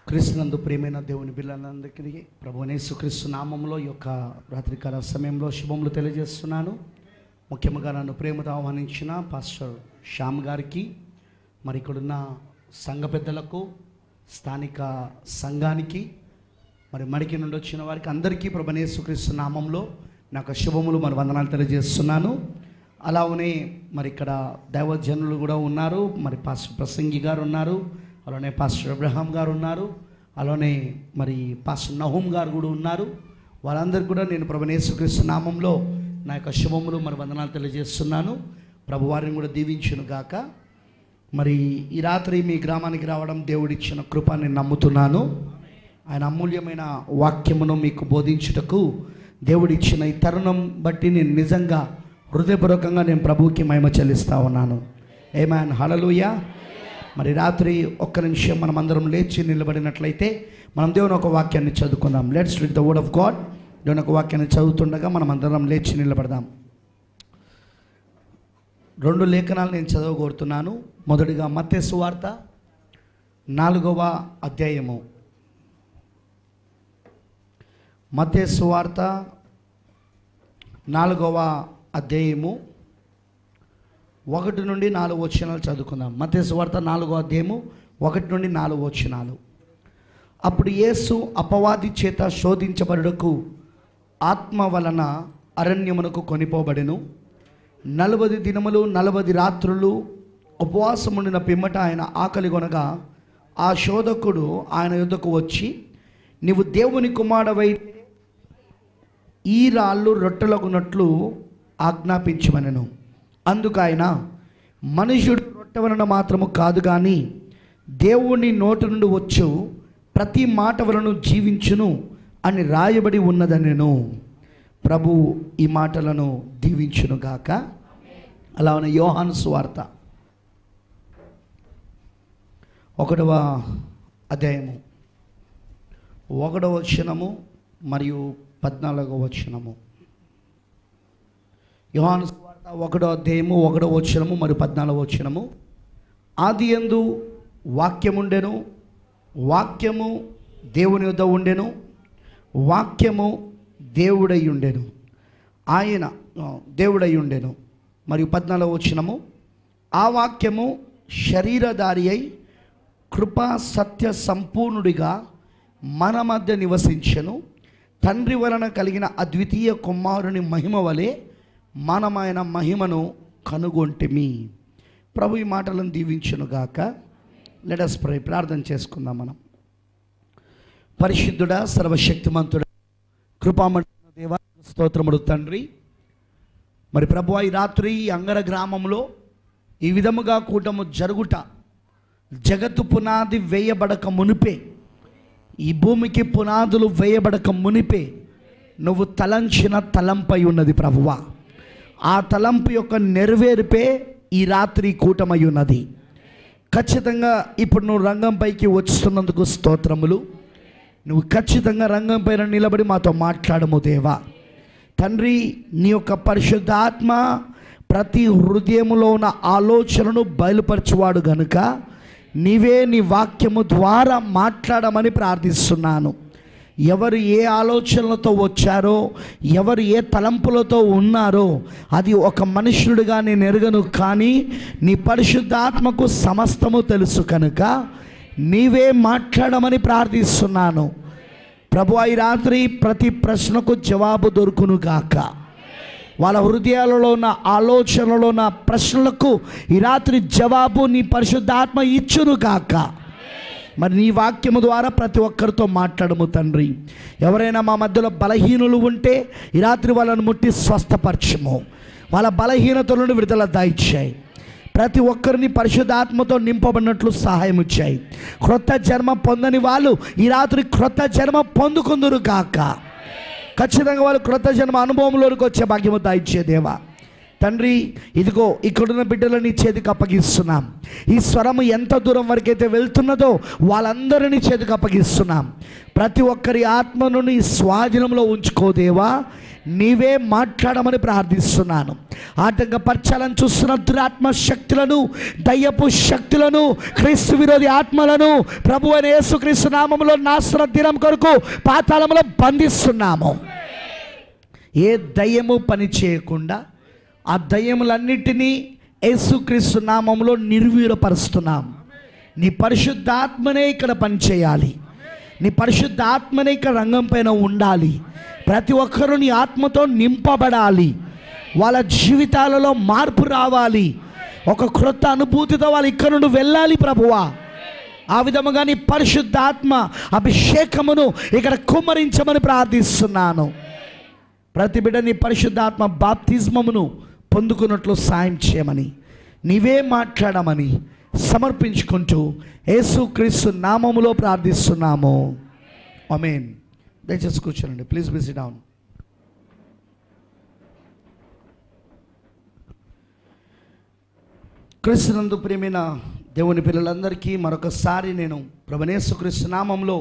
క్రీస్తునందు ప్రియమైన దేవుని బిడ్డలందరికీ ప్రభువైన యేసుక్రీస్తు నామములో ఈ యొక్క రాత్రికాల సమయంలో శుభములు తెలియజేస్తున్నాను. ముఖ్యంగా నన్ను ప్రేమతో ఆహ్వానించిన పాస్టర్ శ్యామ్ గారికి, మరి ఇక్కడున్న సంఘ పెద్దలకు, స్థానిక సంఘానికి, మరి మడికి నుండి వచ్చిన వారికి అందరికీ ప్రభువైన యేసుక్రీస్తు నామంలో నాకు శుభములు మరి వందనాలు తెలియజేస్తున్నాను. అలానే మరి ఇక్కడ దైవజనులు కూడా ఉన్నారు. మరి పాస్టర్ ప్రసంగి గారు ఉన్నారు, అలానే పాస్టర్ అబ్రహాం గారు ఉన్నారు, అలానే మరి పాస్టర్ నహూం గారు కూడా ఉన్నారు. వాళ్ళందరికీ కూడా నేను ప్రభువైన యేసుక్రీస్తు నామంలో నా యొక్క శుభములు మరి వందనాలు తెలియజేస్తున్నాను. ప్రభు వారిని కూడా దీవించును గాక. మరి ఈ రాత్రి మీ గ్రామానికి రావడం దేవుడిచ్చిన కృప నేను నమ్ముతున్నాను. ఆయన అమూల్యమైన వాక్యమును మీకు బోధించుటకు దేవుడిచ్చిన ఈ తరుణం బట్టి నేను నిజంగా హృదయపూర్వకంగా నేను ప్రభువుకి మహిమ చెల్లిస్తూ ఉన్నాను. ఆమేన్, హల్లెలూయా. మరి రాత్రి ఒక్క నిమిషం మనం అందరం లేచి నిలబడినట్లయితే మనం దేవుని ఒక వాక్యాన్ని చదువుకుందాం. Let's read the word of God. దేవుని ఒక వాక్యాన్ని చదువుతుండగా మనం అందరం లేచి నిలబడదాం. 2 లేఖనాలు నేను చదవగోరుతున్నాను. మొదటిగా మత్తయి సువార్త 4వ అధ్యాయము. మత్తయి సువార్త 4వ అధ్యాయము 1 నుండి 4 వచనాలు చదువుకుందాం. మత్తయి సువార్త 4వ అధ్యాయము 1 నుండి 4 వచనాలు. అప్పుడు యేసు అపవాది చేత శోధించబడుటకు ఆత్మ వలన అరణ్యమునకు కొనిపోబడెను. 40 దినములు 40 రాత్రులు ఉపవాసముండిన పిమ్మట ఆయన ఆకలి కొనగా ఆ శోధకుడు ఆయన యొద్దకు వచ్చి, నీవు దేవుని కుమారుడవై ఈ రాళ్ళు రొట్టెలగునట్లు ఆజ్ఞాపించమనెను. అందుకు ఆయన, మనుషుడు రొట్టె వలన మాత్రము కాదు కానీ దేవుని నోటి నుండి వచ్చు ప్రతి మాట వలన జీవించును అని రాయబడి ఉన్నదనెను. ప్రభు ఈ మాటలను దీవించును గాక. అలానే యోహాను సువార్త 1వ అధ్యాయము 1వ వచనము మరియు 14వ వచనము. యోహాను సువార్త 1వ అధ్యాయము 1వ వచనము మరియు 14వ వచనము. ఆదియందు వాక్యముండెను, వాక్యము దేవుని యొద్ద ఉండెను, వాక్యము దేవుడై ఉండెను, ఆయన దేవుడై ఉండెను. మరియు 14వ వచనము. ఆ వాక్యము శరీరధారి అయి కృపా సత్య సంపూర్ణుడిగా మన మధ్య నివసించెను. తండ్రి వలన కలిగిన అద్వితీయ కుమారుని మహిమ వలె మనమైన మహిమను కనుగొంటిమి. ప్రభు ఈ మాటలను దీవించును గాక. Let us pray. ప్రార్థన చేసుకుందాం మనం. పరిశుద్ధుడా, సర్వశక్తిమంతుడా, కృపామయుడైన దేవా, స్తోత్రములు తండ్రి. మరి ప్రభువా, ఈ రాత్రి అంగర గ్రామంలో ఈ విధముగా కూటము జరుగుట జగత్తు పునాది వేయబడక మునిపే, ఈ భూమికి పునాదులు వేయబడక మునిపే నువ్వు తలంచిన తలంపై ఉన్నది ప్రభువా. ఆ తలంపు యొక్క నెరవేర్పే ఈ రాత్రి కూటమై ఉన్నది. ఖచ్చితంగా ఇప్పుడు నువ్వు రంగంపైకి వస్తున్నందుకు స్తోత్రములు. నువ్వు ఖచ్చితంగా రంగం పైన నిలబడి మాతో మాట్లాడము దేవా. తండ్రి, నీ యొక్క పరిశుద్ధాత్మ ప్రతి హృదయములో ఉన్న ఆలోచనను బయలుపరచువాడు గనుక నీవే నీ వాక్యము ద్వారా మాట్లాడమని ప్రార్థిస్తున్నాను. ఎవరు ఏ ఆలోచనలతో వచ్చారో, ఎవరు ఏ తలంపులతో ఉన్నారో అది ఒక మనుష్యుడిగా నేను ఎరుగను, కానీ నీ పరిశుద్ధాత్మకు సమస్తము తెలుసు కనుక నీవే మాట్లాడమని ప్రార్థిస్తున్నాను. ప్రభువా, ఈ రాత్రి ప్రతి ప్రశ్నకు జవాబు దొరుకును గాక. వాళ్ళ హృదయాలలో ఉన్న ఆలోచనలో ఉన్న ప్రశ్నలకు ఈ రాత్రి జవాబు నీ పరిశుద్ధాత్మ ఇచ్చును గాక. మరి నీ వాక్యము ద్వారా ప్రతి ఒక్కరితో మాట్లాడము తండ్రి. ఎవరైనా మా మధ్యలో బలహీనులు ఉంటే ఈ రాత్రి వాళ్ళను ముట్టి స్వస్థపరచము. వాళ్ళ బలహీనతల నుండి విడుదల దయచేయి. ప్రతి ఒక్కరిని పరిశుద్ధాత్మతో నింపబడినట్లు సహాయం ఇచ్చాయి. క్రొత్త జన్మ పొందని వాళ్ళు ఈ రాత్రి క్రొత్త జన్మ పొందుకుందురు గాక. ఖచ్చితంగా వాళ్ళు క్రొత్త జన్మ అనుభవంలోకి వచ్చే భాగ్యము దయచే దేవా. తండ్రి, ఇదిగో ఇక్కడున్న బిడ్డలను నీ చేతికి అప్పగిస్తున్నాం. ఈ స్వరము ఎంత దూరం వరకైతే వెళ్తున్నదో వాళ్ళందరినీ చేతికి అప్పగిస్తున్నాం. ప్రతి ఒక్కరి ఆత్మను నీ స్వాధీనంలో ఉంచుకోదేవా. నీవే మాట్లాడమని ప్రార్థిస్తున్నాను. ఆటంకపరచాలని చూస్తున్న దురాత్మ శక్తులను, దయ్యపు శక్తులను, క్రీస్తు విరోధి ఆత్మలను ప్రభు అయిన యేసుక్రీస్తు నామములో నాశన దినం కొరకు పాతాళములో బంధిస్తున్నాము. ఏ దయ్యము పని చేయకుండా ఆ దయ్యములన్నిటినీ యేసుక్రీస్తు నామములో నిర్వీర్యపరుస్తున్నాం. నీ పరిశుద్ధాత్మనే ఇక్కడ పనిచేయాలి. నీ పరిశుద్ధాత్మనే ఇక్కడ రంగం పైన ఉండాలి. ప్రతి ఒక్కరూ నీ ఆత్మతో నింపబడాలి. వాళ్ళ జీవితాలలో మార్పు రావాలి. ఒక క్రొత్త అనుభూతితో వాళ్ళు ఇక్కడ నుండి వెళ్ళాలి ప్రభువా. ఆ విధముగా నీ పరిశుద్ధాత్మ అభిషేకమును ఇక్కడ కుమ్మరించమని ప్రార్థిస్తున్నాను. ప్రతి బిడ్డ నీ పరిశుద్ధాత్మ బాప్తిజమును పొందుకున్నట్లు సాయం చేయమని, నీవే మాట్లాడమని సమర్పించుకుంటూ యేసుక్రీస్తు నామములో ప్రార్థిస్తున్నాము. ఆమేన్. దయచేసి కూర్చోండి. Please be SIT down. క్రీస్తునందు ప్రియమైన దేవుని పిల్లలందరికీ మరొకసారి నేను ప్రభువైన యేసుక్రీస్తు నామములో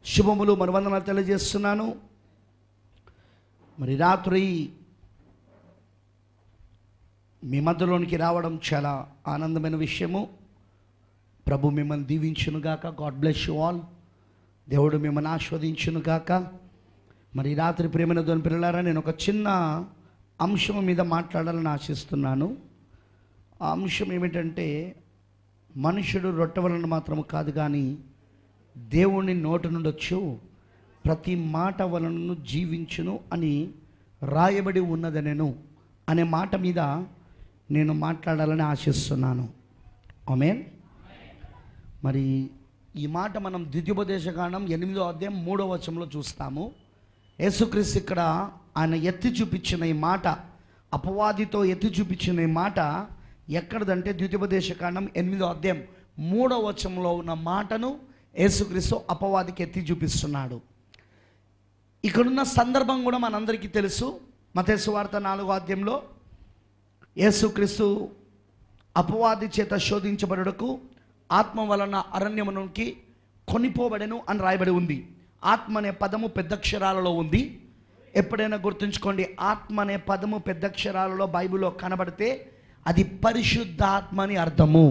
శుభములు వందనాలు తెలియజేస్తున్నాను. మరి రాత్రి మీ మధ్యలోనికి రావడం చాలా ఆనందమైన విషయము. ప్రభు మిమ్మల్ని దీవించునుగాక. God bless you all. దేవుడు మిమ్మల్ని ఆస్వాదించునుగాక. మరి రాత్రి ప్రియమైన దేవుని పిల్లలారా, నేను ఒక చిన్న అంశం మీద మాట్లాడాలని ఆశిస్తున్నాను. ఆ అంశం ఏమిటంటే, మనుషుడు రొట్టె వలన మాత్రం కాదు కానీ దేవుని నోటి నుండి వచ్చు ప్రతి మాట వలన జీవించును అని రాయబడి ఉన్నదనెను అనే మాట మీద నేను మాట్లాడాలని ఆశిస్తున్నాను. ఆమేన్. మరి ఈ మాట మనం ద్వితీయోపదేశకాండం 8వ అధ్యాయం 3వ వచనంలో చూస్తాము. యేసుక్రీస్తు ఇక్కడ ఆయన ఎత్తి చూపించిన ఈ మాట, అపవాదితో ఎత్తి చూపించిన ఈ మాట ఎక్కడదంటే ద్వితీయోపదేశకాండం 8వ అధ్యాయం 3వ వచనంలో ఉన్న మాటను యేసుక్రీస్తు అపవాదికి ఎత్తి చూపిస్తున్నాడు. ఇక్కడున్న సందర్భం కూడా మనందరికీ తెలుసు. మత్తయి సువార్త 4వ అధ్యాయంలో యేసుక్రీస్తు అపవాది చేత శోధించబడుటకు ఆత్మ వలన అరణ్యమునికి కొనిపోబడెను అని రాయబడి ఉంది. ఆత్మ అనే పదము పెద్దక్షరాలలో ఉంది. ఎప్పుడైనా గుర్తుంచుకోండి, ఆత్మ అనే పదము పెద్దక్షరాలలో బైబిల్లో కనబడితే అది పరిశుద్ధాత్మ అని అర్థము.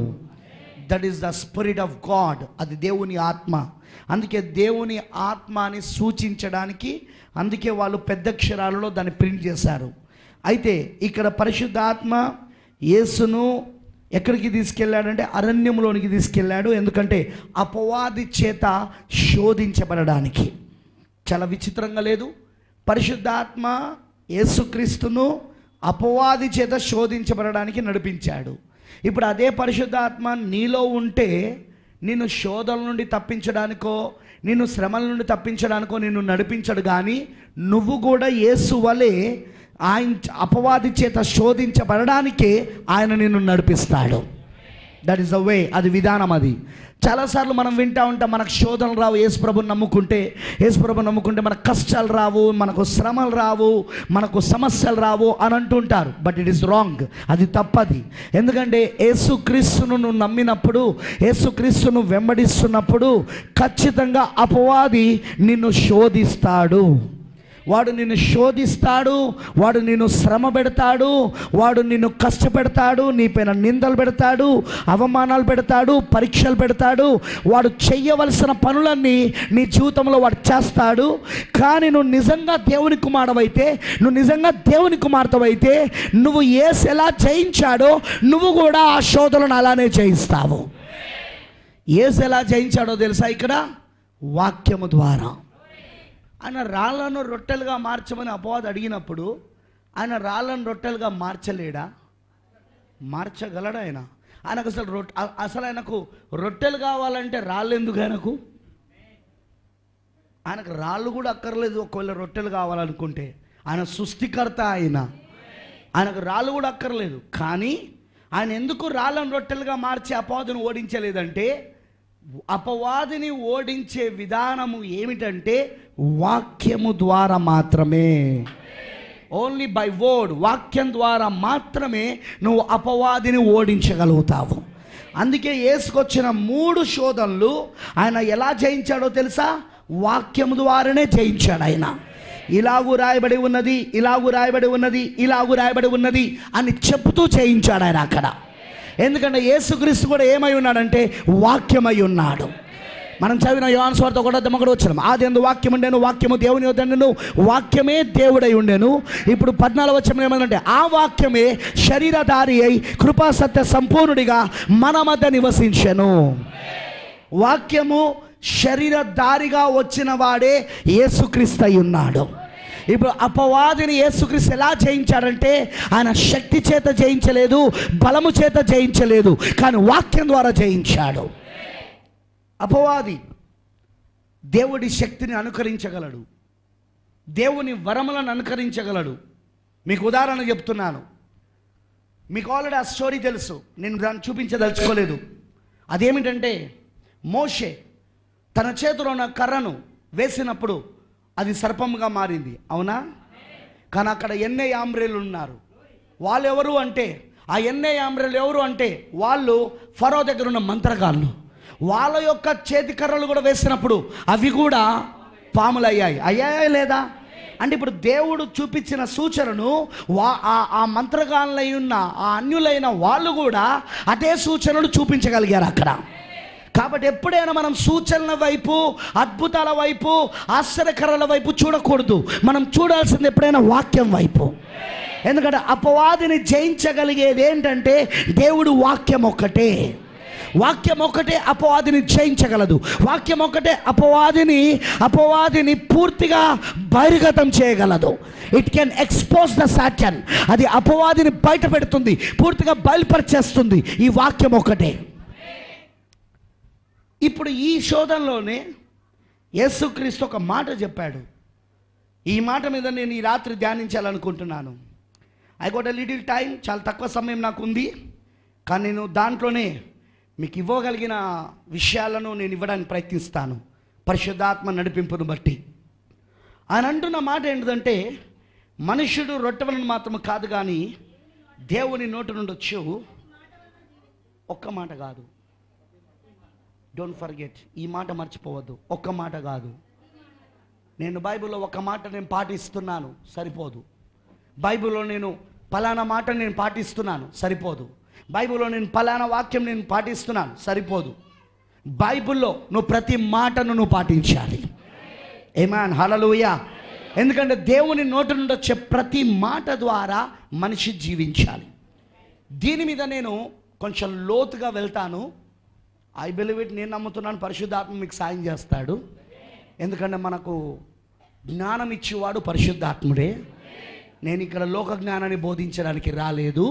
That is the spirit of God. అది దేవుని ఆత్మ. అందుకే దేవుని ఆత్మ అని సూచించడానికి అందుకే వాళ్ళు పెద్దక్షరాలలో దాన్ని ప్రింట్ చేశారు. అయితే ఇక్కడ పరిశుద్ధాత్మ యేసును ఎక్కడికి తీసుకెళ్ళాడంటే అరణ్యంలోనికి తీసుకెళ్ళాడు. ఎందుకంటే అపవాది చేత శోధించబడడానికి. చాలా విచిత్రంగా లేదు? పరిశుద్ధాత్మ యేసుక్రీస్తును అపవాది చేత శోధించబడడానికి నడిపించాడు. ఇప్పుడు అదే పరిశుద్ధాత్మ నీలో ఉంటే నిన్ను శోధన నుండి తప్పించడానికో, నిన్ను శ్రమల నుండి తప్పించడానికో నిన్ను నడిపించడు. కానీ నువ్వు కూడా యేసు వలె ఆయన అపవాది చేత శోధించబడడానికే ఆయన నిన్ను నడిపిస్తాడు. That is the way. అది విధానం. అది చాలాసార్లు మనం వింటూ ఉంటాం, మనకు శోధనలు రావు యేసు ప్రభుని నమ్ముకుంటే. యేసు ప్రభుని నమ్ముకుంటే మనకు కష్టాలు రావు, మనకు శ్రమలు రావు, మనకు సమస్యలు రావు అని అంటుంటారు. But it is wrong. అది తప్పది. ఎందుకంటే యేసుక్రీస్తును నువ్వు నమ్మినప్పుడు, యేసుక్రీస్తును వెంబడిస్తున్నప్పుడు ఖచ్చితంగా అపవాది నిన్ను శోధిస్తాడు. వాడు నిన్ను శోధిస్తాడు, వాడు నిన్ను శ్రమ పెడతాడు, వాడు నిన్ను కష్టపెడతాడు, నీ పైన నిందలు పెడతాడు, అవమానాలు పెడతాడు, పరీక్షలు పెడతాడు. వాడు చెయ్యవలసిన పనులన్నీ నీ జీవితంలో వాడు చేస్తాడు. కానీ నువ్వు నిజంగా దేవుని కుమారుడవైతే, నువ్వు నిజంగా దేవుని కుమార్తెవైతే, నువ్వు యేసు ఎలా జయించాడో నువ్వు కూడా ఆ శోధనను అలానే జయిస్తావు. యేసు ఎలా జయించాడో తెలుసా? ఇక్కడ వాక్యము ద్వారా. ఆయన రాళ్ళను రొట్టెలుగా మార్చమని అపవాది అడిగినప్పుడు ఆయన రాళ్ళను రొట్టెలుగా మార్చలేడా? మార్చగలడు ఆయన. ఆయనకు అసలు ఆయనకు రొట్టెలు కావాలంటే రాళ్ళు ఎందుకు? ఆయనకు రాళ్ళు కూడా అక్కర్లేదు. ఒకవేళ రొట్టెలు కావాలనుకుంటే ఆయన సృష్టికర్త. ఆయనకు రాళ్ళు కూడా అక్కర్లేదు. కానీ ఆయన ఎందుకు రాళ్ళను రొట్టెలుగా మార్చి అపవాదిని ఓడించలేదంటే, అపవాదిని ఓడించే విధానము ఏమిటంటే వాక్యము ద్వారా మాత్రమే. Only by word. వాక్యం ద్వారా మాత్రమే నువ్వు అపవాదిని ఓడించగలుగుతావు. అందుకే యేసుకొచ్చిన 3 శోధనలు ఆయన ఎలా జయించాడో తెలుసా? వాక్యము ద్వారానే జయించాడు ఆయన. ఇలాగూ రాయబడి ఉన్నది, ఇలాగూ రాయబడి ఉన్నది, ఇలాగూ రాయబడి ఉన్నది అని చెప్తూ చేయించాడు ఆయన అక్కడ. ఎందుకంటే యేసుక్రీస్తు కూడా ఏమై ఉన్నాడంటే వాక్యమై ఉన్నాడు. మనం చదివిన యోహాను సువార్త 1:3 వచ్చిన ఆదియందు వాక్యం ఉండెను, వాక్యము దేవుని యొద్ద ఉండెను, వాక్యమే దేవుడై ఉండెను. ఇప్పుడు 14 వచనం ఏమంటే ఆ వాక్యమే శరీరధారి అయి కృపా సత్య సంపూర్ణుడిగా మన మధ్య నివసించెను. వాక్యము శరీరధారిగా వచ్చిన వాడే యేసుక్రీస్తు అయి ఉన్నాడు. ఇప్పుడు అపవాదిని యేసుక్రీస్తు ఎలా జయించాడంటే ఆయన శక్తి చేత జయించలేదు, బలము చేత జయించలేదు, కానీ వాక్యం ద్వారా జయించాడు. అపవాది దేవుడి శక్తిని అనుకరించగలడు, దేవుని వరములను అనుకరించగలడు. మీకు ఉదాహరణ చెప్తున్నాను. మీకు ఆల్రెడీ ఆ స్టోరీ తెలుసు, నేను దాన్ని చూపించదలుచుకోలేదు. అదేమిటంటే మోషే తన చేతిలో ఉన్న కర్రను వేసినప్పుడు అది సర్పంగా మారింది, అవునా? కానీ అక్కడ ఎన్నే ఆమ్రేలు ఉన్నారు. వాళ్ళు ఎవరు అంటే, ఆ ఎన్నే ఆమ్రేలు ఎవరు అంటే వాళ్ళు ఫరో దగ్గర ఉన్న మంత్రగాళ్ళు. వాళ్ళ యొక్క చేతి కర్రలు కూడా వేసినప్పుడు అవి కూడా పాములు అయ్యాయా లేదా అంటే, ఇప్పుడు దేవుడు చూపించిన సూచనను ఆ మంత్రగాళ్ళై ఉన్న ఆ అన్యులైన వాళ్ళు కూడా అదే సూచనను చూపించగలిగారు అక్కడ. కాబట్టి ఎప్పుడైనా మనం సూచనల వైపు, అద్భుతాల వైపు, ఆశ్చర్యకరాల వైపు చూడకూడదు. మనం చూడాల్సింది ఎప్పుడైనా వాక్యం వైపు. ఎందుకంటే అపవాదిని జయించగలిగేది ఏంటంటే దేవుడు వాక్యం ఒక్కటే. వాక్యం ఒక్కటే అపవాదిని జయించగలదు. వాక్యం ఒక్కటే అపవాదిని పూర్తిగా బహిర్గతం చేయగలదు. It can expose the Satan. అది అపవాదిని బయట పెడుతుంది, పూర్తిగా బయలుపరిచేస్తుంది ఈ వాక్యం ఒక్కటే. ఇప్పుడు ఈ శోధనలోనే యేసుక్రీస్తు ఒక మాట చెప్పాడు. ఈ మాట మీద నేను ఈ రాత్రి ధ్యానించాలనుకుంటున్నాను. I got a little time, చాలా తక్కువ సమయం నాకు ఉంది, కానీ నేను దాంట్లోనే మీకు ఇవ్వగలిగిన విషయాలను నేను ఇవ్వడానికి ప్రయత్నిస్తాను పరిశుద్ధాత్మ నడిపింపును బట్టి. ఆయన అంటున్న మాట ఏంటంటే, మనుష్యుడు రొట్టె వలన మాత్రం కాదు కానీ దేవుని నోటి నుండి వచ్చు. ఒక్క మాట కాదు, డోంట్ ఫర్గెట్, ఈ మాట మర్చిపోవద్దు. ఒక్క మాట కాదు. నేను బైబిల్లో ఒక మాట నేను పాటిస్తున్నాను సరిపోదు. బైబిల్లో నేను పలానా మాట నేను పాటిస్తున్నాను సరిపోదు. బైబిల్లో నేను పలానా వాక్యం నేను పాటిస్తున్నాను సరిపోదు. బైబిల్లో నువ్వు ప్రతి మాటను నువ్వు పాటించాలి. ఆమేన్, హల్లెలూయా. ఎందుకంటే దేవుని నోటి నుండి వచ్చే ప్రతి మాట ద్వారా మనిషి జీవించాలి. దీని మీద నేను కొంచెం లోతుగా వెళ్తాను. ఐ బిలీవ్ ఇట్, నేను నమ్ముతున్నాను పరిశుద్ధాత్మ మీకు సాయం చేస్తాడు. ఎందుకంటే మనకు జ్ఞానం ఇచ్చేవాడు పరిశుద్ధాత్ముడే. నేను ఇక్కడ లోక జ్ఞానాన్ని బోధించడానికి రాలేదు,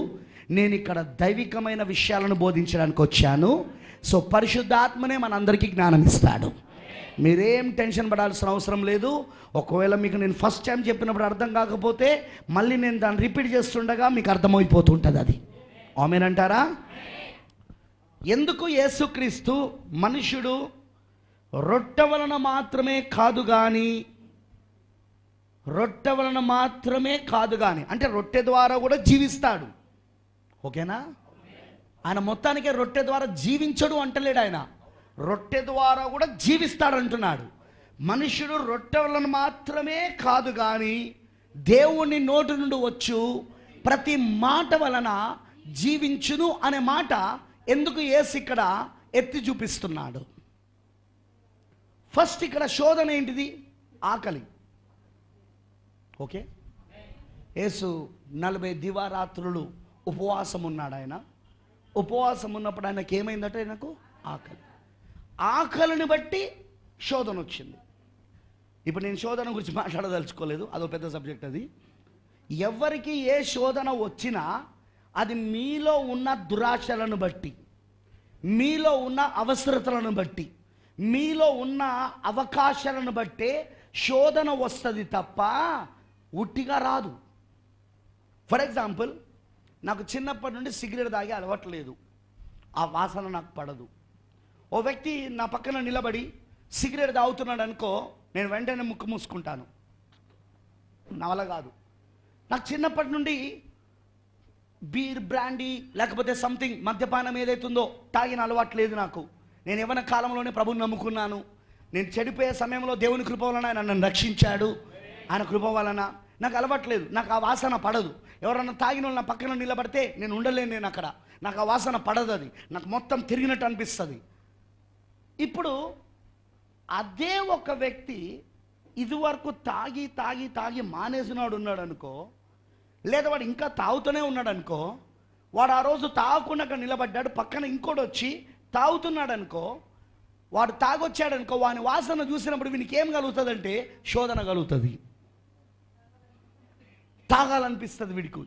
నేను ఇక్కడ దైవికమైన విషయాలను బోధించడానికి వచ్చాను. సో పరిశుద్ధాత్మనే మనందరికీ జ్ఞానం ఇస్తాడు. మీరేం టెన్షన్ పడాల్సిన అవసరం లేదు. ఒకవేళ మీకు నేను ఫస్ట్ టైం చెప్పినప్పుడు అర్థం కాకపోతే మళ్ళీ నేను దాన్ని రిపీట్ చేస్తుండగా మీకు అర్థమైపోతుంటుంది. అది ఆమేన్ అంటారా? ఎందుకు యేసుక్రీస్తు మనుషుడు రొట్టె వలన మాత్రమే కాదు కానీ, రొట్టె వలన మాత్రమే కాదు కానీ అంటే రొట్టె ద్వారా కూడా జీవిస్తాడు, ఓకేనా? ఆయన మొత్తానికే రొట్టె ద్వారా జీవించడు అంటలేడు. ఆయన రొట్టె ద్వారా కూడా జీవిస్తాడు అంటున్నాడు. మనుషుడు రొట్టె వలన మాత్రమే కాదు కానీ దేవుని నోటి నుండి వచ్చు ప్రతి మాట వలన జీవించును అనే మాట ఎందుకు యేసు ఇక్కడ ఎత్తి చూపిస్తున్నాడు? ఫస్ట్ ఇక్కడ శోధన ఏంటిది? ఆకలి. ఓకే, యేసు 40 దివారాత్రులు ఉపవాసం ఉన్నాడు. ఆయన ఉపవాసం ఉన్నప్పుడు ఆయనకి ఏమైందంటే ఆయనకు ఆకలి. ఆకలిని బట్టి శోధన వచ్చింది. ఇప్పుడు నేను శోధన గురించి మాట్లాడదలుచుకోలేదు, అదో పెద్ద సబ్జెక్ట్. అది ఎవరికి ఏ శోధన వచ్చినా అది మీలో ఉన్న దురాశలను బట్టి, మీలో ఉన్న అవసరతలను బట్టి, మీలో ఉన్న అవకాశాలను బట్టే శోధన వస్తుంది తప్ప ఉట్టిగా రాదు. ఫర్ ఎగ్జాంపుల్, నాకు చిన్నప్పటి నుండి సిగరెట్ తాగే అలవాటు లేదు, ఆ వాసన నాకు పడదు. ఓ వ్యక్తి నా పక్కన నిలబడి సిగరెట్ తాగుతున్నాడు అనుకో, నేను వెంటనే ముక్కు మూసుకుంటాను, నా వల్ల కాదు. నాకు చిన్నప్పటి నుండి బీర్, బ్రాండీ లేకపోతే సంథింగ్ మద్యపానం ఏదైతుందో తాగిన అలవాటు లేదు నాకు. నేను యవ్వన కాలంలోనే ప్రభువుని నమ్ముకున్నాను. నేను చెడిపోయే సమయంలో దేవుని కృప వలన ఆయన నన్ను రక్షించాడు. ఆయన కృప వలన నాకు అలవాట్లేదు, నాకు ఆ వాసన పడదు. ఎవరన్నా తాగిన వాళ్ళు నా పక్కన నిలబడితే నేను ఉండలేను, నేను అక్కడ నాకు ఆ వాసన పడదు, అది నాకు మొత్తం తిరిగినట్టు అనిపిస్తుంది. ఇప్పుడు అదే ఒక వ్యక్తి ఇదివరకు తాగి తాగి తాగి మానేసినాడు ఉన్నాడు అనుకో, లేదా వాడు ఇంకా తాగుతూనే ఉన్నాడు అనుకో, వాడు ఆ రోజు తాగకుండా అక్కడ నిలబడ్డాడు, పక్కన ఇంకోటి వచ్చి తాగుతున్నాడు అనుకో, వాడు తాగొచ్చాడు అనుకో, వాని వాసన చూసినప్పుడు వీనికి ఏం కలుగుతుందంటే శోధన కలుగుతుంది, తాగాలనిపిస్తుంది వీడికి.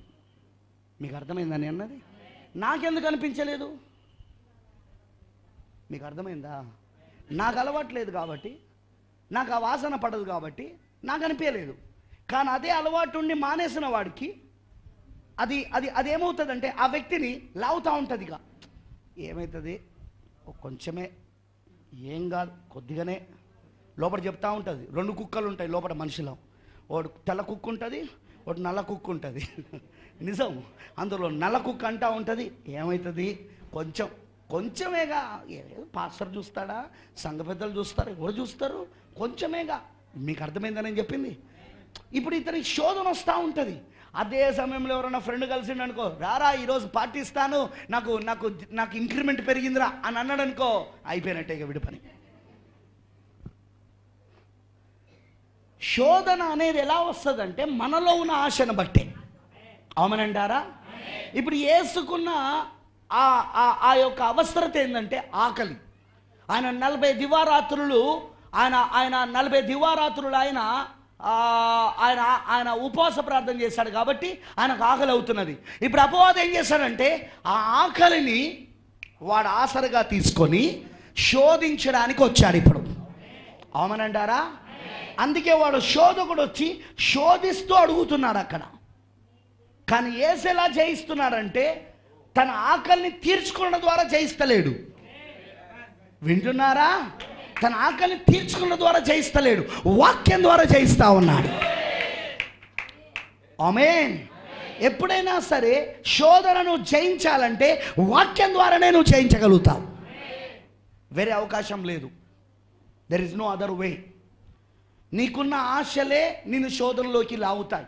మీకు అర్థమైందని అన్నది? నాకెందుకు అనిపించలేదు? మీకు అర్థమైందా? నాకు అలవాట్లేదు కాబట్టి, నాకు ఆ వాసన పడదు కాబట్టి నాకు అనిపించలేదు. కానీ అదే అలవాటు ఉండి మానేసిన వాడికి అది అది అదేమవుతుందంటే ఆ వ్యక్తిని లాగుతూ ఉంటుంది. ఇక ఏమవుతుంది, కొంచెమే, ఏం కాదు, కొద్దిగానే లోపల చెప్తూ ఉంటుంది. 2 కుక్కలు ఉంటాయి లోపల మనిషిలో, ఒకటి తెల్ల కుక్క ఉంటుంది, ఒకటి నల్ల కుక్క ఉంటుంది. నిజం, అందులో నల్ల కుక్క అంటూ ఉంటుంది, ఏమవుతుంది, కొంచెమేగా, పాస్టర్ చూస్తాడా, సంఘ పెద్దలు చూస్తారు, ఎవరు చూస్తారు, కొంచెమేగా. మీకు అర్థమైందని చెప్పింది. ఇప్పుడు ఇతనికి శోధన వస్తూ ఉంటుంది. అదే సమయంలో ఎవరైనా ఫ్రెండ్ కలిసిండు అనుకో, రారా ఈరోజు పార్టీ ఇస్తాను, నాకు నాకు నాకు ఇంక్రిమెంట్ పెరిగిందిరా అని అన్నాడు అనుకో, అయిపోయినట్టే ఇక వీడి పని. శోధన అనేది ఎలా వస్తుందంటే మనలో ఉన్న ఆశను బట్టే. అవునంటారా? ఇప్పుడు యేసుకున్న ఆ యొక్క అవసరత ఏంటంటే ఆకలి. ఆయన 40 దివారాత్రులు ఆయన 40 దివారాత్రులు ఆయన ఉపవాస ప్రార్థన చేశాడు కాబట్టి ఆయనకు ఆకలి అవుతున్నది. ఇప్పుడు అపవాది ఏం చేశాడంటే ఆ ఆకలిని వాడు ఆసరగా తీసుకొని శోధించడానికి వచ్చాడు ఇప్పుడు. అవునంటారా? అందుకే వాడు శోధకుడు వచ్చి శోధిస్తూ అడుగుతున్నాడు అక్కడ. కానీ యేసు ఎలా జయిస్తున్నాడంటే తన ఆకలిని తీర్చుకోవడం ద్వారా జయిస్తలేడు. వింటున్నారా? తన ఆకలిని తీర్చుకోవడం ద్వారా జయిస్తలేడు, వాక్యం ద్వారా జయిస్తా ఉన్నాడు. ఆమేన్. ఎప్పుడైనా సరే శోధనను జయించాలంటే వాక్యం ద్వారానే నువ్వు జయించగలుగుతావు. వేరే అవకాశం లేదు. There is no other way. నీకున్న ఆశలే నిన్ను శోధనలోకి లాగుతాయి,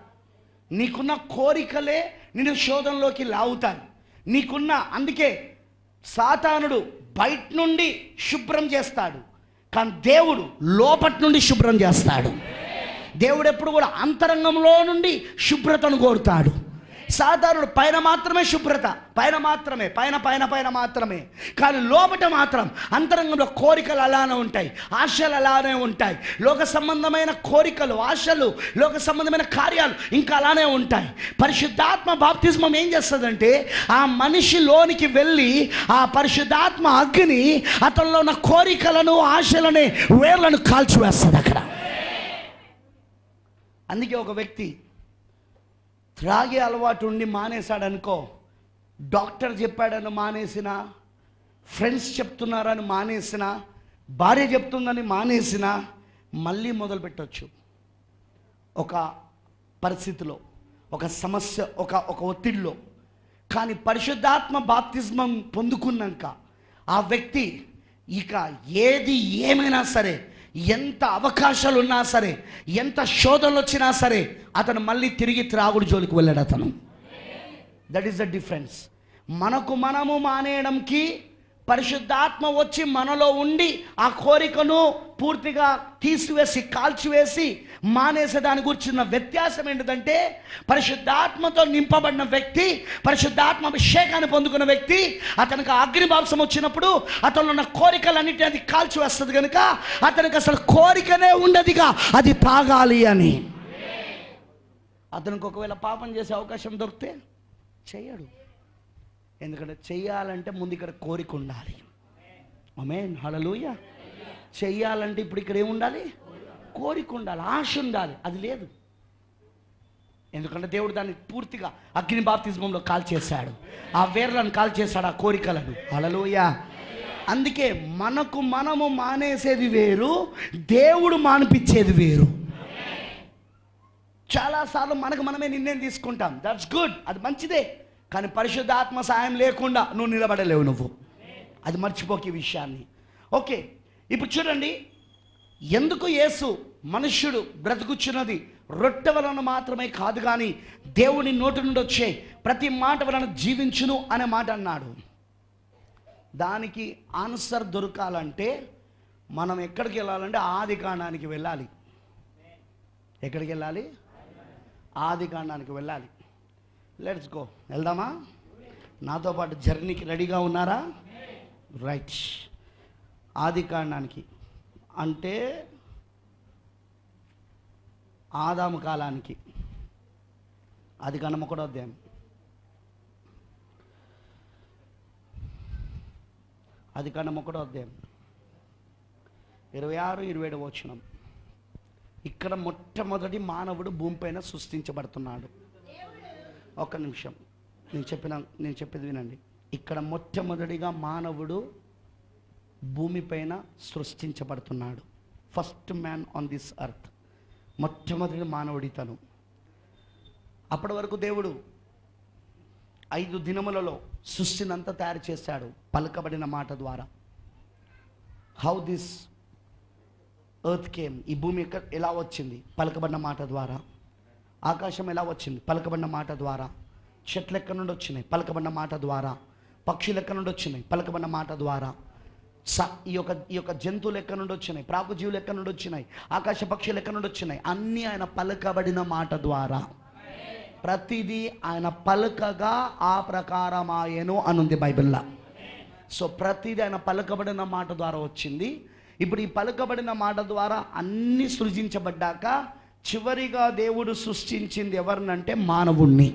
నీకున్న కోరికలే నిన్ను శోధనలోకి లాగుతాయి. అందుకే సాతానుడు బయట నుండి శుభ్రం చేస్తాడు, కానీ దేవుడు లోపటి నుండి శుభ్రం చేస్తాడు. దేవుడు ఎప్పుడు కూడా అంతరంగంలో నుండి శుభ్రతను కోరుతాడు. సాధారణ పైన మాత్రమే శుభ్రత, పైన మాత్రమే, కానీ లోపట మాత్రం అంతరంగంలో కోరికలు అలానే ఉంటాయి, ఆశలు అలానే ఉంటాయి. లోక సంబంధమైన కోరికలు, ఆశలు, లోక సంబంధమైన కార్యాలు ఇంకా అలానే ఉంటాయి. పరిశుద్ధాత్మ బాప్తిస్మం ఏం చేస్తుందంటే ఆ మనిషిలోనికి వెళ్ళి ఆ పరిశుద్ధాత్మ అగ్ని అతనిలో ఉన్న కోరికలను, ఆశలని, వేర్లను కాల్చివేస్తుంది అక్కడ. అందుకే ఒక వ్యక్తి త్రాగే అలవాటు ఉండి మానేశాడనుకో, డాక్టర్ చెప్పాడని మానేసిన, ఫ్రెండ్స్ చెప్తున్నారని మానేసిన, భార్య చెప్తుందని మానేసిన, మళ్ళీ మొదలు పెట్టవచ్చు ఒక పరిస్థితిలో, ఒక సమస్య, ఒక ఒత్తిడిలో. కానీ పరిశుద్ధాత్మ బాప్తిస్మం పొందుకున్నాక ఆ వ్యక్తి ఇక ఏది ఏమైనా సరే, ఎంత అవకాశాలు ఉన్నా సరే, ఎంత శోధనలు వచ్చినా సరే, అతను మళ్ళీ తిరిగి త్రాగుడు జోలికి వెళ్ళాడు అతను. That is the difference. మనము మానేయడంకి పరిశుద్ధాత్మ వచ్చి మనలో ఉండి ఆ కోరికను పూర్తిగా తీసివేసి, కాల్చివేసి మానేసే దాని గురించిన వ్యత్యాసం ఏంటంటే పరిశుద్ధాత్మతో నింపబడిన వ్యక్తి, పరిశుద్ధాత్మ అభిషేకాన్ని పొందుకున్న వ్యక్తి, అతనికి అగ్నిబాప్సం వచ్చినప్పుడు అతను ఉన్న కోరికలన్నిటిని అది కాల్చివేస్తుంది కనుక అతనికి అసలు కోరికనే ఉండదుగా అది తాగాలి అని. అతనికి ఒకవేళ పాపం చేసే అవకాశం దొరికితే చెయ్యడు. ఎందుకంటే చెయ్యాలంటే ముందు ఇక్కడ కోరిక ఉండాలి. ఆమేన్, హల్లెలూయా. చెయ్యాలంటే ఇప్పుడు ఇక్కడ ఏముండాలి? కోరిక ఉండాలి, ఆశ ఉండాలి. అది లేదు. ఎందుకంటే దేవుడు దాన్ని పూర్తిగా అగ్ని బాప్తిస్మంలో కాల్చేశాడు, ఆ వేర్లను కాల్చేశాడు, ఆ కోరికలను. హల్లెలూయా. అందుకే మనము మానేసేది వేరు, దేవుడు మానిపించేది వేరు. చాలాసార్లు మనమే నిర్ణయం తీసుకుంటాం, దట్స్ గుడ్, అది మంచిదే. కానీ పరిశుద్ధాత్మ సాయం లేకుండా నువ్వు నిలబడలేవు, నువ్వు అది మర్చిపోక ఈ విషయాన్ని. ఓకే, ఇప్పుడు చూడండి, ఎందుకు యేసు మనుష్యుడు బ్రతుకుచున్నది రొట్టె వలన మాత్రమే కాదు కానీ దేవుని నోటి నుండి వచ్చే ప్రతి మాట వలన జీవించును అనే మాట అన్నాడు. దానికి ఆన్సర్ దొరకాలంటే మనం ఎక్కడికి వెళ్ళాలంటే ఆది కాండానికి వెళ్ళాలి. ఎక్కడికి వెళ్ళాలి? ఆది కాండానికి వెళ్ళాలి. లెట్స్ గో, వెళ్దామా? నాతో పాటు జర్నీకి రెడీగా ఉన్నారా? రైట్. ఆది కాండానికి అంటే ఆదాము కాలానికి. ఆది కాండం 1వ అధ్యాయం. ఆది కాండం 1వ అధ్యాయం 26, 27 వచనం. ఇక్కడ మొట్టమొదటి మానవుడు భూమిపైన సృష్టించబడుతున్నాడు. ఒక్క నిమిషం, నేను చెప్పేది వినండి. ఇక్కడ మొట్టమొదటిగా మానవుడు భూమిపైన సృష్టించబడుతున్నాడు. First man on this earth. మొట్టమొదటి మానవుడి తను. అప్పటి వరకు దేవుడు 5 దినములలో సృష్టినంతా తయారు చేశాడు పలకబడిన మాట ద్వారా. హౌ దిస్ ఎర్త్ కేమ్, ఈ భూమి ఎలా వచ్చింది? పలకబడిన మాట ద్వారా. ఆకాశం ఎలా వచ్చింది? పలకబడిన మాట ద్వారా. చెట్లు ఎక్కడి నుండి వచ్చినాయి? పలకబడిన మాట ద్వారా. పక్షులు ఎక్కడి నుండి వచ్చినాయి? పలకబడిన మాట ద్వారా. ఈ యొక్క జంతువులు ఎక్కడి నుండి వచ్చినాయి? ప్రాకుజీవులు ఎక్కడి నుండి వచ్చినాయి? ఆకాశ పక్షులు ఎక్కడి నుండి వచ్చినాయి? అన్నీ ఆయన పలకబడిన మాట ద్వారా. ప్రతిదీ ఆయన పలకగా ఆ ప్రకారం ఆయను అనుంది బైబిల్లో. సో ప్రతిదీ ఆయన పలకబడిన మాట ద్వారా వచ్చింది. ఇప్పుడు ఈ పలకబడిన మాట ద్వారా అన్నీ సృజించబడ్డాక చివరిగా దేవుడు సృష్టించింది ఎవరినంటే మానవుణ్ణి.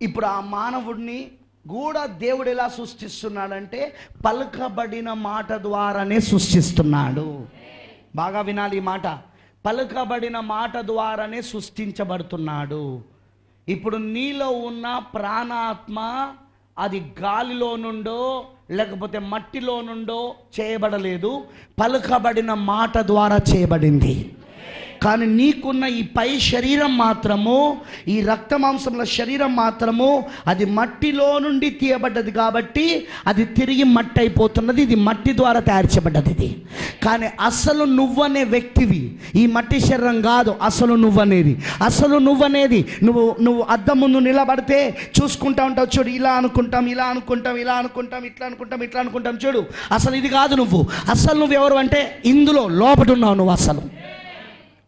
ఇప్పుడు ఆ మానవుడిని కూడా దేవుడు ఎలా సృష్టిస్తున్నాడంటే పలకబడిన మాట ద్వారానే సృష్టిస్తున్నాడు. బాగా వినాలి ఈ మాట. పలకబడిన మాట ద్వారానే సృష్టించబడుతున్నాడు. ఇప్పుడు నీలో ఉన్న ప్రాణాత్మ అది గాలిలో నుండో లేకపోతే మట్టిలో నుండో చేయబడలేదు, పలకబడిన మాట ద్వారా చేయబడింది. కానీ నీకున్న ఈ పై శరీరం మాత్రము, ఈ రక్త మాంసముల శరీరం మాత్రము అది మట్టిలో నుండి తీయబడ్డది కాబట్టి అది తిరిగి మట్టి అయిపోతున్నది. ఇది మట్టి ద్వారా తయారు చేయబడ్డది ఇది. కానీ అసలు నువ్వనే వ్యక్తివి, ఈ మట్టి శరీరం కాదు. అసలు నువ్వనేది, నువ్వు అద్దం ముందు నిలబడితే చూసుకుంటా ఉంటావు చూడు. ఇలా అనుకుంటాం, ఇట్లా అనుకుంటాం చూడు. అసలు ఇది కాదు నువ్వు. అసలు నువ్వు ఎవరు అంటే ఇందులో లోపట ఉన్నావు నువ్వు అసలు.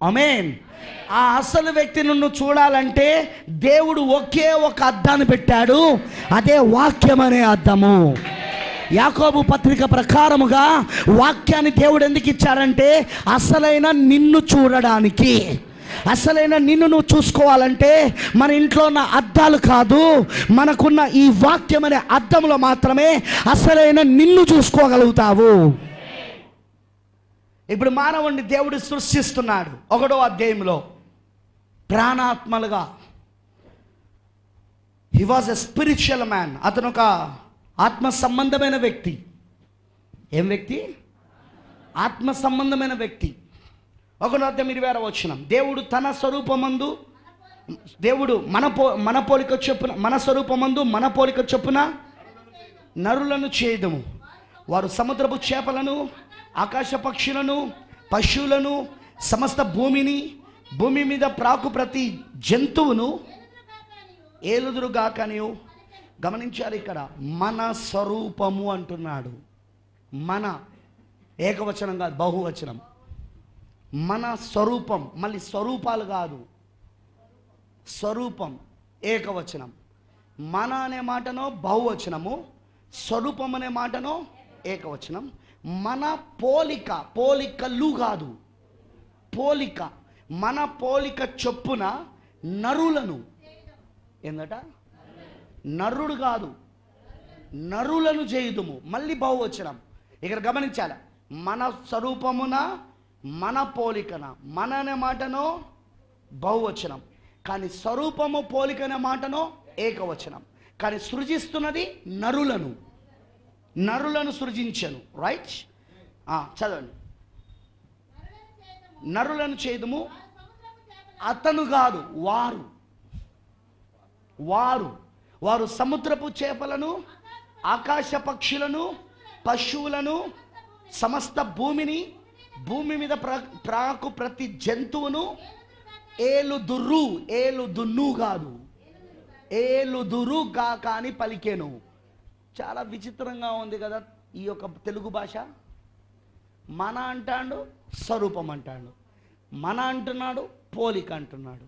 ఆమేన్. ఆ అసలు వ్యక్తిని నువ్వు చూడాలంటే దేవుడు ఒకే ఒక అద్దాన్ని పెట్టాడు, అదే వాక్యం అనే అద్దము. యాకోబు పత్రిక ప్రకారముగా వాక్యాన్ని దేవుడు ఎందుకు ఇచ్చాడంటే అసలైన నిన్ను చూడడానికి. అసలైన నిన్ను నువ్వు చూసుకోవాలంటే మన ఇంట్లో ఉన్న అద్దాలు కాదు, మనకున్న ఈ వాక్యం అనే అద్దంలో మాత్రమే అసలైన నిన్ను చూసుకోగలుగుతావు. ఇప్పుడు మానవుడిని దేవుడు సృష్టిస్తున్నాడు 1వ అధ్యాయంలో ప్రాణాత్మలుగా. He was a spiritual man. అతను ఒక ఆత్మ సంబంధమైన వ్యక్తి. ఏం వ్యక్తి? ఆత్మ సంబంధమైన వ్యక్తి. 1వ అధ్యాయం 26వ వచనం. దేవుడు తన స్వరూపమందు, దేవుడు మన పోలిక చొప్పున, మన స్వరూపమందు మన పోలిక చొప్పున నరులను చేయదము. వారు సముద్రపు చేపలను, ఆకాశ పక్షులను, పశువులను, సమస్త భూమి మీద ప్రాకు ప్రతి జంతువును ఏలుదురుగాకనియు. గమనించారు ఇక్కడ మన స్వరూపము అంటున్నాడు. మన ఏకవచనం కాదు, బహువచనం. మన స్వరూపం. మళ్ళీ స్వరూపాలు కాదు, స్వరూపం ఏకవచనం. మన అనే మాటనో బహువచనము, స్వరూపం అనే మాటనో ఏకవచనం. మన పోలికలు కాదు, పోలిక. మన పోలిక చొప్పున నరులను, ఏందట? నరుడు కాదు, నరులను చేయుదుము. మళ్ళీ బహువచనం. ఇక్కడ గమనించాలి. మన స్వరూపమున, మన పోలికన. మన అనే మాటనో బహువచనం, కానీ స్వరూపము పోలిక అనే మాటనో ఏకవచనం. కానీ సృజిస్తున్నది నరులను సృజించను. రైట్? చదవండి. నరులను చేదుము. అతను కాదు, వారు సముద్రపు చేపలను, ఆకాశ పక్షులను, పశువులను, సమస్త భూమిని భూమి మీద ప్రాకు ప్రతి జంతువును ఏలుదురు, ఏలుదున్ను కాదు, ఏలుదురుగా కానీ పలికేను. చాలా విచిత్రంగా ఉంది కదా ఈ యొక్క తెలుగు భాష. మన అంటాడు, స్వరూపం అంటాడు, మన అంటున్నాడు, పోలిక అంటున్నాడు.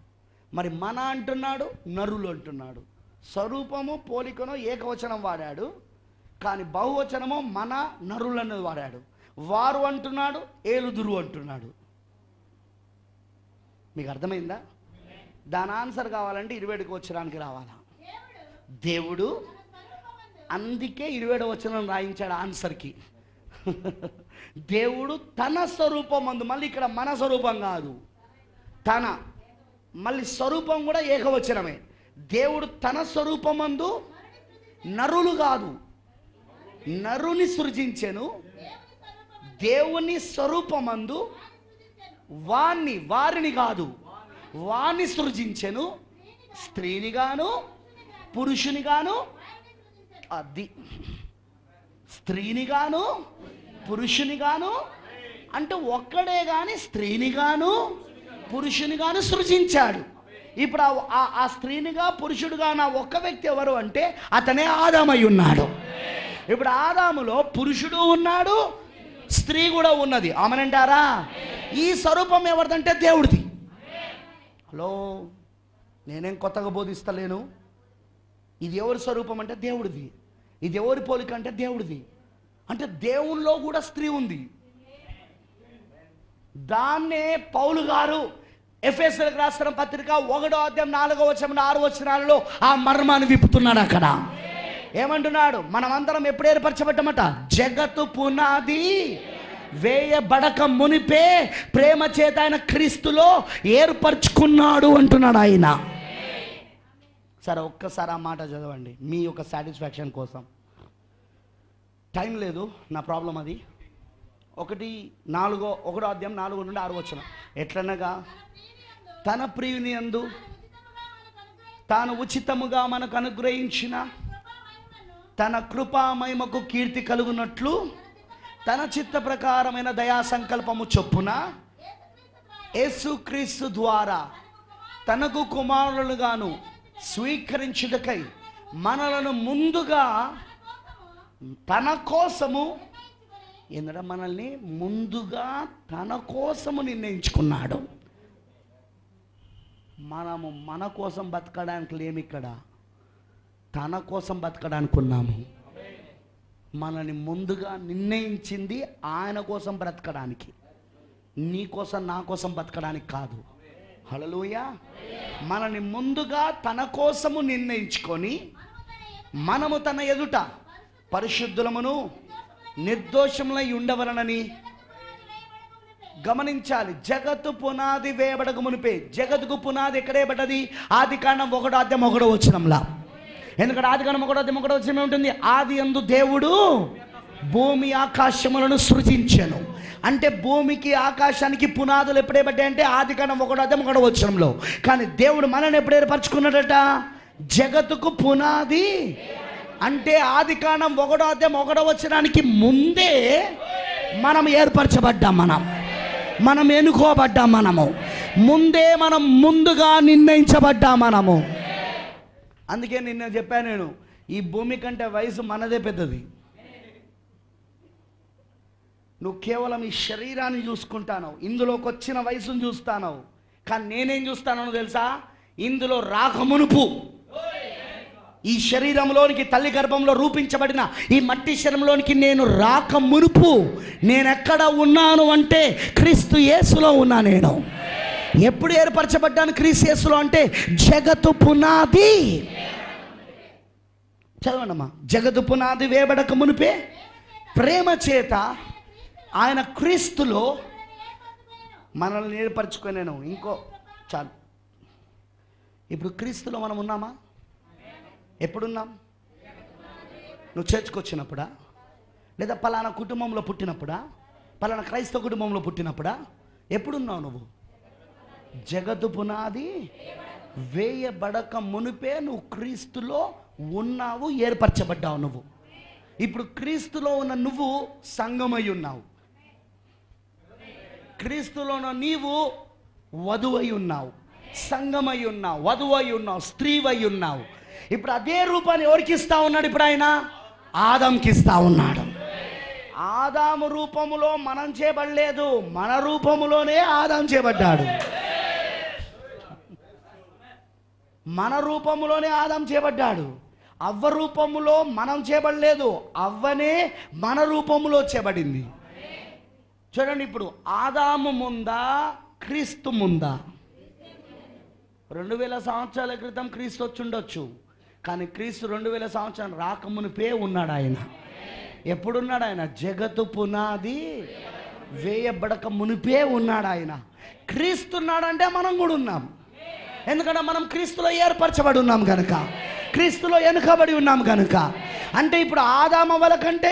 మరి మన అంటున్నాడు, నరులు అంటున్నాడు. స్వరూపము పోలికను ఏకవచనం వాడాడు, కానీ బహువచనము మన నరులను వాడాడు. వారు అంటున్నాడు, ఏలుదురు అంటున్నాడు. మీకు అర్థమైందా? దాని ఆన్సర్ కావాలంటే 27కి వచనానికి రావాలా. దేవుడు అందుకే 27వ వచనం రాయించాడు ఆన్సర్కి. దేవుడు తన స్వరూపమందు, మళ్ళీ ఇక్కడ మన స్వరూపం కాదు, తన, మళ్ళీ స్వరూపం కూడా ఏకవచనమే. దేవుడు తన స్వరూపమందు, నరులు కాదు, నరుని సృజించెను, దేవుని స్వరూపమందు వారిని కాదు, వాణ్ణి సృజించెను, స్త్రీనిగాను పురుషునిగాను. అది స్త్రీనిగాను పురుషునిగాను అంటే ఒక్కడే కానీ స్త్రీనిగాను పురుషునిగాను సృజించాడు. ఇప్పుడు ఆ స్త్రీనిగా పురుషుడుగా నా ఒక్క వ్యక్తి ఎవరు అంటే అతనే ఆదామై ఉన్నాడు. ఇప్పుడు ఆదాములో పురుషుడు ఉన్నాడు, స్త్రీ కూడా ఉన్నది. ఆమనంటారా? ఈ స్వరూపం ఎవరిదంటే దేవుడిది. హలో, నేనేం కొత్తగా బోధిస్తలేను. ఇది ఎవరి స్వరూపం అంటే దేవుడిది. ఇది ఎవరి పోలిక అంటే దేవుడిది. అంటే దేవునిలో కూడా స్త్రీ ఉంది. దాన్నే పౌలు గారు ఎఫెసీయులకు రాసిన పత్రిక 1వ అధ్యాయం 4వ వచనం 6వ వచనాలలో ఆ మర్మాన్ని విప్పుతున్నాడు. అక్కడ ఏమంటున్నాడు? మనమందరం ఎప్పుడు ఏర్పరచబడ్డామట? జగత్తు పునాది వేయబడక మునిపే ప్రేమ చేత ఆయన క్రీస్తులో ఏర్పరచుకున్నాడు అంటున్నాడు ఆయన. సరే, ఒక్కసారి ఆ మాట చదవండి మీ యొక్క సాటిస్ఫాక్షన్ కోసం. టైం లేదు, నా ప్రాబ్లం అది. 1వ అధ్యాయం 4 నుండి 6 వచనం. ఎట్లనగా తన ప్రియుని యందు తాను ఉచితముగా మనకు అనుగ్రహించిన తన కృపామహిమకు కీర్తి కలుగునట్లు తన చిత్త ప్రకారమైన దయా సంకల్పము చొప్పున యేసుక్రీస్తు ద్వారా తనకు కుమారులుగాను స్వీకరించుటకై మనలను ముందుగా తన కోసము, ఎందుకంటే మనల్ని ముందుగా తన కోసము నిర్ణయించుకున్నాడు. మనము మన కోసం బతకడానికి లేము, ఇక్కడ తన కోసం బతకడానికి ఉన్నాము. మనల్ని ముందుగా నిర్ణయించింది ఆయన కోసం బ్రతకడానికి, నీ కోసం నా కోసం బతకడానికి కాదు. హల్లెలూయా. మనల్ని ముందుగా తన కోసము నిర్ణయించుకొని మనము తన ఎదుట పరిశుద్ధులమును నిర్దోషములై ఉండవలనని గమనించాలి. జగత్తు పునాది వేయబడక మునిపే. జగత్తుకు పునాది ఎక్కడే పడ్డది? ఆదికాండం 1వ అధ్యాయం 1వ వచనంలో. ఎందుకంటే ఆదికాండం 1వ అధ్యాయం 1వ వచనం ఉంటుంది, ఆది యందు దేవుడు భూమి ఆకాశములను సృజించెను. అంటే భూమికి ఆకాశానికి పునాదులు ఎప్పుడే పడ్డాయి అంటే ఆదికాండం 1వ అధ్యాయం 1వ వచనంలో. కానీ దేవుడు మనల్ని ఎప్పుడు ఏర్పరచుకున్నాడట? జగత్తుకు పునాది అంటే ఆదికాండం 1వ అధ్యాయం 1వ వచనానికి ముందే మనం ఏర్పరచబడ్డాం. మనం ఎన్నుకోబడ్డాం. ముందే మనం ముందుగా నిర్ణయించబడ్డాం. అందుకే నిన్న చెప్పాను నేను, ఈ భూమి కంటే వయసు మనదే పెద్దది. నువ్వు కేవలం ఈ శరీరాన్ని చూసుకుంటాను, ఇందులోకి వచ్చిన వయసును చూస్తాను. కానీ నేనేం చూస్తానో తెలుసా? ఇందులో రాకమునుపు, ఈ శరీరంలోనికి, తల్లి గర్భంలో రూపించబడిన ఈ మట్టి శరీరంలోనికి నేను రాక మునుపు నేను ఎక్కడ ఉన్నాను అంటే క్రీస్తు యేసులో ఉన్నా. నేను ఎప్పుడు ఏర్పరచబడ్డాను క్రీస్తు యేసులో అంటే జగత్తు పునాది, చదవండమ్మా, జగత్తు పునాది వేయబడక మునిపే ప్రేమ చేత ఆయన క్రీస్తులో మనల్ని ఏర్పరచుకున్నాను. ఇంకో చాలు. ఇప్పుడు క్రీస్తులో మనం ఉన్నామా? ఎప్పుడున్నాం? నువ్వు చర్చ్కి వచ్చినప్పుడా? లేదా పలానా కుటుంబంలో పుట్టినప్పుడా? పలానా క్రైస్తవ కుటుంబంలో పుట్టినప్పుడా? ఎప్పుడున్నావు నువ్వు? జగత్తు పునాది వేయబడక మునిపే నువ్వు క్రీస్తులో ఉన్నావు, ఏర్పరచబడ్డావు. నువ్వు ఇప్పుడు క్రీస్తులో ఉన్న నువ్వు సంఘమై ఉన్నావు. క్రీస్తులోన నీవు వధువై ఉన్నావు, సంఘమై ఉన్నావు, వధువై ఉన్నావు, స్త్రీవై ఉన్నావు. ఇప్పుడు అదే రూపాన్ని ఎవరికి ఇస్తా ఉన్నాడు? ఇప్పుడు ఆయన ఆదాంకి ఇస్తా ఉన్నాడు. ఆదాము రూపములో మనం చేయబడలేదు, మన రూపములోనే ఆదాం చేయబడ్డాడు. మన రూపములోనే ఆదాం చేయబడ్డాడు. అవ్వ రూపములో మనం చేయబడలేదు, అవ్వనే మన రూపములో చేయబడింది. చూడండి, ఇప్పుడు ఆదాము ముందా క్రీస్తు ముందా? 2000 సంవత్సరాల క్రితం క్రీస్తు వచ్చి ఉండొచ్చు, కానీ క్రీస్తు 2000 సంవత్సరాలు రాకమునిపే ఉన్నాడు. ఆయన ఎప్పుడున్నాడు? ఆయన జగత్తు పునాది వేయబడక మునిపే ఉన్నాడు. ఆయన క్రీస్తున్నాడంటే మనం కూడా ఉన్నాం. ఎందుకంటే మనం క్రీస్తులో ఏర్పరచబడి ఉన్నాం కనుక, క్రీస్తులో వెనుకబడి ఉన్నాం కనుక. అంటే ఇప్పుడు ఆదామవ్వల కంటే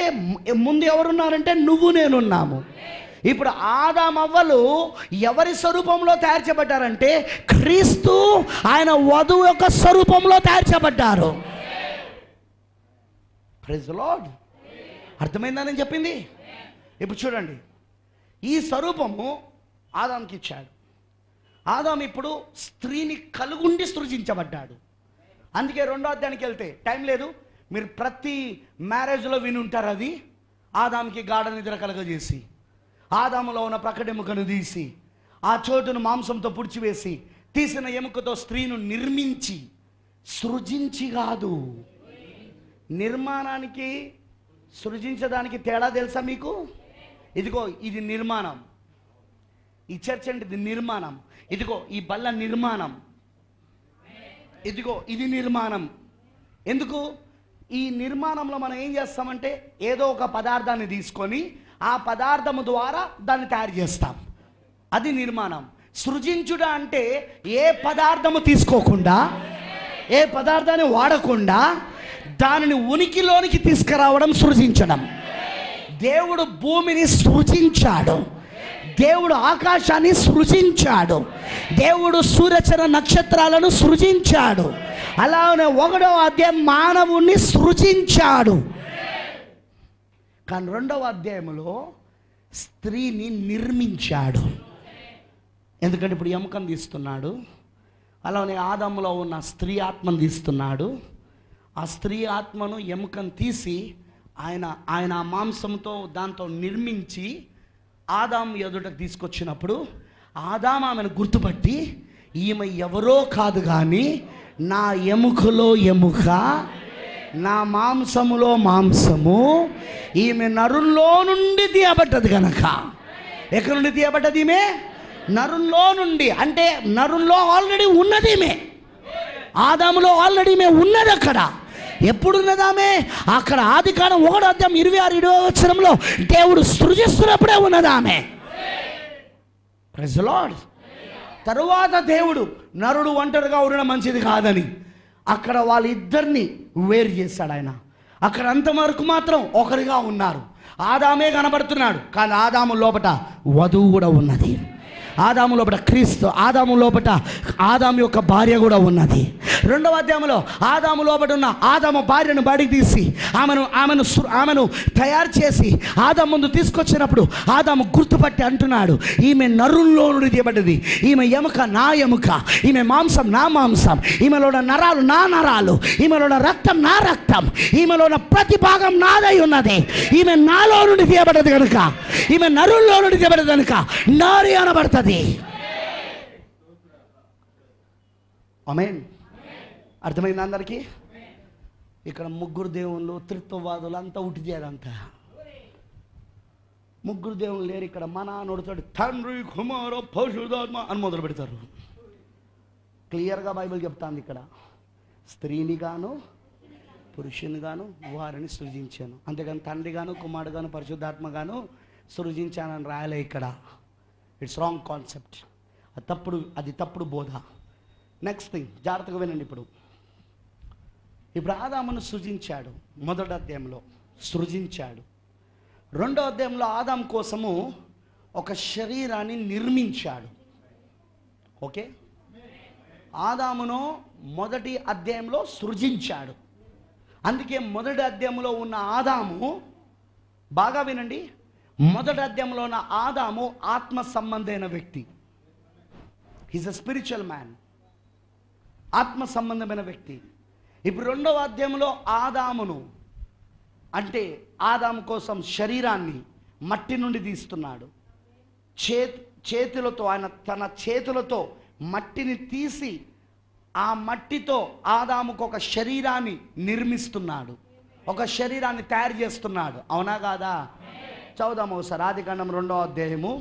ముందు ఎవరున్నారంటే నువ్వు నేనున్నాము. ఇప్పుడు ఆదామవ్వలు ఎవరి స్వరూపంలో తయారు చేయబడ్డారంటే క్రీస్తు ఆయన వధువు యొక్క స్వరూపంలో తయారు చేయబడ్డారు. Praise the lord. అర్థమైందని చెప్పింది. ఇప్పుడు చూడండి, ఈ స్వరూపము ఆదాంకి ఇచ్చాడు. ఆదాం ఇప్పుడు స్త్రీని కలుగుండి సృజించబడ్డాడు. అందుకే 2వ అధ్యాయానికి వెళ్తే టైం లేదు, మీరు ప్రతి మ్యారేజ్లో విని ఉంటారు. అది ఆదాంకి గాఢ నిద్ర కలగజేసి, ఆదాములో ఉన్న ప్రక్కటి ఎముకను తీసి, ఆ చోటును మాంసంతో పుడిచివేసి, తీసిన ఎముకతో స్త్రీను నిర్మించి, సృజించి కాదు. నిర్మాణానికి సృజించడానికి తేడా తెలుసా మీకు? ఇదిగో ఇది నిర్మాణం, ఈ చర్చ్ అంటే ఇది నిర్మాణం. ఇదిగో ఈ బల్ల నిర్మాణం, ఇదిగో ఇది నిర్మాణం. ఎందుకు? ఈ నిర్మాణంలో మనం ఏం చేస్తామంటే ఏదో ఒక పదార్థాన్ని తీసుకొని ఆ పదార్థము ద్వారా దాన్ని తయారు చేస్తాం. అది నిర్మాణం. సృజించుట అంటే ఏ పదార్థము తీసుకోకుండా, ఏ పదార్థాన్ని వాడకుండా దానిని ఉనికిలోనికి తీసుకురావడం సృజించడం. దేవుడు భూమిని సృజించాడు, దేవుడు ఆకాశాన్ని సృజించాడు, దేవుడు సూర్యచంద్ర నక్షత్రాలను సృజించాడు. అలానే 1వ అధ్యాయం మానవుణ్ణి సృజించాడు. కానీ 2వ అధ్యాయంలో స్త్రీని నిర్మించాడు. ఎందుకంటే ఇప్పుడు ఎముకను తీస్తున్నాడు, అలానే ఆదాములో ఉన్న స్త్రీ ఆత్మను తీస్తున్నాడు. ఆ స్త్రీ ఆత్మను ఎముకను తీసి ఆయన ఆ మాంసంతో దాంతో నిర్మించి ఆదాము ఎదుటకు తీసుకొచ్చినప్పుడు ఆదాము ఆమెను గుర్తుపట్టి, ఈమె ఎవరో కాదు కానీ నా ఎముకలో ఎముక, నా మాంసములో మాంసము, ఈమె నరుల్లో నుండి తీయబడ్డది కనుక. ఎక్కడి నుండి తీయబడ్డది? ఈమె నరుల్లో నుండి. అంటే నరుల్లో ఆల్రెడీ ఉన్నది ఈమె, ఆదాములో ఆల్రెడీ ఈమె ఉన్నది. అక్కడ ఎప్పుడున్నదామె? అక్కడ ఆదికాండం 1వ అధ్యాయం 26-27 వచనంలో దేవుడు సృజిస్తున్నప్పుడే ఉన్నదామె. Praise the Lord. తరువాత దేవుడు నరుడు ఒంటరిగా ఉండడం మంచిది కాదని అక్కడ వాళ్ళిద్దరిని వేరు చేశాడు ఆయన. అక్కడ అంతవరకు మాత్రం ఒకరిగా ఉన్నారు. ఆదామే కనబడుతున్నాడు, కానీ ఆదాము లోపట వధువు కూడా ఉన్నది. ఆదాము లోపట క్రీస్తు, ఆదాము లోపట ఆదాము యొక్క భార్య కూడా ఉన్నది. 2వ అధ్యాయంలో ఆదాము లోపట ఉన్న ఆదాము భార్యను బయటికి తీసి ఆమెను తయారు చేసి ఆదాము ముందు తీసుకొచ్చినప్పుడు ఆదాము గుర్తుపట్టి అంటున్నాడు, ఈమె నరుల్లో నుండి తీయబడ్డది, ఈమె ఎముక నా ఎముక, ఈమె మాంసం నా మాంసం, ఈమెలో ఉన్న నరాలు నా నరాలు, ఈమెలో ఉన్న రక్తం నా రక్తం, ఈమెలో ఉన్న ప్రతి భాగం నాదై ఉన్నది. ఈమె నాలో నుండి తీయబడ్డది కనుక, ఈమె నరుల్లో నుండి తీయబడ్డది కనుక నారి అనబడుతుంది. ఆమేన్. అర్థమైంది అందరికీ? ఇక్కడ 3 దేవుళ్ళు, త్రిత్వవాదులు అంతా ఉట్టిది. అదంతా 3 దేవుళ్ళు లేరు ఇక్కడ. మన నోడుతాడు తండ్రి కుమార పరిశుద్ధాత్మ అని మొదలు పెడతారు. క్లియర్గా బైబిల్ చెప్తాంది ఇక్కడ, స్త్రీని గాను పురుషుని గాను వారిని సృజించాను. అంతేగాని తండ్రి గాను కుమారుడు గాను పరిశుద్ధాత్మ గాను సృజించానని రాయలే ఇక్కడ. It's wrong concept. అది తప్పుడు బోధ. నెక్స్ట్ థింగ్, జాగ్రత్తగా వినండి. ఇప్పుడు ఆదామును సృజించాడు, 1వ అధ్యాయంలో సృజించాడు. 2వ అధ్యాయంలో ఆదాం కోసము ఒక శరీరాన్ని నిర్మించాడు. ఓకే, ఆదామును 1వ అధ్యాయంలో సృజించాడు. అందుకే 1వ అధ్యాయంలో ఉన్న ఆదాము, బాగా వినండి, మొదటి అధ్యాయంలో ఉన్న ఆదాము ఆత్మ సంబంధమైన వ్యక్తి. హీస్ ఎ స్పిరిచువల్ మ్యాన్, ఆత్మ సంబంధమైన వ్యక్తి. ఇప్పుడు రెండవ అధ్యాయంలో ఆదామును అంటే ఆదాము కోసం శరీరాన్ని మట్టి నుండి తీస్తున్నాడు. చేతులతో ఆయన తన చేతులతో మట్టిని తీసి ఆ మట్టితో ఆదాముకు ఒక శరీరాన్ని నిర్మిస్తున్నాడు, ఒక శరీరాన్ని తయారు చేస్తున్నాడు. అవునా కాదా? చదువుదాము ఒకసారి ఆదికాండం 2వ అధ్యాయము.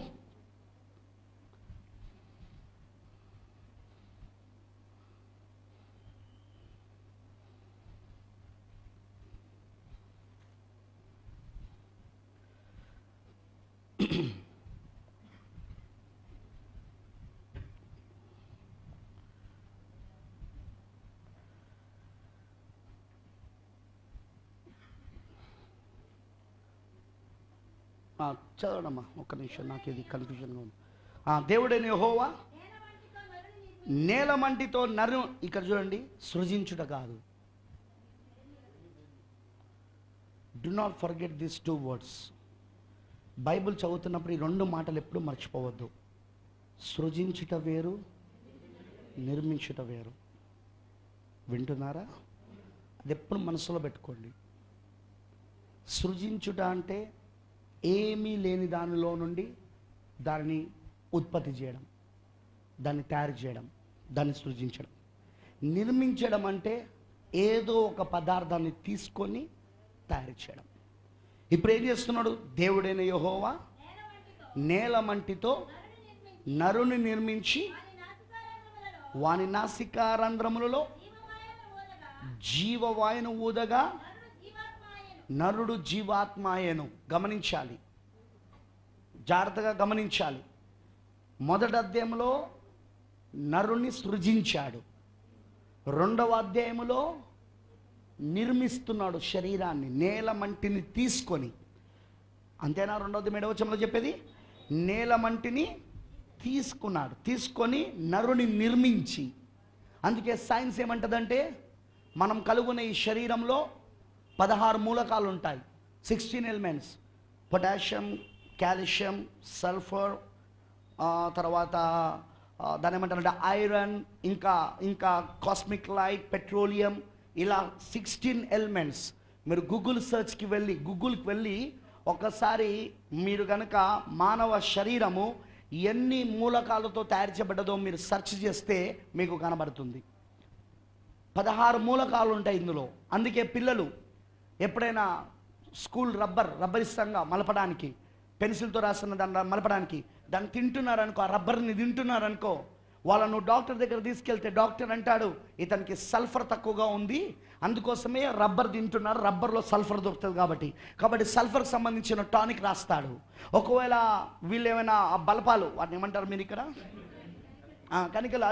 చదవడమ్మా, ఒక్క నిమిషం, నాకు ఇది కన్ఫ్యూజన్గా ఉంది. దేవుడైన యెహోవా నేల మంటితో నరు, ఇక్కడ చూడండి, సృజించుట కాదు. Do not forget this 2 words. Bible చదువుతున్నప్పుడు ఈ 2 మాటలు ఎప్పుడు మర్చిపోవద్దు. సృజించుట వేరు, నిర్మించుట వేరు. వింటున్నారా? అది ఎప్పుడు మనసులో పెట్టుకోండి. సృజించుట అంటే ఏమీ లేని దానిలో నుండి దాన్ని ఉత్పత్తి చేయడం, దాన్ని తయారు చేయడం, దాన్ని సృజించడం. నిర్మించడం అంటే ఏదో ఒక పదార్థాన్ని తీసుకొని తయారు చేయడం. ఇప్పుడు ఏం చేస్తున్నాడు? దేవుడైన యెహోవా నేల మంటితో నరుని నిర్మించి వాని నాసికారంధ్రములలో జీవవాయును ఊదగా నరుడు జీవాత్మాయను. గమనించాలి, జాగ్రత్తగా గమనించాలి. మొదటి అధ్యాయంలో నరుని సృజించాడు, రెండవ అధ్యాయంలో నిర్మిస్తున్నాడు శరీరాన్ని, నేల మంటిని తీసుకొని. అంతేనా? రెండవది 7వ వచనంలో చెప్పేది నేల మంటిని తీసుకున్నాడు, తీసుకొని నరుని నిర్మించి. అందుకే సైన్స్ ఏమంటదంటే మనం కలుగున ఈ శరీరంలో 16 మూలకాలు ఉంటాయి, 16 ఎలిమెంట్స్. పొటాషియం, కాల్షియం, సల్ఫర్, తర్వాత దాని ఏమంటారంటే ఐరన్, ఇంకా కాస్మిక్ లైట్, పెట్రోలియం, ఇలా 16 ఎలిమెంట్స్. మీరు గూగుల్కి వెళ్ళి ఒకసారి మీరు కనుక మానవ శరీరము ఎన్ని మూలకాలతో తయారు చేయబడ్డదో మీరు సెర్చ్ చేస్తే మీకు కనబడుతుంది. 16 మూలకాలు ఉంటాయి ఇందులో. అందుకే పిల్లలు ఎప్పుడైనా స్కూల్ రబ్బరిస్తంగా మలపడానికి, పెన్సిల్తో రాసిన దాన్ని మలపడానికి దాన్ని తింటున్నారనుకో, ఆ రబ్బర్ని తింటున్నారనుకో, వాళ్ళను డాక్టర్ దగ్గర తీసుకెళ్తే డాక్టర్ అంటాడు ఇతనికి సల్ఫర్ తక్కువగా ఉంది, అందుకోసమే రబ్బర్ తింటున్నారు, రబ్బర్లో సల్ఫర్ దొరుకుతుంది కాబట్టి సల్ఫర్కి సంబంధించిన టానిక్ రాస్తాడు. ఒకవేళ వీళ్ళు ఏమైనా బలపాలు, వాటిని ఏమంటారు మీరు ఇక్కడ, కనుకలు,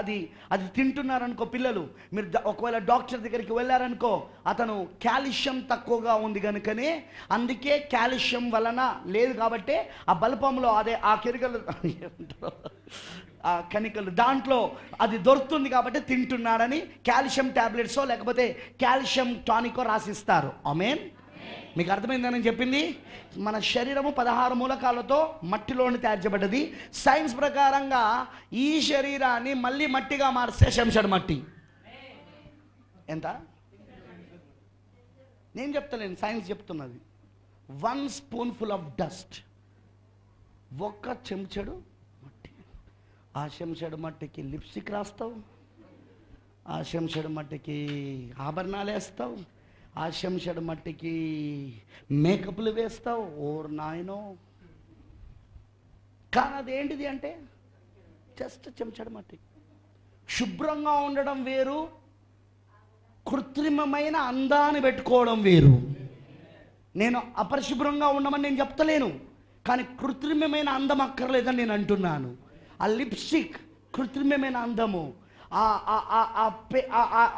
అది తింటున్నారనుకో పిల్లలు, మీరు ఒకవేళ డాక్టర్ దగ్గరికి వెళ్ళారనుకో, అతను కాల్షియం తక్కువగా ఉంది కనుకనే, అందుకే కాల్షియం వలన లేదు కాబట్టి ఆ బలపంలో అదే ఆ కణికలు దాంట్లో అది దొరుకుతుంది కాబట్టి తింటున్నాడని కాల్షియం ట్యాబ్లెట్సో లేకపోతే కాల్షియం టానికో రాసిస్తారు. ఆమేన్. మీకు అర్థమైందని చెప్పింది. మన శరీరము 16 మూలకాలతో మట్టిలోని తయారు చేయబడ్డది. సైన్స్ ప్రకారంగా ఈ శరీరాన్ని మళ్ళీ మట్టిగా మార్చే శంషడ్ మట్టి. ఎంత? నేను చెప్తలేను, సైన్స్ చెప్తున్నది. 1 స్పూన్ఫుల్ ఆఫ్ డస్ట్, 1 చెంచాడు మట్టి. ఆ చెంచాడు మట్టికి లిప్స్టిక్ రాస్తావు, ఆ చెంచాడు మట్టికి ఆభరణాలు వేస్తావు, ఆ చెంచాడు మట్టికి మేకప్లు వేస్తావు. ఓర్ నాయనో. కానీ అదేంటిది అంటే జస్ట్ చెంచాడు మట్టి. శుభ్రంగా ఉండడం వేరు, కృత్రిమమైన అందాన్ని పెట్టుకోవడం వేరు. నేను అపరిశుభ్రంగా ఉండమని నేను చెప్తలేను, కానీ కృత్రిమమైన అందం అక్కర్లేదని నేను అంటున్నాను. ఆ లిప్స్టిక్ కృత్రిమమైన అందము,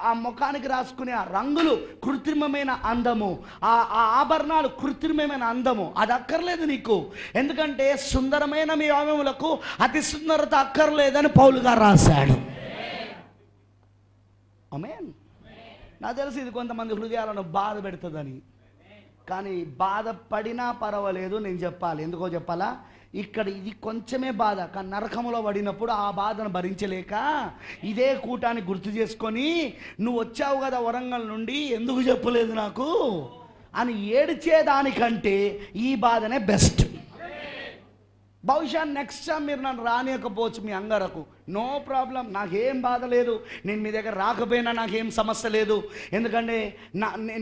ఆ ముఖానికి రాసుకునే ఆ రంగులు కృత్రిమమైన అందము, ఆ ఆభరణాలు కృత్రిమమైన అందము, అది అక్కర్లేదు నీకు. ఎందుకంటే సుందరమైన మీ అవయములకు అతి సుందరత అక్కర్లేదని పౌలు గారు రాశాడు. ఆమేన్. నాకు తెలిసి ఇది కొంతమంది హృదయాలను బాధ పెడుతుందని. కానీ బాధపడినా పర్వాలేదు, నేను చెప్పాలి. ఎందుకో చెప్పాలా? ఇక్కడ ఇది కొంచెమే బాధ, కానీ నరకములో పడినప్పుడు ఆ బాధను భరించలేక ఇదే కూటాన్ని గుర్తు చేసుకొని, నువ్వు వచ్చావు కదా వరంగల్ నుండి, ఎందుకు చెప్పలేదు నాకు అని ఏడ్చేదానికంటే ఈ బాధనే బెస్ట్. బహుశా నెక్స్ట్ టైం మీరు నన్ను రానియకపోవచ్చు మీ అంగరకు, నో ప్రాబ్లం, నాకేం బాధ లేదు. నేను మీ దగ్గర రాకపోయినా నాకేం సమస్య లేదు. ఎందుకంటే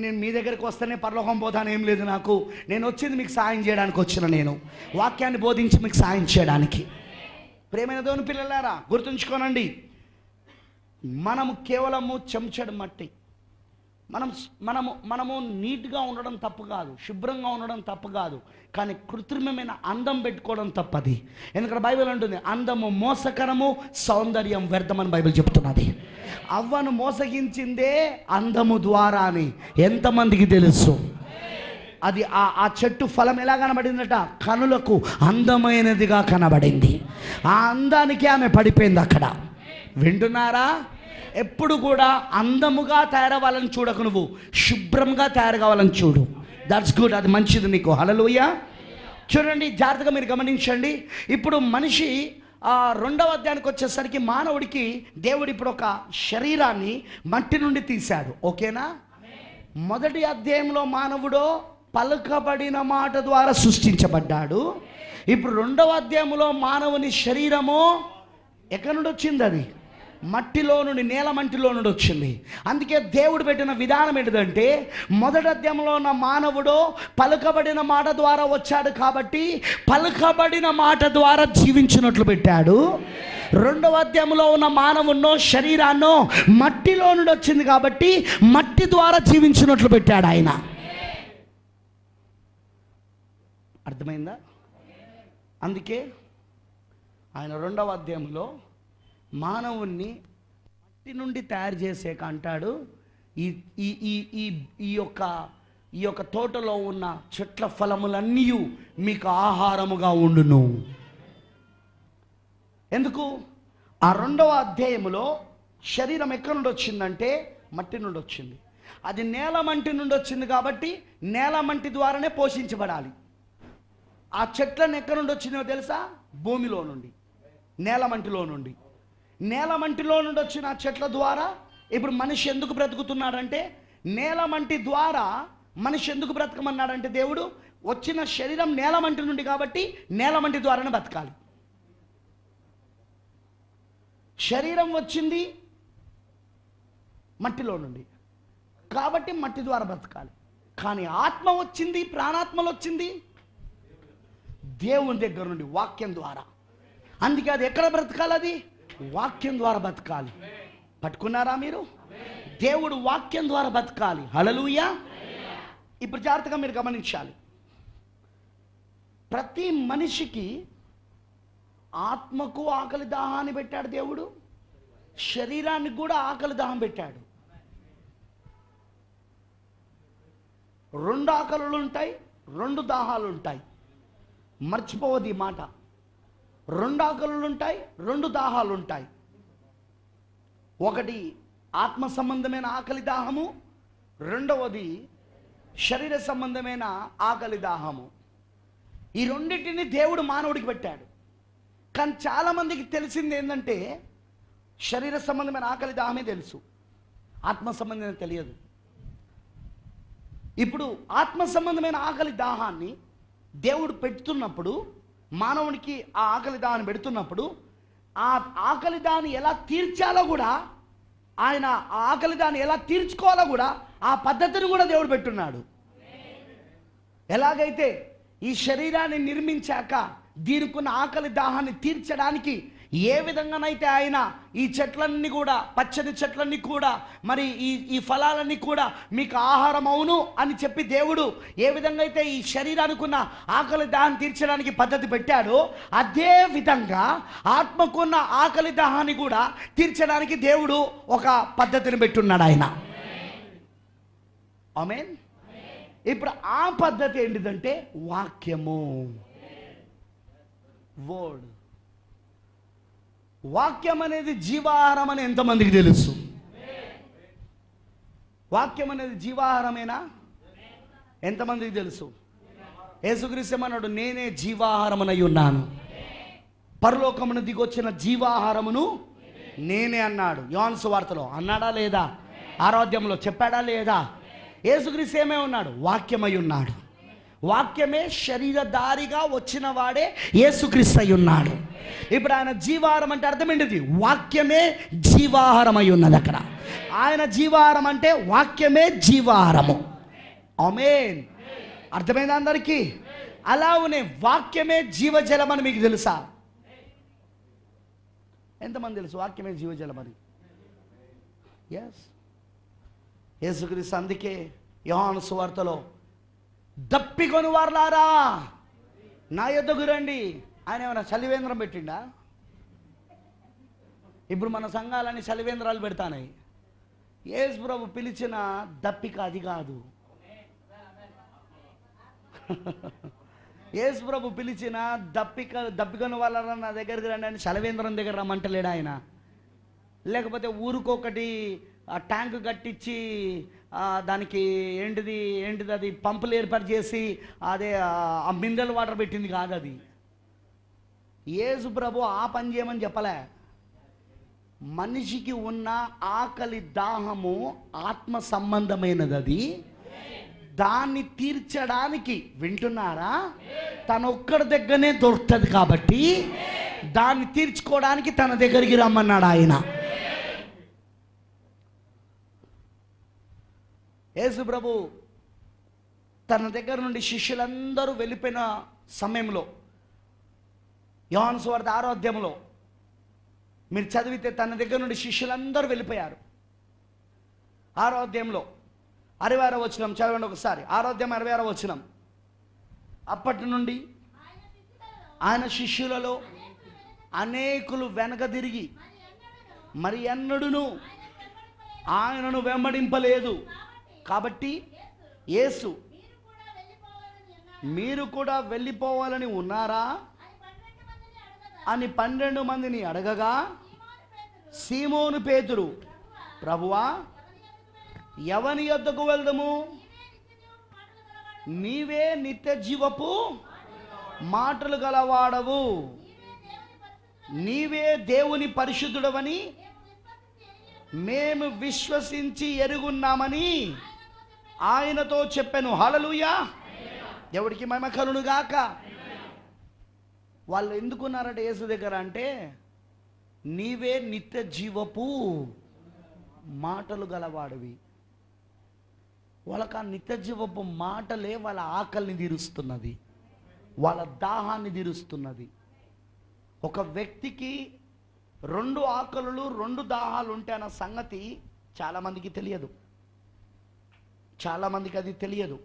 నేను మీ దగ్గరికి వస్తేనే పరలోకం పోతాను, ఏం లేదు నాకు. నేను వచ్చింది మీకు సాయం చేయడానికి వచ్చిన, నేను వాక్యాన్ని బోధించి మీకు సాయం చేయడానికి. ప్రేమైన దేవుని పిల్లలారా, గుర్తుంచుకోనండి, మనము కేవలము చెంచడు మట్టి. మనము నీట్గా ఉండడం తప్పు కాదు, శుభ్రంగా ఉండడం తప్పు కాదు, కానీ కృత్రిమమైన అందం పెట్టుకోవడం తప్పది. ఎందుకంటే బైబిల్ అంటుంది, అందము మోసకరము, సౌందర్యం వ్యర్థమని బైబిల్ చెప్తున్నది. అవ్వను మోసగించిందే అందము ద్వారా అని ఎంతమందికి తెలుసు? అది ఆ చెట్టు ఫలం ఎలా కనబడిందట? కనులకు అందమైనదిగా కనబడింది. ఆ అందానికి ఆమె పడిపోయింది అక్కడ. వింటున్నారా? ఎప్పుడు కూడా అందముగా తయారవ్వాలని చూడకు, నువ్వు శుభ్రంగా తయారు కావాలని చూడు. దట్స్ గుడ్, అది మంచిది నీకు. హల్లెలూయా. చూడండి, జాగ్రత్తగా మీరు గమనించండి. ఇప్పుడు మనిషి 2వ అధ్యాయానికి వచ్చేసరికి మానవుడికి దేవుడు ఇప్పుడు ఒక శరీరాన్ని మట్టి నుండి తీశాడు. ఓకేనా? మొదటి అధ్యాయంలో మానవుడు పలుకబడిన మాట ద్వారా సృష్టించబడ్డాడు. ఇప్పుడు 2వ అధ్యాయంలో మానవుని శరీరము ఎక్కడి నుండి వచ్చింది? అది మట్టిలో నుండి, నేల మంటిలో నుండి వచ్చింది. అందుకే దేవుడు పెట్టిన విధానం ఏంటిదంటే, మొదటి అధ్యాయంలో ఉన్న మానవుడు పలుకబడిన మాట ద్వారా వచ్చాడు కాబట్టి పలుకబడిన మాట ద్వారా జీవించినట్లు పెట్టాడు. 2వ అధ్యాయంలో ఉన్న మానవున్నో శరీరాన్నో మట్టిలో నుండి వచ్చింది కాబట్టి మట్టి ద్వారా జీవించినట్లు పెట్టాడు ఆయన. అర్థమైందా? అందుకే ఆయన 2వ అధ్యాయంలో మానవుణ్ణి మట్టి నుండి తయారు చేసేక అంటాడు, ఈ యొక్క తోటలో ఉన్న చెట్ల ఫలములన్నీ మీకు ఆహారముగా ఉండును. ఎందుకు? ఆ 2వ అధ్యాయములో శరీరం ఎక్కడి నుండి వచ్చిందంటే మట్టి నుండి వచ్చింది. అది నేల మంటి నుండి వచ్చింది కాబట్టి నేల మంటి ద్వారానే పోషించబడాలి. ఆ చెట్లను ఎక్కడి నుండి వచ్చిందో తెలుసా? భూమిలో నుండి, నేల మంటిలో నుండి. నేల మంటిలో నుండి వచ్చిన చెట్ల ద్వారా ఇప్పుడు మనిషి ఎందుకు బ్రతుకుతున్నాడంటే, నేల మంటి ద్వారా మనిషి ఎందుకు బ్రతకమన్నాడంటే, దేవుడు వచ్చిన శరీరం నేల మంటి నుండి కాబట్టి నేల మంటి ద్వారానే బతకాలి. శరీరం వచ్చింది మట్టిలో నుండి కాబట్టి మట్టి ద్వారా బ్రతకాలి. కానీ ఆత్మ వచ్చింది, ప్రాణాత్మలు వచ్చింది దేవుని దగ్గర నుండి, వాక్యం ద్వారా. అందుకే అది ఎక్కడ బ్రతకాలి? అది వాక్యం ద్వారా బతకాలి. పట్టుకున్నారా మీరు? దేవుడు వాక్యం ద్వారా బతకాలి. హల్లెలూయా. ఇప్పుడు జాగ్రత్తగా మీరు గమనించాలి, ప్రతి మనిషికి ఆత్మకు ఆకలి దాహాన్ని పెట్టాడు దేవుడు, శరీరానికి కూడా ఆకలి దాహం పెట్టాడు. 2 ఆకలులు ఉంటాయి, 2 దాహాలు ఉంటాయి. మర్చిపోవద్దు ఈ మాట. 2 ఆకలులు ఉంటాయి, 2 దాహాలు ఉంటాయి. ఒకటి ఆత్మ సంబంధమైన ఆకలి దాహము, రెండవది శరీర సంబంధమైన ఆకలి దాహము. ఈ రెండింటిని దేవుడు మానవుడికి పెట్టాడు. కానీ చాలామందికి తెలిసింది ఏంటంటే, శరీర సంబంధమైన ఆకలి దాహమే తెలుసు, ఆత్మ సంబంధమైన తెలియదు. ఇప్పుడు ఆత్మ సంబంధమైన ఆకలి దాహాన్ని దేవుడు పెడుతున్నప్పుడు, మానవునికి ఆ ఆకలి దాహాన్ని పెడుతున్నప్పుడు, ఆ ఆకలి దాన్ని ఎలా తీర్చాలో కూడా, ఆయన ఆ ఆకలి దాన్ని ఎలా తీర్చుకోవాలో కూడా ఆ పద్ధతిని కూడా దేవుడు పెట్టున్నాడు. ఎలాగైతే ఈ శరీరాన్ని నిర్మించాక దీనికి ఉన్న ఆకలి దాహాన్ని తీర్చడానికి ఏ విధంగానైతే ఆయన ఈ చెట్లన్నీ కూడా, పచ్చని చెట్లన్నీ కూడా, మరి ఈ ఫలాలన్నీ కూడా మీకు ఆహారం అవును అని చెప్పి దేవుడు ఏ విధంగా అయితే ఈ శరీరానికి ఉన్న ఆకలి దాహాన్ని తీర్చడానికి పద్ధతి పెట్టాడో, అదే విధంగా ఆత్మకున్న ఆకలి దాహాన్ని కూడా తీర్చడానికి దేవుడు ఒక పద్ధతిని పెట్టున్నాడు ఆయన. ఆమేన్. ఇప్పుడు ఆ పద్ధతి ఏంటిదంటే వాక్యము, వర్డ్. వాక్యం అనేది జీవాహారం అని ఎంతమందికి తెలుసు? వాక్యం అనేది జీవాహారమేనా? ఎంతమందికి తెలుసు? యేసుక్రీస్తు ఏమన్నాడు? నేనే జీవాహారమునై ఉన్నాను, పరలోకమును దిగొచ్చిన జీవాహారమును నేనే అన్నాడు. యోహాను సువార్తలో అన్నాడా లేదా? ఆరాధ్యంలో చెప్పాడా లేదా? యేసుక్రీస్తు ఏమై ఉన్నాడు? వాక్యమై ఉన్నాడు. వాక్యమే శరీరధారిగా వచ్చిన వాడే యేసుక్రీస్తు అయి ఉన్నాడు. ఇప్పుడు ఆయన జీవాహారం అంటే అర్థం ఏంటిది? వాక్యమే జీవాహారమై ఉన్నది. అక్కడ ఆయన జీవాహారం అంటే వాక్యమే జీవాహారము. ఆమేన్. అర్థమైందా అందరికీ? అలానే వాక్యమే జీవజలం అని మీకు తెలుసా? ఎంతమంది తెలుసు వాక్యమే జీవజలం అని? ఎస్. యేసుక్రీస్తు అందుకే యోహాను సువార్తలో దప్పికొని వారలారా నా యొద్దకు రండి. ఆయన ఏమైనా చలివేంద్రం పెట్టిండా? ఇప్పుడు మన సంఘాలని చలివేంద్రాలు పెడతానాయి. యేసు ప్రభు పిలిచిన దప్పిక అది కాదు. యేసు ప్రభు పిలిచిన దప్పికొని వాళ్ళ నా దగ్గరికి రండి అని చలివేంద్రం దగ్గర రమ్మంటలేడు ఆయన. లేకపోతే ఊరికొకటి ట్యాంకు కట్టించి దానికి ఏంటిది అది పంపులు ఏర్పాటు చేసి అదే ఆ మినరల్ వాటర్ పెట్టింది కాదు అది. యేసు ప్రభు ఆ పని చేయమని చెప్పలే. మనిషికి ఉన్న ఆకలి దాహము ఆత్మ సంబంధమైనది. అది దాన్ని తీర్చడానికి, వింటున్నారా, తన ఒక్కడి దగ్గరనే దొరుకుతుంది కాబట్టి దాన్ని తీర్చుకోవడానికి తన దగ్గరికి రమ్మన్నాడు ఆయన. యేసు ప్రభు తన దగ్గర నుండి శిష్యులందరూ వెళ్ళిపోయిన సమయంలో యోహాను సువార్త 6వ అధ్యాయంలో మీరు చదివితే తన దగ్గర నుండి శిష్యులందరూ వెళ్ళిపోయారు. 6వ అధ్యాయంలో 66వ వచనం చదవండి ఒకసారి. 6వ అధ్యాయం 66వ వచనం. అప్పటి నుండి ఆయన శిష్యులలో అనేకులు వెనక తిరిగి మరి ఎన్నడూను ఆయనను వెంబడింపలేదు. కాబట్టి యేసు మీరు కూడా వెళ్ళిపోవాలని ఉన్నారా అని 12 మందిని అడగగా సీమోను పేతురు, ప్రభువా ఎవని యొద్దకు వెళ్దాము? నీవే నిత్య జీవపు మాటలు గలవాడవు, నీవే దేవుని పరిశుద్ధుడవని మేము విశ్వసించి ఎరుగున్నామని ఆయనతో చెప్పాను. హల్లెలూయా. దేవుడికి మహిమ కలుగును గాక. వాళ్ళు ఎందుకున్నారట యేసు దగ్గర అంటే, నీవే నిత్య జీవపు మాటలు గలవాడివి. వాళ్ళకి ఆ నిత్య జీవపు మాటలే వాళ్ళ ఆకలిని తీరుస్తున్నది, వాళ్ళ దాహాన్ని తీరుస్తున్నది. ఒక వ్యక్తికి 2 ఆకలులు 2 దాహాలు ఉంటాయన్న సంగతి చాలామందికి తెలియదు. చాలామందికి అది తెలియదు.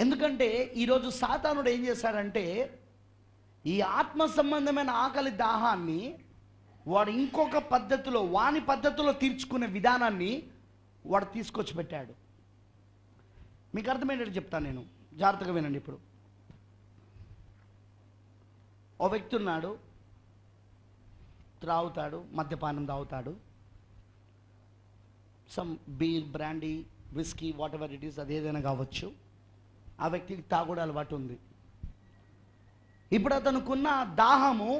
ఎందుకంటే ఈరోజు సాతానుడు ఏం చేశాడంటే, ఈ ఆత్మ సంబంధమైన ఆకలి దాహాన్ని వాడు ఇంకొక పద్ధతిలో, వాని పద్ధతిలో తీర్చుకునే విధానాన్ని వాడు తీసుకొచ్చి పెట్టాడు. మీకు అర్థమయ్యేటట్టు చెప్తాను నేను, జాగ్రత్తగా వినండి. ఇప్పుడు ఓ వ్యక్తి ఉన్నాడు, త్రాగుతాడు, మద్యపానం తాగుతాడు, some beer, brandy, whisky, what ever it is, అది ఏదైనా కావచ్చు. ఆ వ్యక్తికి తాగుడు అలవాటు ఉంది. ఇప్పుడు అతనుకున్న దాహము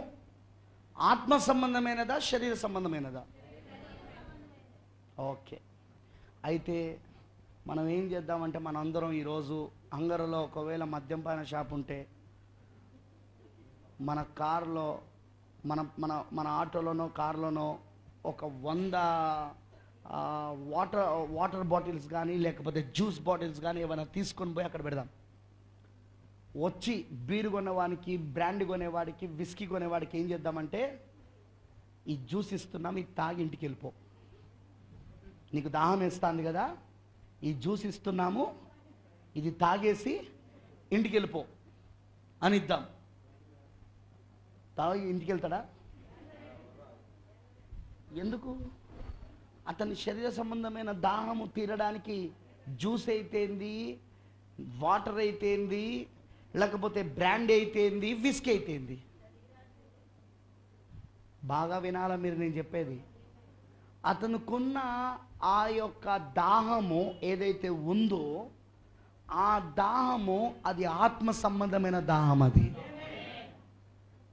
ఆత్మ సంబంధమైనదా, శరీర సంబంధమైనదా? ఓకే. అయితే మనం ఏం చేద్దామంటే, మనందరం ఈరోజు అంగరలో ఒకవేళ మద్యపాన షాప్ ఉంటే మన కారులో, మన మన మన ఆటోలోనో కారులోనో ఒక 100 వాటర్ బాటిల్స్ కానీ లేకపోతే జ్యూస్ బాటిల్స్ కానీ ఏమైనా తీసుకొని పోయి అక్కడ పెడదాం. వచ్చి బీరు కొనేవాడికి, బ్రాండ్ కొనేవాడికి, విస్కీ కొనేవాడికి ఏం చేద్దామంటే, ఈ జ్యూస్ ఇస్తున్నాం, ఇది తాగి ఇంటికి వెళ్ళిపో, నీకు దాహం వేస్తుంది కదా, ఈ జ్యూస్ ఇస్తున్నాము, ఇది తాగేసి ఇంటికి వెళ్ళిపో అని ఇద్దాం. తాగి ఇంటికి వెళ్తాడా? ఎందుకు? అతని శరీర సంబంధమైన దాహము తీరడానికి జ్యూస్ అయితేంది, వాటర్ అయితేంది, లేకపోతే బ్రాండ్ అయితేంది, విస్కీ అయితేంది. బాగా వినాలా మీరు నేను చెప్పేది. అతనుకున్న ఆ యొక్క దాహము ఏదైతే ఉందో ఆ దాహము అది ఆత్మ సంబంధమైన దాహం. అది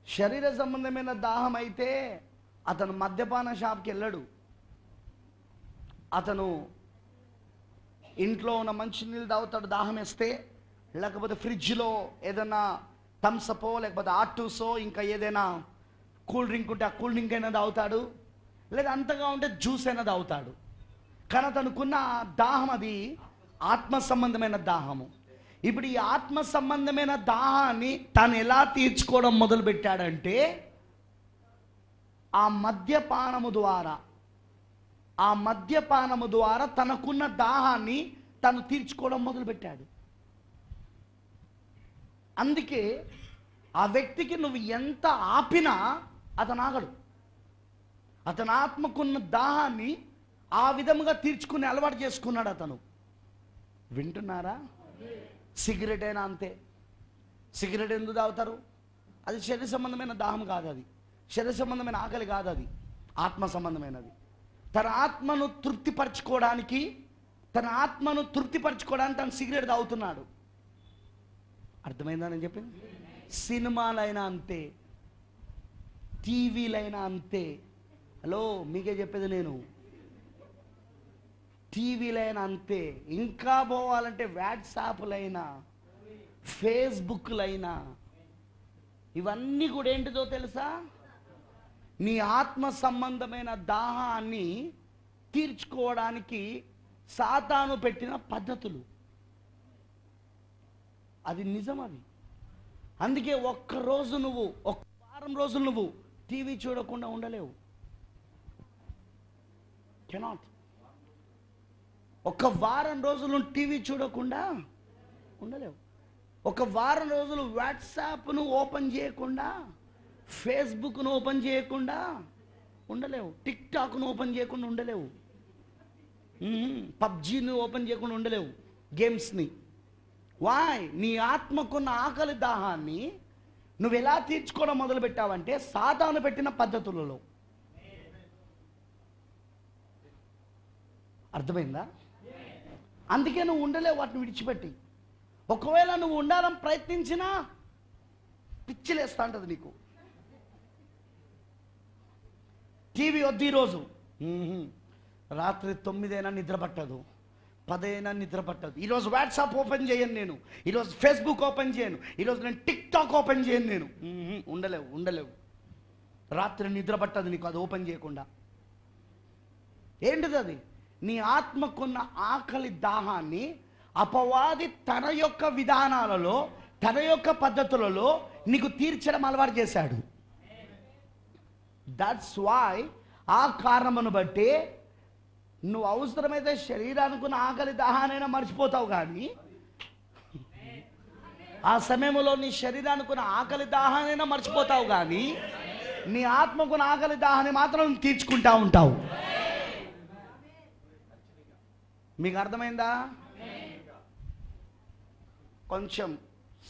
శరీర సంబంధమైన దాహం అయితే అతను మద్యపాన షాప్కి వెళ్ళడు. అతను ఇంట్లో ఉన్న మంచినీళ్ళు తాగుతాడు దాహం వేస్తే, లేకపోతే ఫ్రిడ్జ్లో ఏదైనా థమ్సపో లేకపోతే ఆర్టూసో ఇంకా ఏదైనా కూల్ డ్రింక్ ఉంటే ఆ కూల్ డ్రింక్ అయినా తాగుతాడు, లేదా అంతగా ఉంటే జ్యూస్ అయినా తాగుతాడు. కానీ అతనుకున్న దాహం అది ఆత్మ సంబంధమైన దాహము. ఇప్పుడు ఈ ఆత్మ సంబంధమైన దాహాన్ని తను ఎలా తీర్చుకోవడం మొదలుపెట్టాడంటే ఆ మద్యపానము ద్వారా తనకున్న దాహాన్ని తను తీర్చుకోవడం మొదలుపెట్టాడు. అందుకే ఆ వ్యక్తికి నువ్వు ఎంత ఆపినా అతను ఆగడు. అతని ఆత్మకున్న దాహాన్ని ఆ విధముగా తీర్చుకునే అలవాటు చేసుకున్నాడు అతను. వింటున్నారా? సిగరెట్ అయినా అంతే. సిగరెట్ ఎందుకు తాగుతారు? అది శరీర సంబంధమైన దాహం కాదు, అది శరీర సంబంధమైన ఆకలి కాదు, అది ఆత్మ సంబంధమైనది. తన ఆత్మను తృప్తిపరచుకోవడానికి తను సిగరెట్ తాగుతున్నాడు. అర్థమైందా నేను చెప్పింది? సినిమాలైనా అంతే, టీవీలైనా అంతే. హలో, మీకే చెప్పేది నేను. టీవీలైనా అంతే, ఇంకా పోవాలంటే వాట్సాప్లైనా ఫేస్బుక్లైనా ఇవన్నీ కూడా ఏంటిదో తెలుసా? నీ ఆత్మ సంబంధమైన దాహాన్ని తీర్చుకోవడానికి సాతాను పెట్టిన పద్ధతులు. అది నిజం. అది అందుకే ఒక్క వారం రోజులు నువ్వు టీవీ చూడకుండా ఉండలేవు. కెనాట్. ఒక వారం రోజులు టీవీ చూడకుండా ఉండలేవు. ఒక వారం రోజులు వాట్సాప్ను ఓపెన్ చేయకుండా, ఫేస్బుక్ను ఓపెన్ చేయకుండా ఉండలేవు. టిక్టాక్ను ఓపెన్ చేయకుండా ఉండలేవు. పబ్జీని ఓపెన్ చేయకుండా ఉండలేవు. గేమ్స్ని. వాయ్? నీ ఆత్మకున్న ఆకలి దాహాన్ని నువ్వు ఎలా తీర్చుకోవడం మొదలుపెట్టావంటే సాతాను పెట్టిన పద్ధతులలో. అర్థమైందా? అందుకే నువ్వు ఉండలేవు వాటిని విడిచిపెట్టి. ఒకవేళ నువ్వు ఉండాలని ప్రయత్నించినా పిచ్చిలేస్తా ఉంటుంది నీకు. టీవీ వద్దు ఈరోజు, రాత్రి 9 అయినా నిద్ర పట్టదు, 10 అయినా నిద్ర పట్టదు. ఈరోజు వాట్సాప్ ఓపెన్ చేయను నేను, ఈరోజు ఫేస్బుక్ ఓపెన్ చేయను, ఈరోజు నేను టిక్టాక్ ఓపెన్ చేయను నేను. ఉండలేవు. రాత్రి నిద్ర పట్టదు నీకు అది ఓపెన్ చేయకుండా. ఏంటిది అది? నీ ఆత్మకున్న ఆకలి దాహాన్ని అపవాది తన యొక్క విధానాలలో, తన యొక్క పద్ధతులలో నీకు తీర్చడం అలవాటు చేశాడు. దట్స్ వై, ఆ కారణమును బట్టి నువ్వు అవసరమైతే శరీరానికి ఉన్న ఆకలి దాహానైనా మర్చిపోతావు, కానీ ఆ సమయంలో నీ శరీరానికి ఉన్న ఆకలి దాహానైనా మర్చిపోతావు, కానీ నీ ఆత్మకున్న ఆకలి దాహాన్ని మాత్రం తీర్చుకుంటా ఉంటావు. మీకు అర్థమైందా? కొంచెం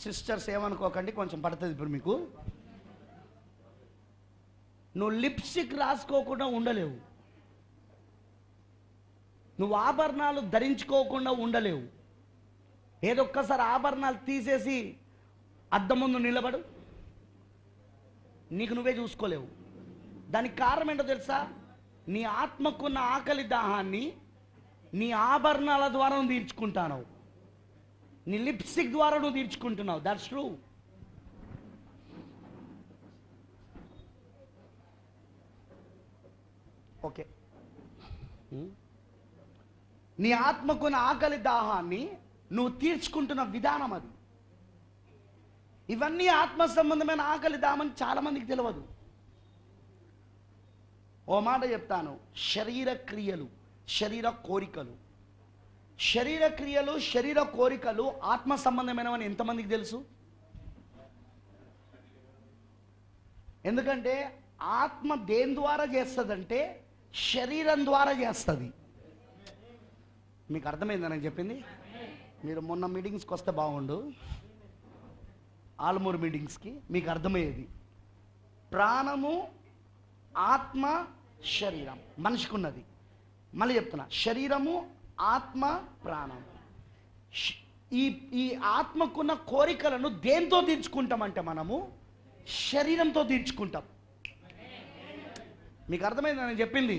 సిస్టర్స్ ఏమనుకోకండి, కొంచెం పడుతుంది ఇప్పుడు మీకు. నువ్వు లిప్స్టిక్ రాసుకోకుండా ఉండలేవు, నువ్వు ఆభరణాలు ధరించుకోకుండా ఉండలేవు. ఏదొక్కసారి ఆభరణాలు తీసేసి అద్దం ముందు నిలబడు, నీకు నువ్వే చూసుకోలేవు. దానికి కారణం ఏంటో తెలుసా? నీ ఆత్మకున్న ఆకలి దాహాన్ని నీ ఆభరణాల ద్వారా నువ్వు తీర్చుకుంటావు, నీ లిప్స్టిక్ ద్వారా నువ్వు తీర్చుకుంటున్నావు. That's true. ఓకే. నీ ఆత్మకున్న ఆకలి దాహాన్ని నువ్వు తీర్చుకుంటున్న విధానం అది. ఇవన్నీ ఆత్మ సంబంధమైన ఆకలి దాహమని చాలామందికి తెలియదు. ఓ మాట చెప్తాను, శరీర క్రియలు, శరీర కోరికలు, శరీర కోరికలు ఆత్మ సంబంధమైనవని ఎంతమందికి తెలుసు? ఎందుకంటే ఆత్మ దేని ద్వారా చేస్తుందంటే శరీరం ద్వారా చేస్తుంది. మీకు అర్థమైందా నేను చెప్పింది? మీరు మొన్న మీటింగ్స్కి వస్తే బాగుండు, ఆల్మూరు మీటింగ్స్కి, మీకు అర్థమయ్యేది. ప్రాణము, ఆత్మ, శరీరం మనిషికి ఉన్నది. మళ్ళీ చెప్తున్నా, శరీరము, ఆత్మ, ప్రాణం. ఈ ఈ ఆత్మకున్న కోరికలను దేంతో తీర్చుకుంటామంటే మనము శరీరంతో తీర్చుకుంటాం. మీకు అర్థమైంది నేను చెప్పింది?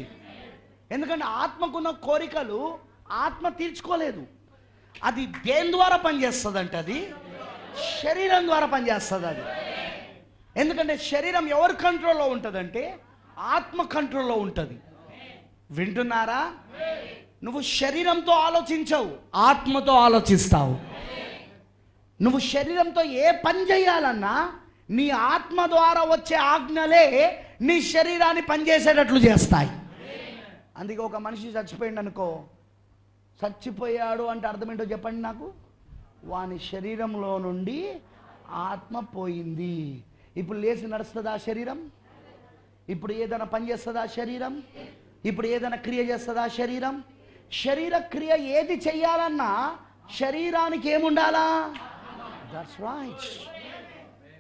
ఎందుకంటే ఆత్మకున్న కోరికలు ఆత్మ తీర్చుకోలేదు. అది దేని ద్వారా పనిచేస్తుంది అంటే అది శరీరం ద్వారా పనిచేస్తుంది. అది ఎందుకంటే శరీరం ఎవరి కంట్రోల్లో ఉంటుందంటే ఆత్మ కంట్రోల్లో ఉంటుంది. వింటున్నారా? నువ్వు శరీరంతో ఆలోచించవు, ఆత్మతో ఆలోచిస్తావు. నువ్వు శరీరంతో ఏ పని చేయాలన్నా నీ ఆత్మ ద్వారా వచ్చే ఆజ్ఞలే నీ శరీరాన్ని పనిచేసేటట్లు చేస్తాయి. అందుకే ఒక మనిషి చచ్చిపోయింది అనుకో, చచ్చిపోయాడు అంటే అర్థం ఏంటో చెప్పండి నాకు. వాని శరీరంలో నుండి ఆత్మ పోయింది. ఇప్పుడు లేచి నడుస్తుందా శరీరం? ఇప్పుడు ఏదైనా పని చేస్తుందా శరీరం? ఇప్పుడు ఏదైనా క్రియ చేస్తుందా శరీరం? శరీర క్రియ ఏది చెయ్యాలన్నా శరీరానికి ఏముండాలా? That's right.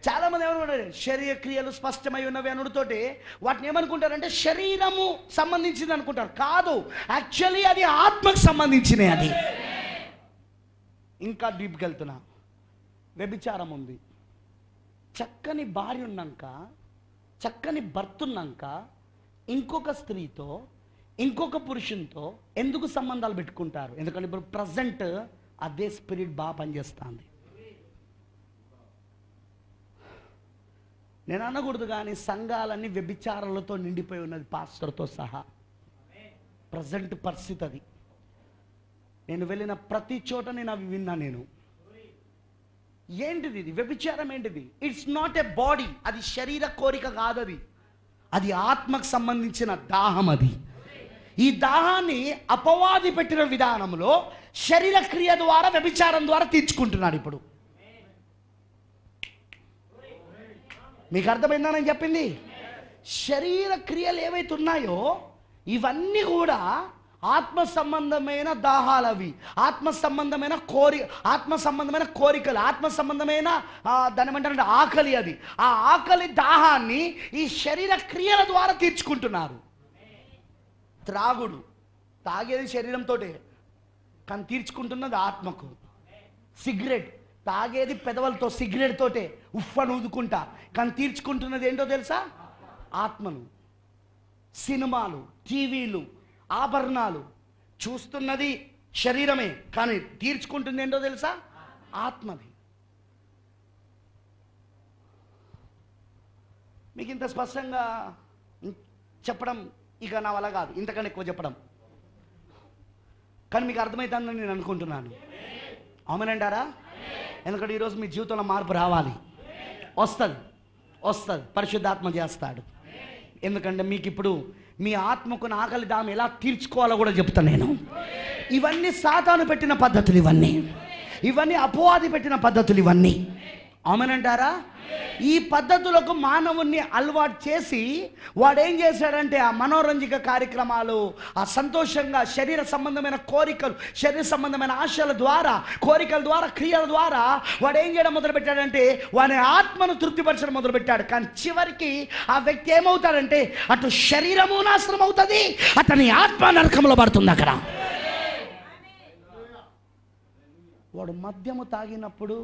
చాలా మంది ఏమనుకుంటారు, శరీర క్రియలు స్పష్టమై ఉన్నవి అనుడితోటి వాటిని ఏమనుకుంటారంటే శరీరము సంబంధించింది అనుకుంటారు. కాదు, యాక్చువల్లీ అది ఆత్మకు సంబంధించినవి. అది ఇంకా డీప్కి వెళ్తున్నా. వ్యభిచారం ఉంది. చక్కని భార్య ఉన్నాక, చక్కని భర్త ఉన్నాక ఇంకొక స్త్రీతో, ఇంకొక పురుషునితో ఎందుకు సంబంధాలు పెట్టుకుంటారు? ఎందుకంటే ఇప్పుడు ప్రజెంట్ అదే స్పిరిట్ బాగా పనిచేస్తుంది. నేను అనకూడదు కానీ సంఘాలన్నీ వ్యభిచారాలతో నిండిపోయి ఉన్నది, పాస్టర్తో సహా. ప్రజెంట్ పరిస్థితి అది. నేను వెళ్ళిన ప్రతి చోట నేను అవి విన్నా. నేను ఏంటిది ఇది? వ్యభిచారం ఏంటిది? It's not a body. అది శరీర కోరిక కాదు, అది ఆత్మకు సంబంధించిన దాహం. అది ఈ దాహాన్ని అపవాది పెట్టిన విధానంలో శరీర క్రియ ద్వారా, వ్యభిచారం ద్వారా తీర్చుకుంటున్నాడు. ఇప్పుడు మీకు అర్థమైందా నేను చెప్పింది? శరీర క్రియలు ఏవైతే ఉన్నాయో ఇవన్నీ కూడా ఆత్మ సంబంధమైన దాహాలు. అవి ఆత్మ సంబంధమైన ఆత్మ సంబంధమైన కోరికలు, ఆత్మ సంబంధమైన దాని ఏమంటారంటే ఆకలి. అది ఆ ఆకలి దాహాన్ని ఈ శరీర క్రియల ద్వారా తీర్చుకుంటున్నారు. త్రాగుడు, తాగేది శరీరంతో కానీ తీర్చుకుంటున్నది ఆత్మకు. సిగరెట్ తాగేది పెదవులతో, సిగరెట్ తోటే ఉఫ్ఫను ఊదుకుంటా, కానీ తీర్చుకుంటున్నది ఏంటో తెలుసా? ఆత్మను. సినిమాలు, టీవీలు, ఆభరణాలు చూస్తున్నది శరీరమే, కానీ తీర్చుకుంటుంది ఏంటో తెలుసా? ఆత్మది. మీకు ఇంత స్పష్టంగా చెప్పడం ఇక నా వల్ల కాదు, ఇంతకన్నా ఎక్కువ చెప్పడం, కానీ మీకు అర్థమవుతుందని నేను అనుకుంటున్నాను. అవునంటారా? ఎందుకంటే ఈరోజు మీ జీవితంలో మార్పు రావాలి. వస్తుంది, పరిశుద్ధాత్మ చేస్తాడు. ఎందుకంటే మీకు ఇప్పుడు మీ ఆత్మకున్న ఆకలి దాం ఎలా తీర్చుకోవాలో కూడా చెప్తాను నేను. ఇవన్నీ సాతాను పెట్టిన పద్ధతులు, ఇవన్నీ అపవాది పెట్టిన పద్ధతులు ఇవన్నీ. అవునంటారా? ఈ పద్ధతులకు మానవుణ్ణి అలవాటు చేసి వాడు ఏం చేశాడంటే ఆ మనోరంజక కార్యక్రమాలు, ఆ సంతోషంగా శరీర సంబంధమైన కోరికలు, శరీర సంబంధమైన ఆశల ద్వారా, కోరికల ద్వారా, క్రియల ద్వారా వాడు ఏం చేయడం మొదలుపెట్టాడంటే వాడి ఆత్మను తృప్తిపరచడం మొదలుపెట్టాడు. కానీ చివరికి ఆ వ్యక్తి ఏమవుతాడంటే అటు శరీరము నాశనం అవుతుంది, అతని ఆత్మ నరకంలో పడుతుంది. అక్కడ వాడు మద్యము తాగినప్పుడు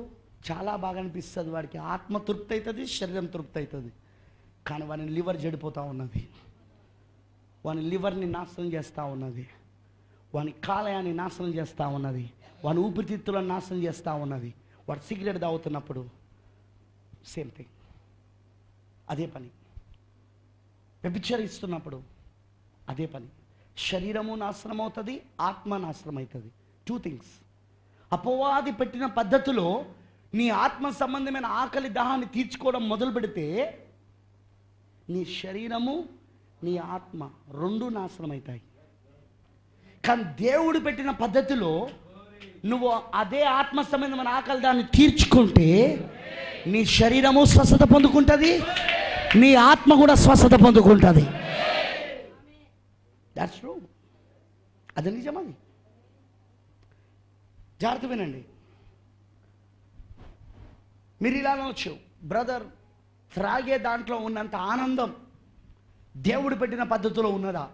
చాలా బాగా అనిపిస్తుంది, వాడికి ఆత్మ తృప్తి అవుతుంది, శరీరం తృప్తి అవుతుంది. కానీ వాని లివర్ చెడిపోతూ ఉన్నది, వాని లివర్ని నాశనం చేస్తూ ఉన్నది, వాని కాలేయాన్ని నాశనం చేస్తూ ఉన్నది, వాని ఊపిరితిత్తులను నాశనం చేస్తూ ఉన్నది. వాడు సిగరెట్ తాగుతున్నప్పుడు సేమ్ థింగ్, అదే పని. వ్యభిచరిస్తున్నప్పుడు అదే పని. శరీరము నాశనం అవుతుంది, ఆత్మ నాశనం అవుతుంది. 2 థింగ్స్. అపవాది పెట్టిన పద్ధతిలో నీ ఆత్మ సంబంధమైన ఆకలి దాహాన్ని తీర్చుకోవడం మొదలు పెడితే నీ శరీరము, నీ ఆత్మ రెండు నాశనం అవుతాయి. కానీ దేవుడు పెట్టిన పద్ధతిలో నువ్వు అదే ఆత్మ సంబంధమైన ఆకలి దాన్ని తీర్చుకుంటే నీ శరీరము స్వస్థత పొందుకుంటుంది, నీ ఆత్మ కూడా స్వస్థత పొందుకుంటుంది. That's true. అది నిజమది. జాగ్రత్త వినండి. మీరు ఇలా అనవచ్చు, బ్రదర్ త్రాగే దాంట్లో ఉన్నంత ఆనందం దేవుడు పెట్టిన పద్ధతిలో ఉన్నదా?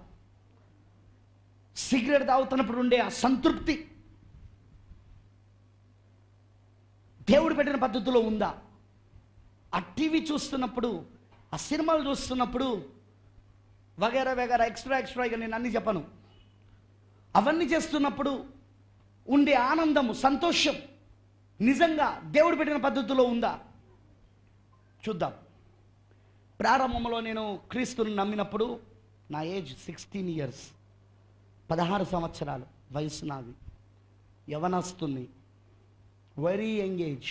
సిగరెట్ తాగుతున్నప్పుడు ఉండే ఆ సంతృప్తి దేవుడు పెట్టిన పద్ధతిలో ఉందా? ఆ టీవీ చూస్తున్నప్పుడు, ఆ సినిమాలు చూస్తున్నప్పుడు, వగేరా వగేరా ఎక్స్ట్రా ఇక నేను అన్నీ చెప్పను, అవన్నీ చేస్తున్నప్పుడు ఉండే ఆనందము, సంతోషం నిజంగా దేవుడు పెట్టిన పద్ధతిలో ఉందా? చూద్దాం. ప్రారంభంలో నేను క్రీస్తుని నమ్మినప్పుడు నా ఏజ్ 16 years, 16 సంవత్సరాలు వయసు నాది. యవనస్తుని, వెరీ యంగ్ ఏజ్.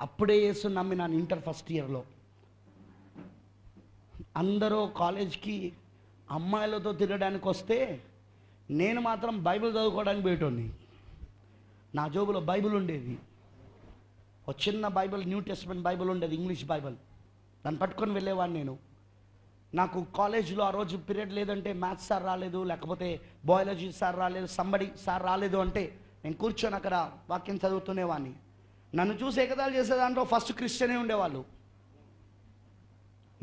అప్పుడే యేసుని నమ్మినాను ఇంటర్ ఫస్ట్ ఇయర్లో. అందరూ కాలేజ్కి అమ్మాయిలతో తిరగడానికి వస్తే నేను మాత్రం బైబిల్ చదువుకోవడానికి పోయేటోని. నా జోబులో బైబిల్ ఉండేది, ఒక చిన్న బైబిల్, న్యూ టెస్టమెంట్ బైబిల్ ఉండేది, ఇంగ్లీష్ బైబిల్. దాన్ని పట్టుకొని వెళ్ళేవాడిని నేను. నాకు కాలేజ్లో ఆ రోజు పీరియడ్ లేదంటే మ్యాథ్స్ సార్ రాలేదు, లేకపోతే బయాలజీ సార్ రాలేదు, సంబడి సార్ రాలేదు అంటే నేను కూర్చొని అక్కడ వాక్యం చదువుతునేవాడిని. నన్ను చూసి ఎగతాళి చేసే దాంట్లో ఫస్ట్ క్రిస్టియనే ఉండేవాళ్ళు.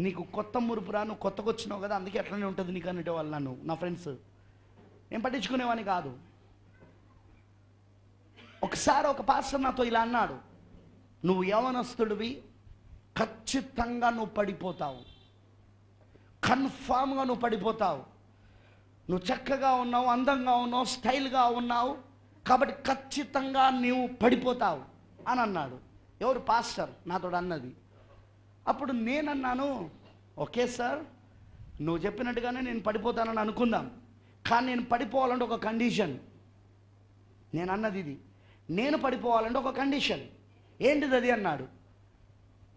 నీకు కొత్త మురుపురా, నువ్వు కొత్తగా వచ్చినావు కదా, అందుకే అట్లనే ఉంటుంది నీకు అనేటవాళ్ళు నన్ను, నా ఫ్రెండ్స్. నేను పట్టించుకునేవాడిని కాదు. ఒకసారి ఒక పాస్టర్ నాతో ఇలా అన్నాడు, నువ్వు యవనస్తుడివి, ఖచ్చితంగా నువ్వు పడిపోతావు, కన్ఫామ్గా నువ్వు పడిపోతావు. నువ్వు చక్కగా ఉన్నావు, అందంగా ఉన్నావు, స్టైల్గా ఉన్నావు, కాబట్టి ఖచ్చితంగా నువ్వు పడిపోతావు అని అన్నాడు. ఎవరు? పాస్టర్ నాతో అన్నది. అప్పుడు నేనన్నాను, ఓకే సార్, నువ్వు చెప్పినట్టుగానే నేను పడిపోతానని అనుకుందాం, కానీ నేను పడిపోవాలంటే ఒక కండిషన్. నేను అన్నది ఇది, నేను పడిపోవాలంటే ఒక కండిషన్. ఏంటిది అది అన్నాడు.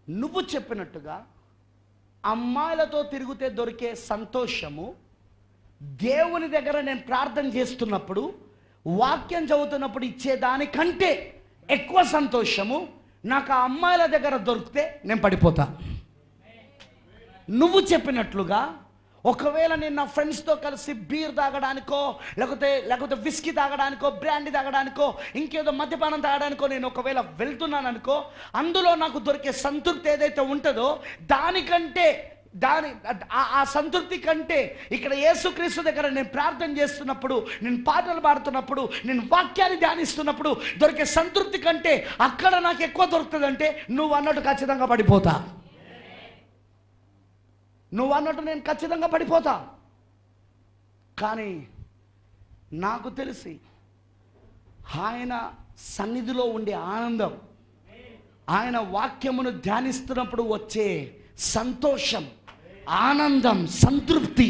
నువ్వు చెప్పినట్టుగా అమ్మాయిలతో తిరిగితే దొరికే సంతోషము, దేవుని దగ్గర నేను ప్రార్థన చేస్తున్నప్పుడు, వాక్యం చదువుతున్నప్పుడు ఇచ్చేదానికంటే ఎక్కువ సంతోషము నాకు ఆ అమ్మాయిల దగ్గర దొరికితే నేను పడిపోతా. నువ్వు చెప్పినట్లుగా ఒకవేళ నేను నా ఫ్రెండ్స్తో కలిసి బీర్ తాగడానికో, లేకపోతే విస్కీ తాగడానికో, బ్రాండీ తాగడానికో, ఇంకేదో మద్యపానం తాగడానికో నేను ఒకవేళ వెళ్తున్నాను అనుకో, అందులో నాకు దొరికే సంతృప్తి ఏదైతే ఉంటుందో దానికంటే ఆ సంతృప్తి కంటే ఇక్కడ యేసుక్రీస్తు దగ్గర నేను ప్రార్థన చేస్తున్నప్పుడు, నేను పాటలు పాడుతున్నప్పుడు, నేను వాక్యాన్ని ధ్యానిస్తున్నప్పుడు దొరికే సంతృప్తి కంటే అక్కడ నాకు ఎక్కువ దొరుకుతుందంటే నువ్వు అన్నట్టు ఖచ్చితంగా పడిపోతా. నువ్వు అన్నట్టు నేను ఖచ్చితంగా పడిపోతా. కానీ నాకు తెలిసి ఆయన సన్నిధిలో ఉండే ఆనందం, ఆయన వాక్యమును ధ్యానిస్తున్నప్పుడు వచ్చే సంతోషం, ఆనందం, సంతృప్తి,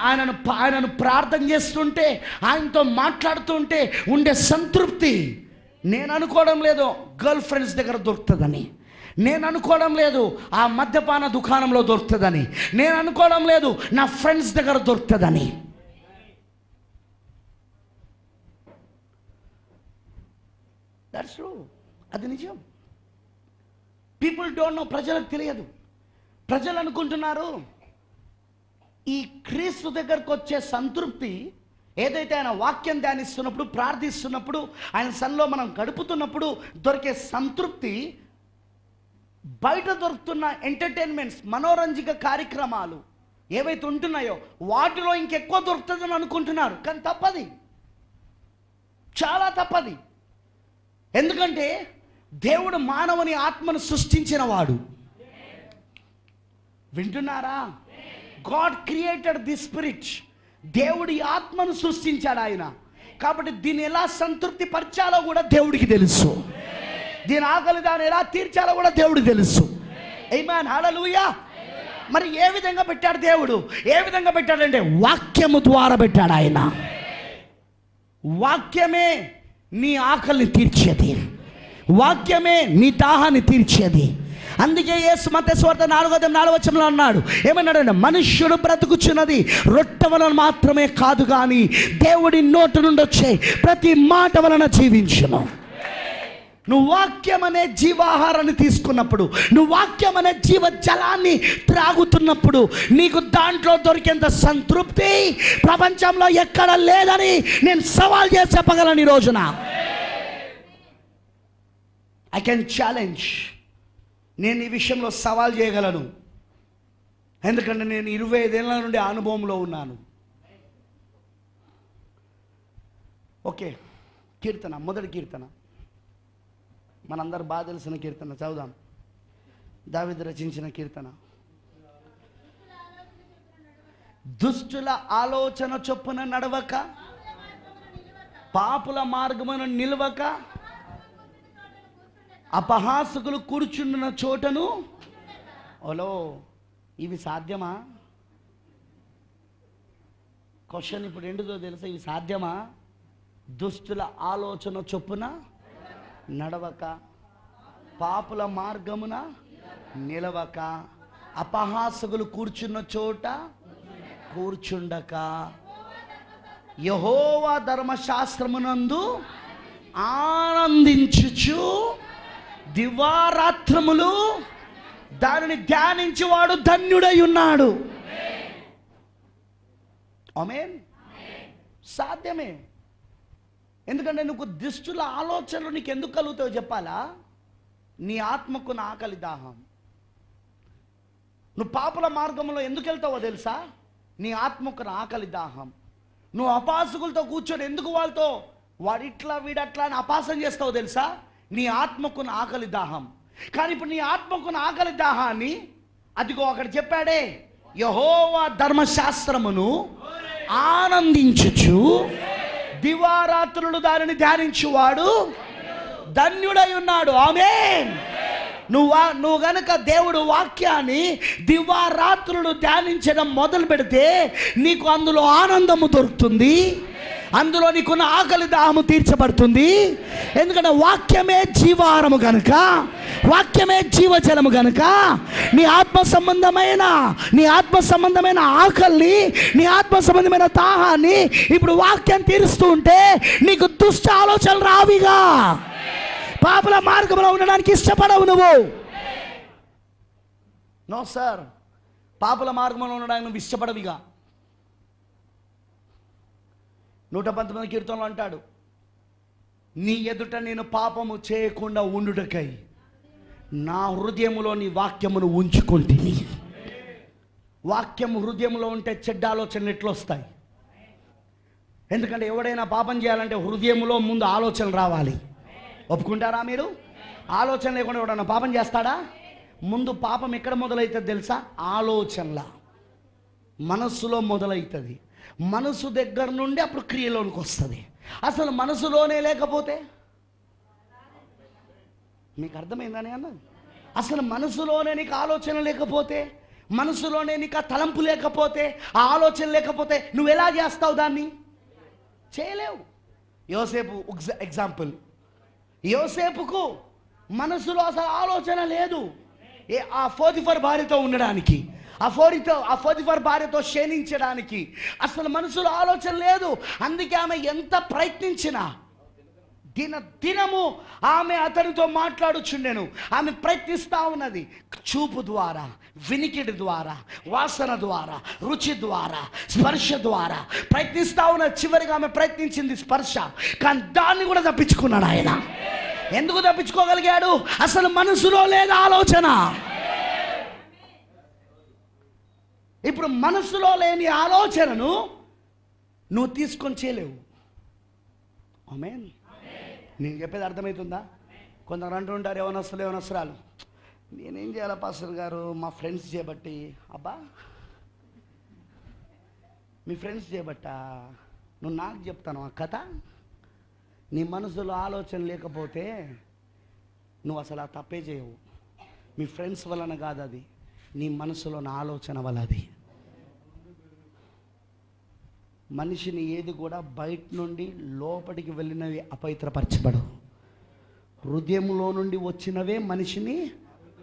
ఆయనను ప్రార్థన చేస్తుంటే, ఆయనతో మాట్లాడుతుంటే ఉండే సంతృప్తి నేను అనుకోవడం లేదు గర్ల్ ఫ్రెండ్స్ దగ్గర దొరుకుతుందని, నేను అనుకోవడం లేదు ఆ మద్యపాన దుకాణంలో దొరుకుతుందని, నేను అనుకోవడం లేదు నా ఫ్రెండ్స్ దగ్గర దొరుకుతుందని. దట్స్ ట్రూ, అది నిజం. పీపుల్ డోంట్ నో, ప్రజలకు తెలియదు. ప్రజలు అనుకుంటున్నారు ఈ క్రీస్తు దగ్గరకు వచ్చే సంతృప్తి ఏదైతే ఆయన వాక్యం ధ్యానిస్తున్నప్పుడు, ప్రార్థిస్తున్నప్పుడు, ఆయన సన్నిధిలో మనం గడుపుతున్నప్పుడు దొరికే సంతృప్తి, బయట దొరుకుతున్న ఎంటర్టైన్మెంట్స్, మనోరంజక కార్యక్రమాలు ఏవైతే ఉంటున్నాయో వాటిలో ఇంకెక్కువ దొరుకుతుందని అనుకుంటున్నారు. కానీ తప్పది, చాలా తప్పది. ఎందుకంటే దేవుడు మానవుని ఆత్మను సృష్టించిన వాడు. వింటున్నారా? God created the spirit. దేవుడి ఆత్మను సృష్టించాడు ఆయన. కాబట్టి దీన్ని ఎలా సంతృప్తి పరచాలో కూడా దేవుడికి తెలుసు. దీని ఆకలి దాన్ని ఎలా తీర్చాలో కూడా దేవుడికి తెలుసు. ఆమేన్, హల్లెలూయా. మరి ఏ విధంగా పెట్టాడు దేవుడు? ఏ విధంగా పెట్టాడంటే వాక్యము ద్వారా పెట్టాడు ఆయన. వాక్యమే నీ ఆకలిని తీర్చేది, వాక్యమే నీ దాహాన్ని తీర్చేది. అందుకే యేసు మత్తయి సువార్త 4:4 అన్నాడు, ఏమన్నాడంటే మనుష్యుడు బ్రతుకుచున్నది రొట్టె వలన మాత్రమే కాదు కానీ దేవుడి నోటి నుండి వచ్చే ప్రతి మాట వలన జీవించును. నువ్వు వాక్యం అనే జీవాహారాన్ని తీసుకున్నప్పుడు, నువ్వు వాక్యం అనే జీవ జలాన్ని త్రాగుతున్నప్పుడు నీకు దాంట్లో దొరికేంత సంతృప్తి ప్రపంచంలో ఎక్కడ లేదని నేను సవాల్ చేసి చెప్పగలను ఈ రోజున. I can challenge. నేను ఈ విషయంలో సవాల్ చేయగలను, ఎందుకంటే నేను 25 ఏళ్ళ నుండి అనుభవంలో ఉన్నాను. ఓకే, కీర్తన, మొదటి కీర్తన మనందరు బాగా తెలిసిన కీర్తన చదువుదాం. దావీదు రచించిన కీర్తన. దుష్టుల ఆలోచన చొప్పున నడవక, పాపుల మార్గమున నిలవక, అపహాసకులు కూర్చున్న చోటను. ఓలో, ఇవి సాధ్యమా? క్వశ్చన్ ఇప్పుడు ఎందుకో తెలుసా? ఇవి సాధ్యమా? దుష్టుల ఆలోచన చొప్పున నడవక, పాపుల మార్గమున నిలవక, అపహాసకులు కూర్చున్న చోట కూర్చుండక, యెహోవా ధర్మశాస్త్రమునందు ఆనందించుచు దివారాత్రములు దానిని ధ్యానించేవాడు ధన్యుడై ఉన్నాడు. ఆమేన్. సాధ్యమే. ఎందుకంటే నువ్వు దుష్టుల ఆలోచనలు నీకు ఎందుకు కలుగుతావో చెప్పాలా? నీ ఆత్మకు నా ఆకలి దాహం. నువ్వు పాపుల మార్గంలో ఎందుకు వెళ్తావో తెలుసా? నీ ఆత్మకు నా ఆకలి దాహం. నువ్వు అపాసకులతో కూర్చొని ఎందుకు వాళ్ళతో వాడిట్లా వీడట్లా అని అపాసం చేస్తావో తెలుసా? నీ ఆత్మకు నా ఆకలి దాహం. కానీ ఇప్పుడు నీ ఆత్మకు నా ఆకలి దాహాన్ని అదిగో అక్కడ చెప్పాడే, యెహోవా ధర్మశాస్త్రమును ఆనందించుచు దివారాత్రులు దానిని ధ్యానించువాడు ధన్యుడై ఉన్నాడు. ఆమేన్. నువ్వు గనక దేవుడు వాక్యాన్ని దివారాత్రులు ధ్యానించడం మొదలు పెడితే నీకు అందులో ఆనందము దొరుకుతుంది, అందులో నీకున్న ఆకలి దాహము తీర్చబడుతుంది. ఎందుకంటే వాక్యమే జీవాహారము కనుక, వాక్యమే జీవజలము కనుక నీ ఆత్మ సంబంధమైన ఆకలిని, నీ ఆత్మ సంబంధమైన దాహాన్ని ఇప్పుడు వాక్యం తీరుస్తూ ఉంటే నీకు దుష్ట ఆలోచనలు రావిగా. పాపుల మార్గంలో ఉండడానికి ఇష్టపడవు నువ్వు. నో సార్, పాపుల మార్గంలో ఉండడానికి నువ్వు ఇష్టపడవిగా. 119 కీర్తనలో అంటాడు, నీ ఎదుట నేను పాపము చేయకుండా ఉండుటకై నా హృదయములో నీ వాక్యమును ఉంచుకుంటుని. వాక్యం హృదయంలో ఉంటే చెడ్డ ఆలోచనలు ఎట్లా వస్తాయి? ఎందుకంటే ఎవడైనా పాపం చేయాలంటే హృదయంలో ముందు ఆలోచనలు రావాలి. ఒప్పుకుంటారా మీరు? ఆలోచన లేకుండా ఎవడన్నా పాపం చేస్తాడా? ముందు పాపం ఎక్కడ మొదలవుతుంది తెలుసా? ఆలోచనల, మనస్సులో మొదలవుతుంది. మనసు దగ్గర నుండి అప్పుడు క్రియలోనికి వస్తుంది. అసలు మనసులోనే లేకపోతే, మీకు అర్థమైందని అన్నది? అసలు మనసులోనే నీకు ఆలోచన లేకపోతే, మనసులోనే నీకు ఆ తలంపు లేకపోతే, ఆ ఆలోచన లేకపోతే నువ్వు ఎలా చేస్తావు? దాన్ని చేయలేవు. యోసేపు ఎగ్జాంపుల్. యోసేపుకు మనసులో అసలు ఆలోచన లేదు ఆ పోతిఫర్ భార్యతో ఉండడానికి, ఆ పోతిఫర్ భార్యతో క్షీణించడానికి అసలు మనసులో ఆలోచన లేదు. అందుకే ఆమె ఎంత ప్రయత్నించినా దినము ఆమె అతనితో మాట్లాడుచుండెను. ఆమె ప్రయత్నిస్తూ ఉన్నది. చూపు ద్వారా, వినికిడి ద్వారా, వాసన ద్వారా, రుచి ద్వారా, స్పర్శ ద్వారా ప్రయత్నిస్తూ ఉన్నది. చివరిగా ఆమె ప్రయత్నించింది స్పర్శ, కానీ దాన్ని కూడా తప్పించుకున్నాడు ఆయన. ఎందుకు తప్పించుకోగలిగాడు? అసలు మనసులో లేదు ఆలోచన. ఇప్పుడు మనసులో లేని ఆలోచనను నువ్వు తీసుకొని చేయలేవు. ఆమేన్. నేను చెప్పేది అర్థమవుతుందా? కొందరు అంటుంటారు, యవనస్తురాలు, నేనేం చేయాలి పాస్టర్ గారు, మా ఫ్రెండ్స్ చేయబట్టి. అబ్బా, మీ ఫ్రెండ్స్ చేయబట్టా? నువ్వు నాకు చెప్తాను ఆ కథ. నీ మనసులో ఆలోచన లేకపోతే నువ్వు అసలు ఆ తప్పే చేయవు. మీ ఫ్రెండ్స్ వలన కాదు, అది నీ మనసులో నా ఆలోచన వల్ల. అది మనిషిని ఏది కూడా బయట నుండి లోపలికి వెళ్ళినవి అపవిత్రపరచబడవు. హృదయంలో నుండి వచ్చినవే మనిషిని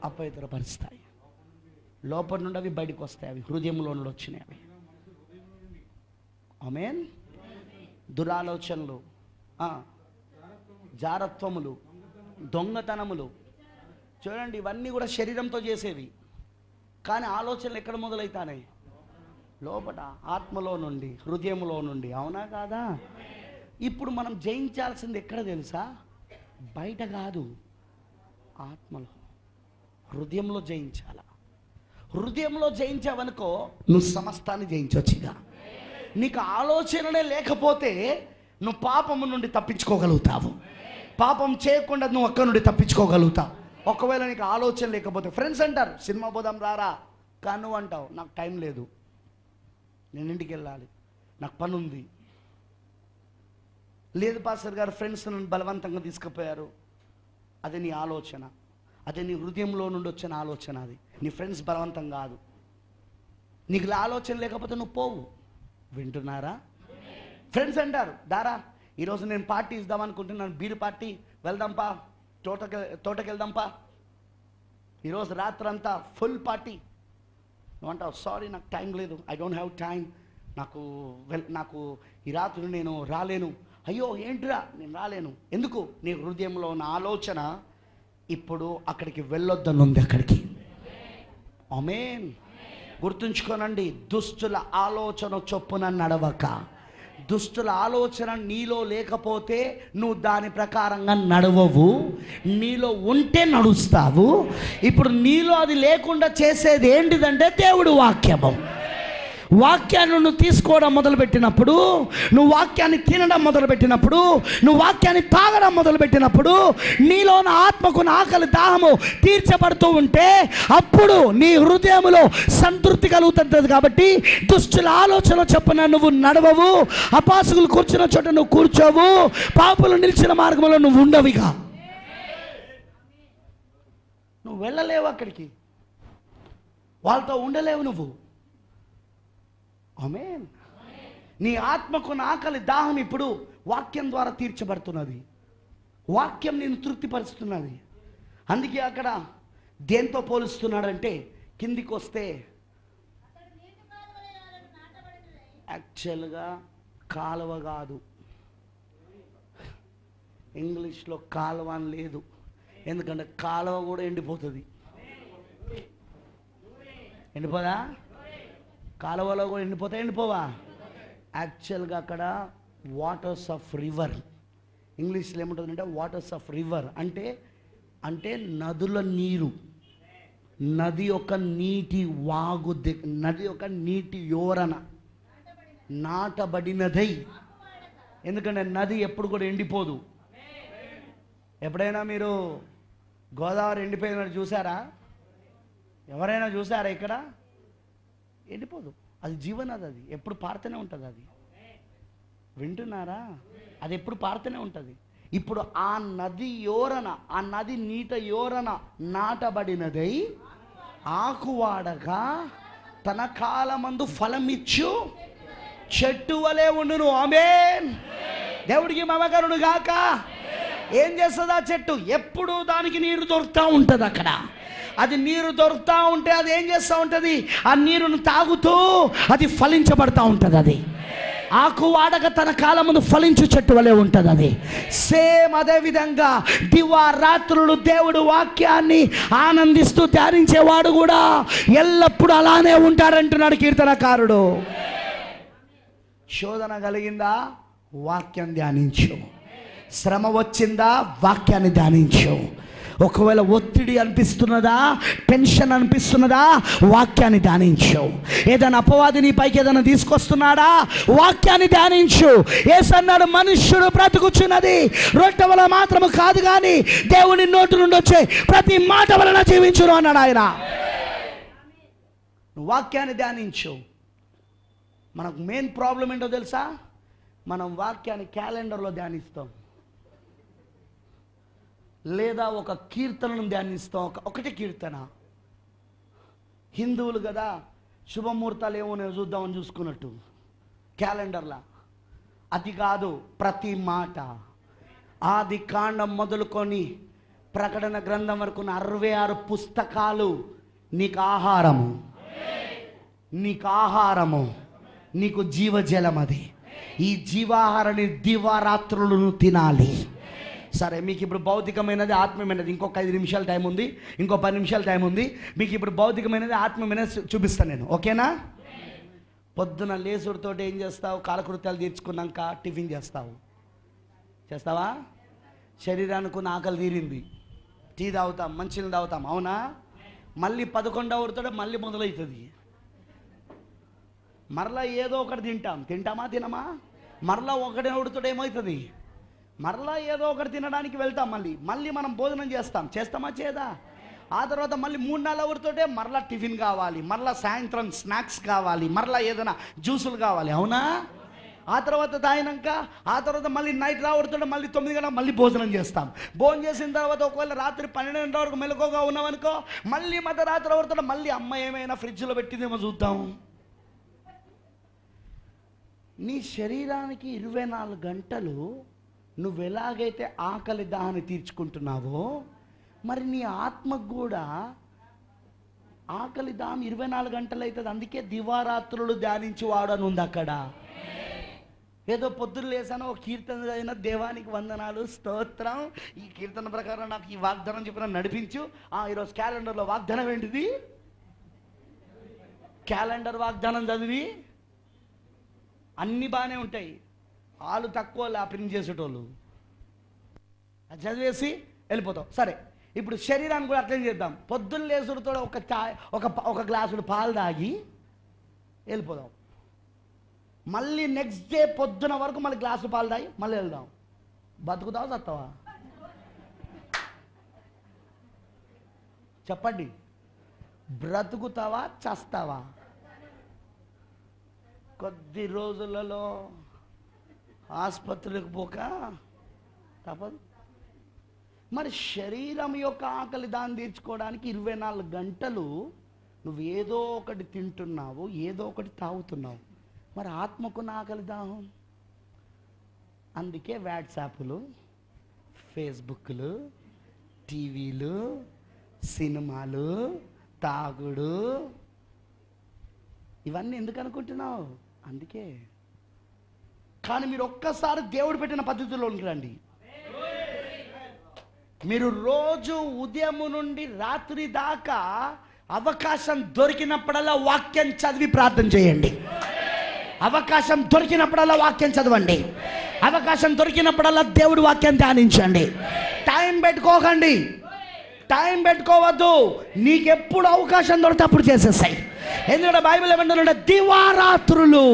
అపవిత్రపరుస్తాయి. లోపల నుండి అవి బయటకు వస్తాయి. అవి హృదయంలో నుండి వచ్చినవి. ఆమేన్. దురాలోచనలు, జారత్వములు, దొంగతనములు, చూడండి, ఇవన్నీ కూడా శరీరంతో చేసేవి. కానీ ఆలోచనలు ఎక్కడ మొదలవుతాయి? లోపల, ఆత్మలో నుండి, హృదయంలో నుండి. అవునా కాదా? ఇప్పుడు మనం జయించాల్సింది ఎక్కడ తెలుసా? బయట కాదు, ఆత్మలో, హృదయంలో జయించాల. హృదయంలో జయించావనుకో నువ్వు సమస్తాన్ని జయించవచ్చుగా. నీకు ఆలోచనలే లేకపోతే నువ్వు పాపము నుండి తప్పించుకోగలుగుతావు. పాపం చేయకుండా నువ్వు అక్కడి నుండి తప్పించుకోగలుగుతావు. ఒకవేళ నీకు ఆలోచన లేకపోతే ఫ్రెండ్స్ అంటారు సినిమా పోదాం రారా, కానీ నువ్వు అంటావు నాకు టైం లేదు, నేను ఇంటికి వెళ్ళాలి, నాకు పని ఉంది. లేదు పాస్టర్ గారు ఫ్రెండ్స్ నన్ను బలవంతంగా తీసుకుపోయారు, అదే నీ ఆలోచన, అదే నీ హృదయంలో నుండి వచ్చిన ఆలోచన, అది నీ ఫ్రెండ్స్ బలవంతం కాదు. నీకు ఆలోచన లేకపోతే నువ్వు పోవు. వింటున్నారా? ఫ్రెండ్స్ అంటారు దారా ఈరోజు నేను పార్టీ ఇద్దాం అనుకుంటున్నాను, బీరు పార్టీ, వెళ్దాంపా, తోటకి వెళ్దాంపా, ఈరోజు రాత్రంతా ఫుల్ పార్టీ. నువ్వు అంటావు సారీ నాకు టైం లేదు, ఐ డోంట్ హ్యావ్ టైం, నాకు ఈ రాత్రి నేను రాలేను. అయ్యో ఏంటిరా నేను రాలేను, ఎందుకు? నీ హృదయంలో ఉన్న ఆలోచన ఇప్పుడు అక్కడికి వెళ్ళొద్దనుంది. అక్కడికి ఆమేన్. గుర్తుంచుకోనండి, దుష్టుల ఆలోచన చొప్పున నడవక. దుష్టుల ఆలోచన నీలో లేకపోతే నువ్వు దాని ప్రకారంగా నడవవు, నీలో ఉంటే నడుస్తావు. ఇప్పుడు నీలో అది లేకుండా చేసేది ఏంటిదంటే దేవుడి వాక్యము. వాక్యాన్ని నువ్వు తీసుకోవడం మొదలుపెట్టినప్పుడు, నువ్వు వాక్యాన్ని తినడం మొదలుపెట్టినప్పుడు, నువ్వు వాక్యాన్ని తాగడం మొదలుపెట్టినప్పుడు, నీలోని ఆత్మకున్న ఆకలి దాహము తీర్చబడుతూ ఉంటే అప్పుడు నీ హృదయంలో సంతృప్తి కలుగుతుంటుంది. కాబట్టి దుష్టుల ఆలోచన చొప్పున నువ్వు నడవవు, అపాసుకులు కూర్చున్న చోట నువ్వు కూర్చోవు, పాపులు నిలిచిన మార్గంలో నువ్వు ఉండవిగా. నువ్వు వెళ్ళలేవు అక్కడికి, వాళ్ళతో ఉండలేవు నువ్వు. ఆమేన్. నీ ఆత్మకున్న ఆకలి దాహం ఇప్పుడు వాక్యం ద్వారా తీర్చబడుతున్నది. వాక్యం నేను తృప్తిపరుస్తున్నది. అందుకే అక్కడ దేంతో పోలుస్తున్నాడంటే, కిందికి వస్తే యాక్చువల్గా కాలువ కాదు, ఇంగ్లీష్లో కాలువ అని లేదు, ఎందుకంటే కాలువ కూడా ఎండిపోతుంది. ఎండిపోదా? కాలువలో కూడా ఎండిపోవా? యాక్చువల్గా అక్కడ వాటర్స్ ఆఫ్ రివర్, ఇంగ్లీష్లో ఏముంటుందంటే వాటర్స్ ఆఫ్ రివర్ అంటే నదుల నీరు, నది యొక్క నీటి వాగు, నది యొక్క నీటి యోరణ నాటబడినదై. ఎందుకంటే నది ఎప్పుడు కూడా ఎండిపోదు. ఎప్పుడైనా మీరు గోదావరి ఎండిపోయినట్టు చూసారా? ఎవరైనా చూసారా? ఇక్కడ ఎండిపోదు, అది జీవనది, అది ఎప్పుడు పారుతూనే ఉంటుంది. అది వింటున్నారా? అది ఎప్పుడు పారుతూనే ఉంటుంది. ఇప్పుడు ఆ నది యోరణ, ఆ నది నీట యోరణ నాటబడినదై ఆకువాడగా తన కాలమందు ఫలమిచ్చు చెట్టు వలె ఉండును. ఆమేన్. దేవుడికి మమకరుడు గాక. ఏం చేస్తుంది ఆ చెట్టు? ఎప్పుడు దానికి నీరు దొరుకుతూ ఉంటుంది. అక్కడ అది నీరు దొరుకుతూ ఉంటే అది ఏం చేస్తూ ఉంటుంది? ఆ నీరును తాగుతూ అది ఫలించబడతా ఉంటుంది. అది ఆకు వాడక తన కాలమును ఫలించు చెట్టు వలె ఉంటుంది. అది సేమ్ అదే విధంగా దివారాత్రులు దేవుడు వాక్యాన్ని ఆనందిస్తూ ధ్యానించేవాడు కూడా ఎల్లప్పుడూ అలానే ఉంటాడంటున్నాడు కీర్తనకారుడు. శోధన కలిగిందా? వాక్యం ధ్యానించు. శ్రమ వచ్చిందా? వాక్యాన్ని ధ్యానించు. ఒకవేళ ఒత్తిడి అనిపిస్తున్నదా, టెన్షన్ అనిపిస్తున్నదా, వాక్యాన్ని ధ్యానించు. ఏదైనా అపవాది నీ పైకి ఏదైనా తీసుకొస్తున్నాడా, వాక్యాన్ని ధ్యానించు. యేసన్నాడు మనుష్యుడు బ్రతుకుచున్నది రొట్టె వలన మాత్రము కాదు కానీ దేవుని నోటి నుండి వచ్చే ప్రతి మాట వలన జీవించును అన్నాడు ఆయన. నువ్వు వాక్యాన్ని ధ్యానించు. మనకు మెయిన్ ప్రాబ్లం ఏంటో తెలుసా? మనం వాక్యాన్ని క్యాలెండర్లో ధ్యానిస్తాం, లేదా ఒక కీర్తనను ధ్యానిస్తాం. ఒకటి కీర్తన. హిందువులు కదా, శుభముహూర్తాలు ఏమో నేను చూద్దామని చూసుకున్నట్టు క్యాలెండర్లా. అది కాదు, ప్రతి మాట. ఆది కాండం మొదలుకొని ప్రకటన గ్రంథం వరకు 66 పుస్తకాలు నీకు ఆహారము, నీకు ఆహారము, నీకు జీవజలం. అది ఈ జీవాహారాన్ని దివారాత్రులను తినాలి. సరే, మీకు ఇప్పుడు భౌతికమైనది ఆత్మీయమైనది ఇంకొక 5 నిమిషాల టైం ఉంది, ఇంకో 10 నిమిషాల టైం ఉంది. మీకు ఇప్పుడు భౌతికమైనది ఆత్మీయమైనది చూపిస్తాను నేను, ఓకేనా? పొద్దున లేసుడితో ఏం చేస్తావు? కాలకృత్యాలు తీర్చుకున్నాక టిఫిన్ చేస్తావా? శరీరానికి ఉన్న ఆకలి తీరింది, టీ తాగుతాం, మంచినీళ్ళు తాగుతాం, అవునా? మళ్ళీ 11వ మళ్ళీ మొదలవుతుంది. మరలా ఏదో ఒకటి తింటామా? తినమా? మరలా ఒకటే ఉడుతో ఏమవుతుంది? మరలా ఏదో ఒకటి తినడానికి వెళ్తాం, మళ్ళీ మనం భోజనం చేస్తామా చేదా? ఆ తర్వాత మళ్ళీ 3-4 అవర్తోటే మరలా టిఫిన్ కావాలి, మరలా సాయంత్రం స్నాక్స్ కావాలి, మరలా ఏదైనా జ్యూసులు కావాలి, అవునా? ఆ తర్వాత తాగినాక ఆ తర్వాత మళ్ళీ నైట్ రావడుతుంటే మళ్ళీ 9 గంటలకు మళ్ళీ భోజనం చేస్తాం. భోజనం చేసిన తర్వాత ఒకవేళ రాత్రి 12 గంటల వరకు మెలకువగా ఉన్నామనుకో, మళ్ళీ మధ్యరాత్రి అవుతుంటే మళ్ళీ అమ్మ ఏమైనా ఫ్రిడ్జ్లో పెట్టిందేమో చూద్దాం. నీ శరీరానికి 24 గంటలు నువ్వు ఎలాగైతే ఆకలి దాహాన్ని తీర్చుకుంటున్నావో, మరి నీ ఆత్మకు కూడా ఆకలి దాహం 24 గంటలు అవుతుంది. అందుకే దివారాత్రులు ధ్యానించేవాడు అని ఉంది అక్కడ. ఏదో పొద్దున్న లేసానో ఒక కీర్తన చదివిన, దేవానికి వందనాలు స్తోత్రం, ఈ కీర్తన ప్రకారం నాకు ఈ వాగ్దానం చెప్పిన నడిపించు. ఈరోజు క్యాలెండర్లో వాగ్దానం ఏంటిది? క్యాలెండర్ వాగ్దానం చదివి అన్నీ బాగానే ఉంటాయి. వాళ్ళు తక్కువ ప్రింట్ చేసేటోళ్ళు అది చదివేసి వెళ్ళిపోతాం. సరే, ఇప్పుడు శరీరాన్ని కూడా అట్లనే చేద్దాం. పొద్దున్న లేసుడితో ఒక గ్లాసుడు పాలు తాగి వెళ్ళిపోదాం. మళ్ళీ నెక్స్ట్ డే పొద్దున వరకు మళ్ళీ గ్లాసు పాలు తాగి మళ్ళీ వెళ్దాం. బతుకుతావా చస్తావా? చెప్పండి, బ్రతుకుతావా చస్తావా? కొద్ది రోజులలో ఆసుపత్రికి పోక తప్పదు. మరి శరీరం యొక్క ఆకలి దాన్ని తీర్చుకోవడానికి 24 గంటలు నువ్వు ఏదో ఒకటి తింటున్నావు, ఏదో ఒకటి తాగుతున్నావు. మరి ఆత్మకున్న ఆకలి దాహం. అందుకే వాట్సాప్లు, ఫేస్బుక్లు, టీవీలు, సినిమాలు, తాగుడు, ఇవన్నీ ఎందుకు అనుకుంటున్నావు? అందుకే. కానీ మీరు ఒక్కసారి దేవుడు పెట్టిన పద్ధతిలోకి రండి. మీరు రోజు ఉదయం నుండి రాత్రి దాకా అవకాశం దొరికినప్పుడల్లా వాక్యం చదివి ప్రార్థన చేయండి. అవకాశం దొరికినప్పుడల్లా వాక్యం చదవండి. అవకాశం దొరికినప్పుడల్లా దేవుడి వాక్యం ధ్యానించండి. టైం పెట్టుకోకండి, టైం పెట్టుకోవద్దు. నీకెప్పుడు అవకాశం దొరికితే అప్పుడు చేసేస్తాయి. ఎందుకంటే బైబిల్ ఏమంటారంటే దివారాత్రులు.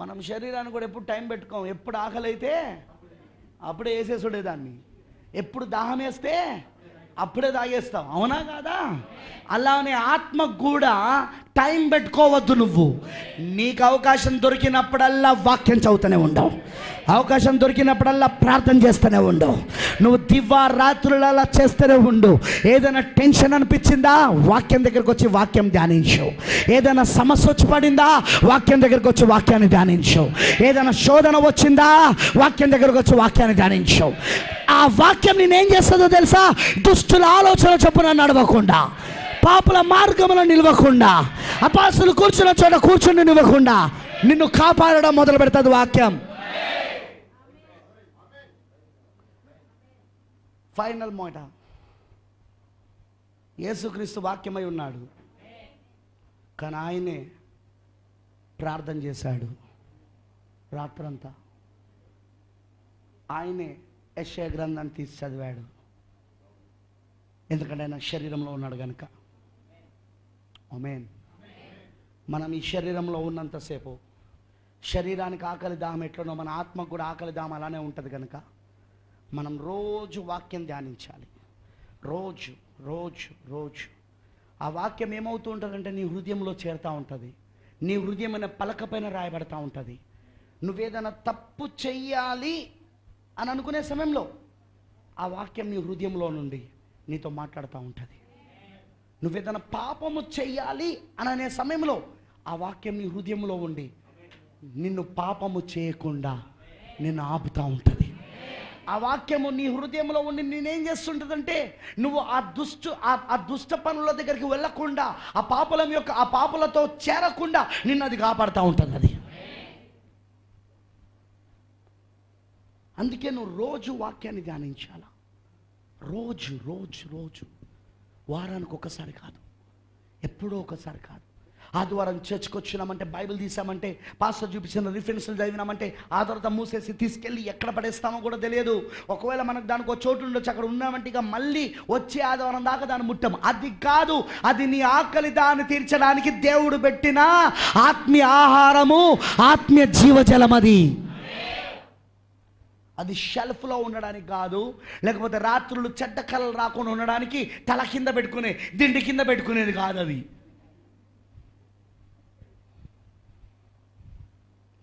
మనం శరీరాన్ని కూడా ఎప్పుడు టైం పెట్టుకోం. ఎప్పుడు ఆకలి అయితే అప్పుడే వేసేసుడే దాన్ని, ఎప్పుడు దాహం వేస్తే అప్పుడే తాగేస్తాం, అవునా కాదా? అలానే ఆత్మకు కూడా టైం పెట్టుకోవద్దు. నువ్వు నీకు అవకాశం దొరికినప్పుడల్లా వాక్యం చదువుతూనే ఉండవు, అవకాశం దొరికినప్పుడల్లా ప్రార్థన చేస్తూనే ఉండవు. నువ్వు దివారాత్రులలా చేస్తూనే ఉండు. ఏదైనా టెన్షన్ అనిపించిందా, వాక్యం దగ్గరకు వచ్చి వాక్యం ధ్యానించు. ఏదైనా సమస్య వచ్చి పడిందా, వాక్యం దగ్గరకు వచ్చి వాక్యాన్ని ధ్యానించు. ఏదైనా శోధన వచ్చిందా, వాక్యం దగ్గరకు వచ్చి వాక్యాన్ని ధ్యానించు. ఆ వాక్యం నేనేం చేస్తుందో తెలుసా? దుష్టుల ఆలోచన చొప్పున నడవకుండా, పాపుల మార్గంలో నిలవకుండా, అపాసులు కూర్చున్న చోట కూర్చుని నిలవకుండా నిన్ను కాపాడడం మొదలు పెడుతుంది వాక్యం. ఫైనల్ మాట, యేసుక్రీస్తు వాక్యమై ఉన్నాడు, కానీ ఆయనే ప్రార్థన చేశాడు రాత్రంతా. ఆయనే యెషయా గ్రంథాన్ని తీసి చదివాడు. ఎందుకంటే ఆయన శరీరంలో ఉన్నాడు కనుక. ఆమేన్. మనం ఈ శరీరంలో ఉన్నంతసేపు శరీరానికి ఆకలి దాహం ఎట్లనో మన ఆత్మకు కూడా ఆకలి దాహం అలానే ఉంటుంది కనుక మనం రోజు వాక్యం ధ్యానించాలి. రోజు రోజు రోజు ఆ వాక్యం ఏమవుతూ ఉంటుందంటే నీ హృదయంలో చేరుతూ ఉంటుంది. నీ హృదయం అనే పలక పైన రాయబడతా ఉంటుంది. నువ్వేదైనా తప్పు చెయ్యాలి అని అనుకునే సమయంలో ఆ వాక్యం నీ హృదయంలో నుండి నీతో మాట్లాడుతూ ఉంటుంది. నువ్వేదైనా పాపము చెయ్యాలి అని అనే సమయంలో ఆ వాక్యం నీ హృదయంలో ఉండి నిన్ను పాపము చేయకుండా నిన్ను ఆపుతూ ఉంటుంది. ఆ వాక్యము నీ హృదయంలో ఉండి నేనేం చేస్తుంటుందంటే నువ్వు ఆ దుష్ట పనుల దగ్గరికి వెళ్ళకుండా, ఆ పాపలతో చేరకుండా నిన్ను అది కాపాడుతూ ఉంటుంది. అది అందుకే నువ్వు రోజు వాక్యాన్ని ధ్యానించాల. రోజు రోజు రోజు, వారానికి ఒకసారి కాదు, ఎప్పుడో ఒకసారి కాదు. ఆదివారం చర్చ్కి వచ్చినామంటే, బైబిల్ తీసామంటే, పాస్టర్ చూపించిన రిఫరెన్స్లు చదివినామంటే ఆ తర్వాత మూసేసి తీసుకెళ్ళి ఎక్కడ పడేస్తామో కూడా తెలియదు. ఒకవేళ మనకు దానికి ఒక చోటు ఉండొచ్చు, అక్కడ ఉన్నామంటే ఇక మళ్ళీ వచ్చే ఆదివారం దాకా దాన్ని ముట్టం. అది కాదు, అది నీ ఆకలి దాన్ని తీర్చడానికి దేవుడు పెట్టిన ఆత్మీయ ఆహారము, ఆత్మీయ జీవజలం. అది అది షెల్ఫ్లో ఉండడానికి కాదు, లేకపోతే రాత్రులు చెడ్డ కళలు రాకుండా ఉండడానికి తల కింద పెట్టుకునే, దిండి కింద పెట్టుకునేది కాదు. అది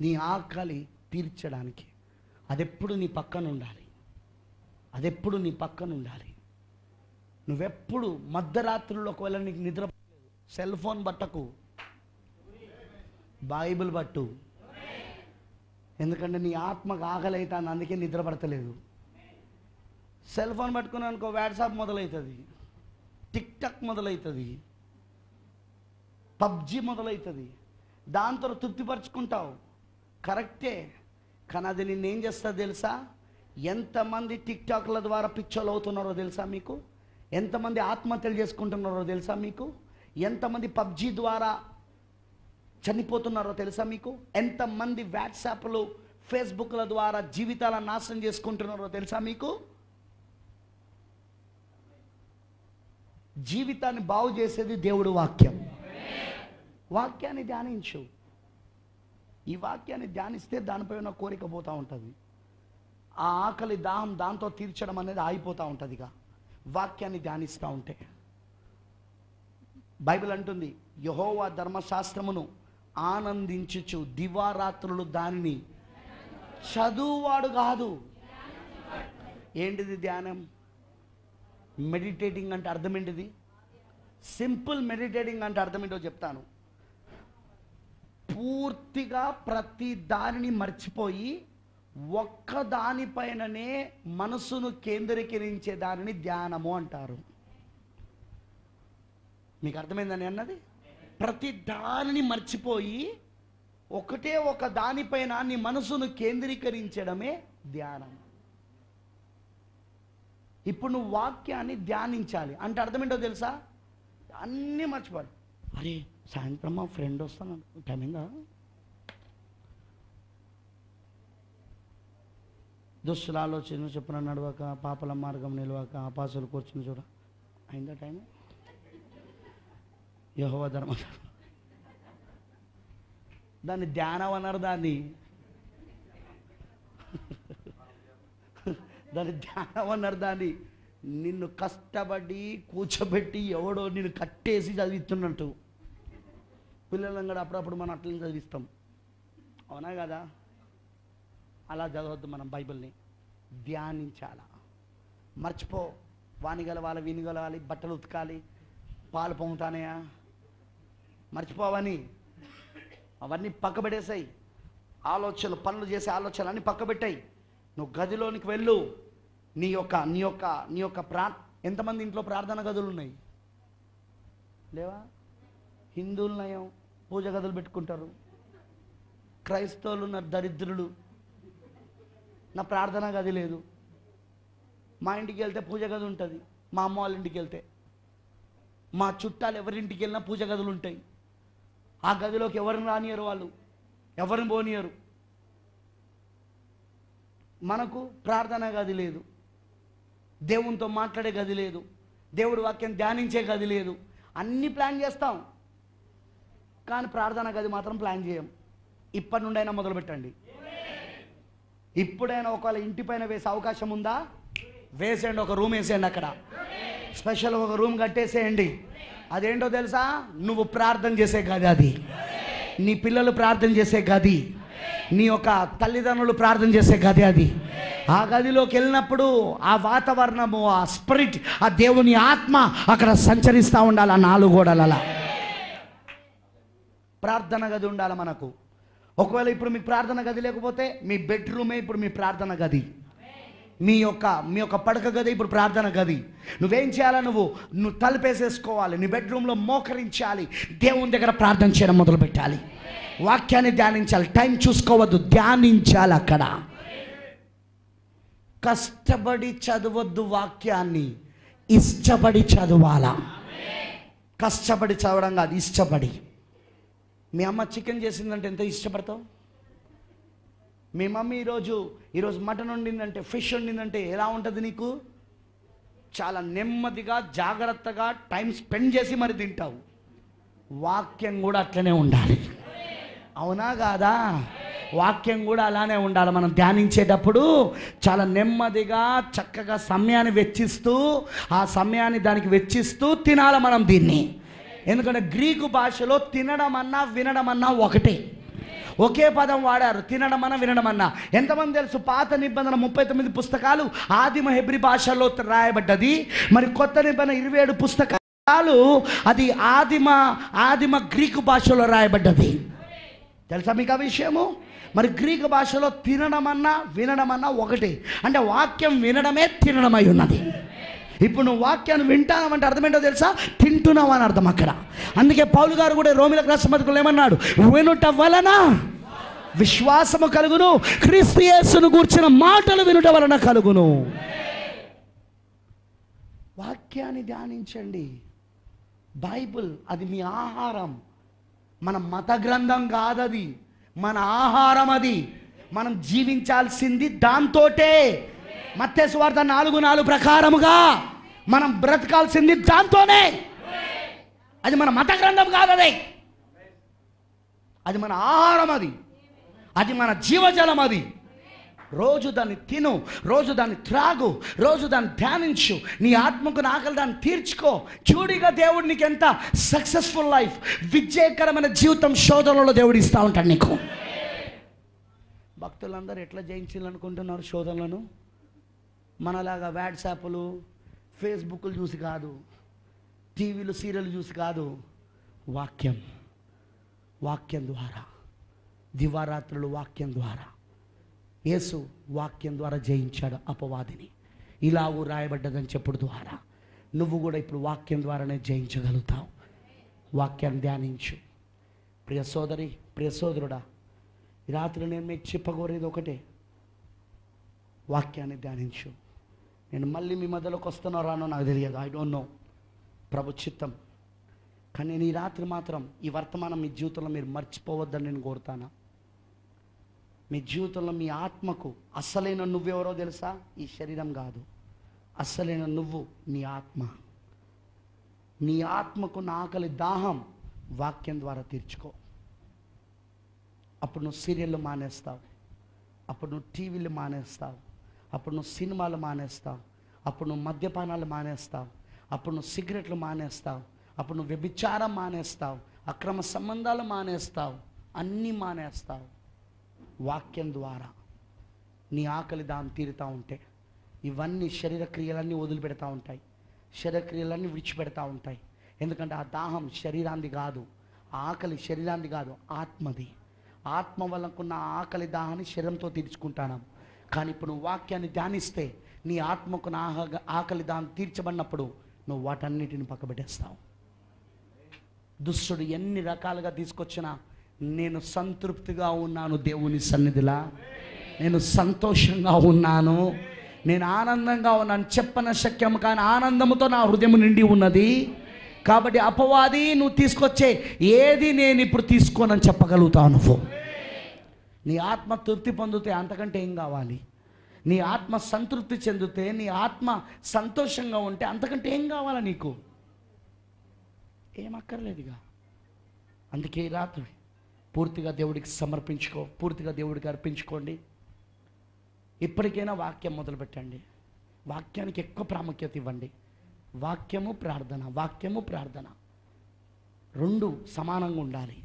నీ ఆకలి తీర్చడానికి. అదెప్పుడు నీ పక్కన ఉండాలి, అదెప్పుడు నీ పక్కన ఉండాలి. నువ్వెప్పుడు మధ్యరాత్రుల్లో ఒకవేళ నీకు నిద్ర పట్టలేదు, సెల్ ఫోన్ పట్టకు, బైబిల్ పట్టు. ఎందుకంటే నీ ఆత్మకు ఆకలి అవుతుంది, అందుకే నిద్ర పడతలేదు. సెల్ ఫోన్ పట్టుకున్నావు అనుకో, వాట్సాప్ మొదలవుతుంది, టిక్ టాక్ మొదలవుతుంది, పబ్జి మొదలవుతుంది. దాంతో తృప్తిపరుచుకుంటావు, కరెక్టే. కానీ అది నిన్నేం చేస్తుంది తెలుసా? ఎంతమంది టిక్ టాక్ల ద్వారా పిచ్చోలు అవుతున్నారో తెలుసా మీకు? ఎంతమంది ఆత్మహత్యలు చేసుకుంటున్నారో తెలుసా మీకు? ఎంతమంది పబ్జి ద్వారా చనిపోతున్నారో తెలుసా మీకు? ఎంతమంది వాట్సాప్లు, ఫేస్బుక్ల ద్వారా జీవితాలను నాశనం చేసుకుంటున్నారో తెలుసా మీకు? జీవితాన్ని బాగు చేసేది దేవుడు వాక్యం. వాక్యాన్ని ధ్యానించు. ఈ వాక్యాన్ని ధ్యానిస్తే దానిపై ఉన్న కోరిక పోతూ ఉంటుంది. ఆ ఆకలి దాహం దాంతో తీర్చడం అనేది ఆగిపోతూ ఉంటుంది. ఇక వాక్యాన్ని ధ్యానిస్తూ ఉంటే బైబిల్ అంటుంది, యెహోవా ధర్మశాస్త్రమును ఆనందించుచు దివారాత్రులు దానిని చదువువాడు కాదు. ఏంటిది ధ్యానం? మెడిటేటింగ్ అంటే అర్థం ఏంటిది? సింపుల్ మెడిటేటింగ్ అంటే అర్థం ఏంటో చెప్తాను. పూర్తిగా ప్రతి దానిని మర్చిపోయి ఒక్క దానిపైననే మనసును కేంద్రీకరించే దానిని ధ్యానము అంటారు. మీకు అర్థమైందని అన్నది? ప్రతి దానిని మర్చిపోయి ఒకటే ఒక దానిపైన నీ మనసును కేంద్రీకరించడమే ధ్యానం. ఇప్పుడు నువ్వు వాక్యాన్ని ధ్యానించాలి అంటే అర్థం ఏంటో తెలుసా? అన్నీ మర్చిపోవాలి. అరే సాయంత్రం మా ఫ్రెండ్ వస్తాను, టైం అయిందా? దుష్టుల ఆలోచన చెప్పున నడవక, పాపల మార్గం నిలవక, ఆపాసులు కూర్చుని చూడ. అయిందా టైం? యెహోవా ధర్మ, దాన్ని ధ్యానం అన్నారు. దాన్ని ధ్యానం అన్నారు. దాన్ని నిన్ను కష్టపడి కూర్చోబెట్టి ఎవడో నిన్ను కట్టేసి చదివిస్తున్నట్టు. పిల్లలను కూడా అప్పుడప్పుడు మనం అట్లనే చదివిస్తాం, అవునా కదా? అలా చదవద్దు. మనం బైబిల్ని ధ్యానించాల. మర్చిపో. వాని గలవాలి, వీని గలవాలి, బట్టలు ఉతకాలి, పాలు పొంగుతానయా, మర్చిపోవని. అవన్నీ పక్కబెట్టేసాయి. ఆలోచనలు, పనులు చేసే ఆలోచనలు అన్నీ పక్కబెట్టాయి. నువ్వు గదిలోనికి వెళ్ళు. నీ యొక్క ఎంతమంది ఇంట్లో ప్రార్థన గదులు ఉన్నాయి? లేవా? హిందువులు నయం, పూజ గదులు పెట్టుకుంటారు. క్రైస్తవులు ఉన్నారు దరిద్రులు, నా ప్రార్థన గది లేదు. మా ఇంటికి వెళ్తే పూజ గది ఉంటుంది, మా అమ్మ వాళ్ళ ఇంటికి వెళ్తే, మా చుట్టాలు ఎవరింటికి వెళ్ళినా పూజ గదులు ఉంటాయి. ఆ గదిలోకి ఎవరిని రానియరు, వాళ్ళు ఎవరిని పోనీయరు. మనకు ప్రార్థన గది లేదు, దేవునితో మాట్లాడే గది లేదు, దేవుడి వాక్యం ధ్యానించే గది లేదు. అన్నీ ప్లాన్ చేస్తాం, కానీ ప్రార్థన గది మాత్రం ప్లాన్ చేయం. ఇప్పటి నుండైనా మొదలు పెట్టండి. ఇప్పుడైనా ఒకవేళ ఇంటిపైన వేసే అవకాశం ఉందా? వేసేయండి. ఒక రూమ్ వేసేయండి, అక్కడ స్పెషల్ ఒక రూమ్ కట్టేసేయండి. అదేంటో తెలుసా? నువ్వు ప్రార్థన చేసే గది అది. నీ పిల్లలు ప్రార్థన చేసే గది, నీ యొక్క తల్లిదండ్రులు ప్రార్థన చేసే గది అది. ఆ గదిలోకి వెళ్ళినప్పుడు ఆ వాతావరణము, ఆ స్పిరిట్, ఆ దేవుని ఆత్మ అక్కడ సంచరిస్తూ ఉండాలి. ఆ 4 గోడలలో ప్రార్థన గది ఉండాలి మనకు. ఒకవేళ ఇప్పుడు మీకు ప్రార్థన గది లేకపోతే మీ బెడ్రూమే ఇప్పుడు మీ ప్రార్థన గది. మీ యొక్క పడక గది ఇప్పుడు ప్రార్థన గది. నువ్వేం చేయాలా? నువ్వు తలుపేసేసుకోవాలి, నీ బెడ్రూమ్లో మోకరించాలి, దేవుని దగ్గర ప్రార్థన చేయడం మొదలు పెట్టాలి, వాక్యాన్ని ధ్యానించాలి. టైం చూసుకోవద్దు, ధ్యానించాలి. అక్కడ కష్టపడి చదవద్దు, వాక్యాన్ని ఇష్టపడి చదవాలా. కష్టపడి చదవడం కాదు, ఇష్టపడి. మీ అమ్మ చికెన్ చేసిందంటే ఎంత ఇష్టపడతావు? మీ మమ్మీ ఈరోజు మటన్ వండిందంటే, ఫిష్ వండిందంటే ఎలా ఉంటుంది నీకు? చాలా నెమ్మదిగా, జాగ్రత్తగా టైం స్పెండ్ చేసి మరి తింటావు. వాక్యం కూడా అట్లనే ఉండాలి, అవునా కాదా? వాక్యం కూడా అలానే ఉండాలి. మనం ధ్యానించేటప్పుడు చాలా నెమ్మదిగా చక్కగా సమయాన్ని వెచ్చిస్తూ, ఆ సమయాన్ని దానికి వెచ్చిస్తూ తినాలి మనం దీన్ని. ఎందుకంటే గ్రీకు భాషలో తినడం అన్నా వినడం అన్నా ఒకటే, ఒకే పదం వాడారు, తినడం అన్న వినడం అన్న. ఎంతమంది తెలుసు పాత నిబంధన 39 పుస్తకాలు ఆదిమ హెబ్రీ భాషలో రాయబడ్డది. మరి కొత్త నిబంధన 27 పుస్తకాలు అది ఆదిమ గ్రీకు భాషలో రాయబడ్డది. తెలుసా మీకు ఆ విషయము? మరి గ్రీకు భాషలో తినడం అన్నా వినడం అన్నా ఒకటి. అంటే వాక్యం వినడమే తినడమై ఉన్నది. ఇప్పుడు నువ్వు వాక్యాన్ని వింటావంటే అర్థమేంటో తెలుసా? తింటున్నావు అని అర్థం అక్కడ. అందుకే పౌలు గారు కూడా రోమిలకు రాసిన పత్రికలో ఏమన్నాడు? వినుట వలన విశ్వాసము కలుగును, క్రీస్తు యేసును గూర్చిన మాటలు వినుట వలన కలుగును. వాక్యాన్ని ధ్యానించండి. బైబిల్ అది మీ ఆహారం. మన మత గ్రంథం కాదది, మన ఆహారం అది. మనం జీవించాల్సింది దాంతోటే. మత్తయి సువార్త 4:4 ప్రకారముగా మనం బ్రతకాల్సింది దాంతోనే. అది మన మత గ్రంథం కాదది, అది మన ఆహారం, అది మన జీవజలం. అది రోజు దాన్ని తిను, రోజు దాన్ని త్రాగు, రోజు దాన్ని ధ్యానించు. నీ ఆత్మకు ఆకలి దాన్ని తీర్చుకో. చూడిగా దేవుడు నీకు ఎంత సక్సెస్ఫుల్ లైఫ్, విజయకరమైన జీవితం శోధనలో దేవుడు ఇస్తూ ఉంటాడు నీకు. భక్తులందరూ ఎట్లా జయించాలనుకుంటున్నారు శోధనలను? మనలాగా వాట్సాప్లు ఫేస్బుక్లు చూసి కాదు, టీవీలు సీరియల్ చూసి కాదు, వాక్యం ద్వారా, దివారాత్రులు వాక్యం ద్వారా. యేసు వాక్యం ద్వారా జయించాడు అపవాదిని. ఇలాగూ రాయబడ్డదని చెప్పుడు ద్వారా నువ్వు కూడా ఇప్పుడు వాక్యం ద్వారానే జయించగలుగుతావు. వాక్యాన్ని ధ్యానించు. ప్రియ సోదరి, ప్రియ సోదరుడా, ఈ రాత్రి నేను మీకు చెప్పగోరేది ఒకటే, వాక్యాన్ని ధ్యానించు. నేను మళ్ళీ మీ మధ్యలోకి వస్తానో రానో నాకు తెలియదు, ఐ డోంట్ నో, ప్రభు చిత్తం. కానీ నేను ఈ రాత్రి మాత్రం ఈ వర్తమానం మీ జీవితంలో మీరు మర్చిపోవద్దని నేను కోరుతాను. మీ జీవితంలో మీ ఆత్మకు అసలైన నువ్వెవరో తెలుసా? ఈ శరీరం కాదు, అసలైన నువ్వు నీ ఆత్మ. నీ ఆత్మకు నా ఆకలి దాహం వాక్యం ద్వారా తీర్చుకో. అప్పుడు నువ్వు సీరియళ్ళు మానేస్తావు, అప్పుడు నువ్వు టీవీలు మానేస్తావు, అప్పుడు నువ్వు సినిమాలు మానేస్తావు, అప్పుడు నువ్వు మద్యపానాలు మానేస్తావు, అప్పుడు నువ్వు సిగరెట్లు మానేస్తావు, అప్పుడు నువ్వు వ్యభిచారం మానేస్తావు, అక్రమ సంబంధాలు మానేస్తావు, అన్నీ మానేస్తావు. వాక్యం ద్వారా నీ ఆకలి దాన్ని తీరుతూ ఉంటే ఇవన్నీ శరీర క్రియలన్నీ వదిలిపెడతా ఉంటాయి, శరీర క్రియలన్నీ విడిచిపెడతా ఉంటాయి. ఎందుకంటే ఆ దాహం శరీరాంది కాదు, ఆ ఆకలి శరీరాంది కాదు, ఆత్మది. ఆత్మ వల్లకున్న ఆకలి దాహాన్ని శరీరంతో తీర్చుకుంటాను. కానీ ఇప్పుడు నువ్వు వాక్యాన్ని ధ్యానిస్తే నీ ఆత్మకు నా ఆకలి దాన్ని తీర్చబడినప్పుడు నువ్వు వాటన్నిటిని పక్కబెట్టేస్తావు. దుష్టుడు ఎన్ని రకాలుగా తీసుకొచ్చినా నేను సంతృప్తిగా ఉన్నాను దేవుని సన్నిధిలా, నేను సంతోషంగా ఉన్నాను, నేను ఆనందంగా ఉన్నాను. చెప్పన శక్యం కానీ ఆనందంతో నా హృదయం నిండి ఉన్నది. కాబట్టి అపవాది నువ్వు తీసుకొచ్చే ఏది నేను ఇప్పుడు తీసుకోనని చెప్పగలుగుతావు. నువ్వు నీ ఆత్మ తృప్తి పొందితే అంతకంటే ఏం కావాలి? నీ ఆత్మ సంతృప్తి చెందితే, నీ ఆత్మ సంతోషంగా ఉంటే అంతకంటే ఏం కావాలా నీకు? ఏమక్కర్లేదుగా. అందుకే ఈ రాత్రి పూర్తిగా దేవుడికి సమర్పించుకో, పూర్తిగా దేవుడికి అర్పించుకోండి. ఇప్పటికైనా వాక్యం మొదలుపెట్టండి. వాక్యానికి ఎక్కువ ప్రాముఖ్యత ఇవ్వండి. వాక్యము ప్రార్థన, వాక్యము ప్రార్థన రెండు సమానంగా ఉండాలి.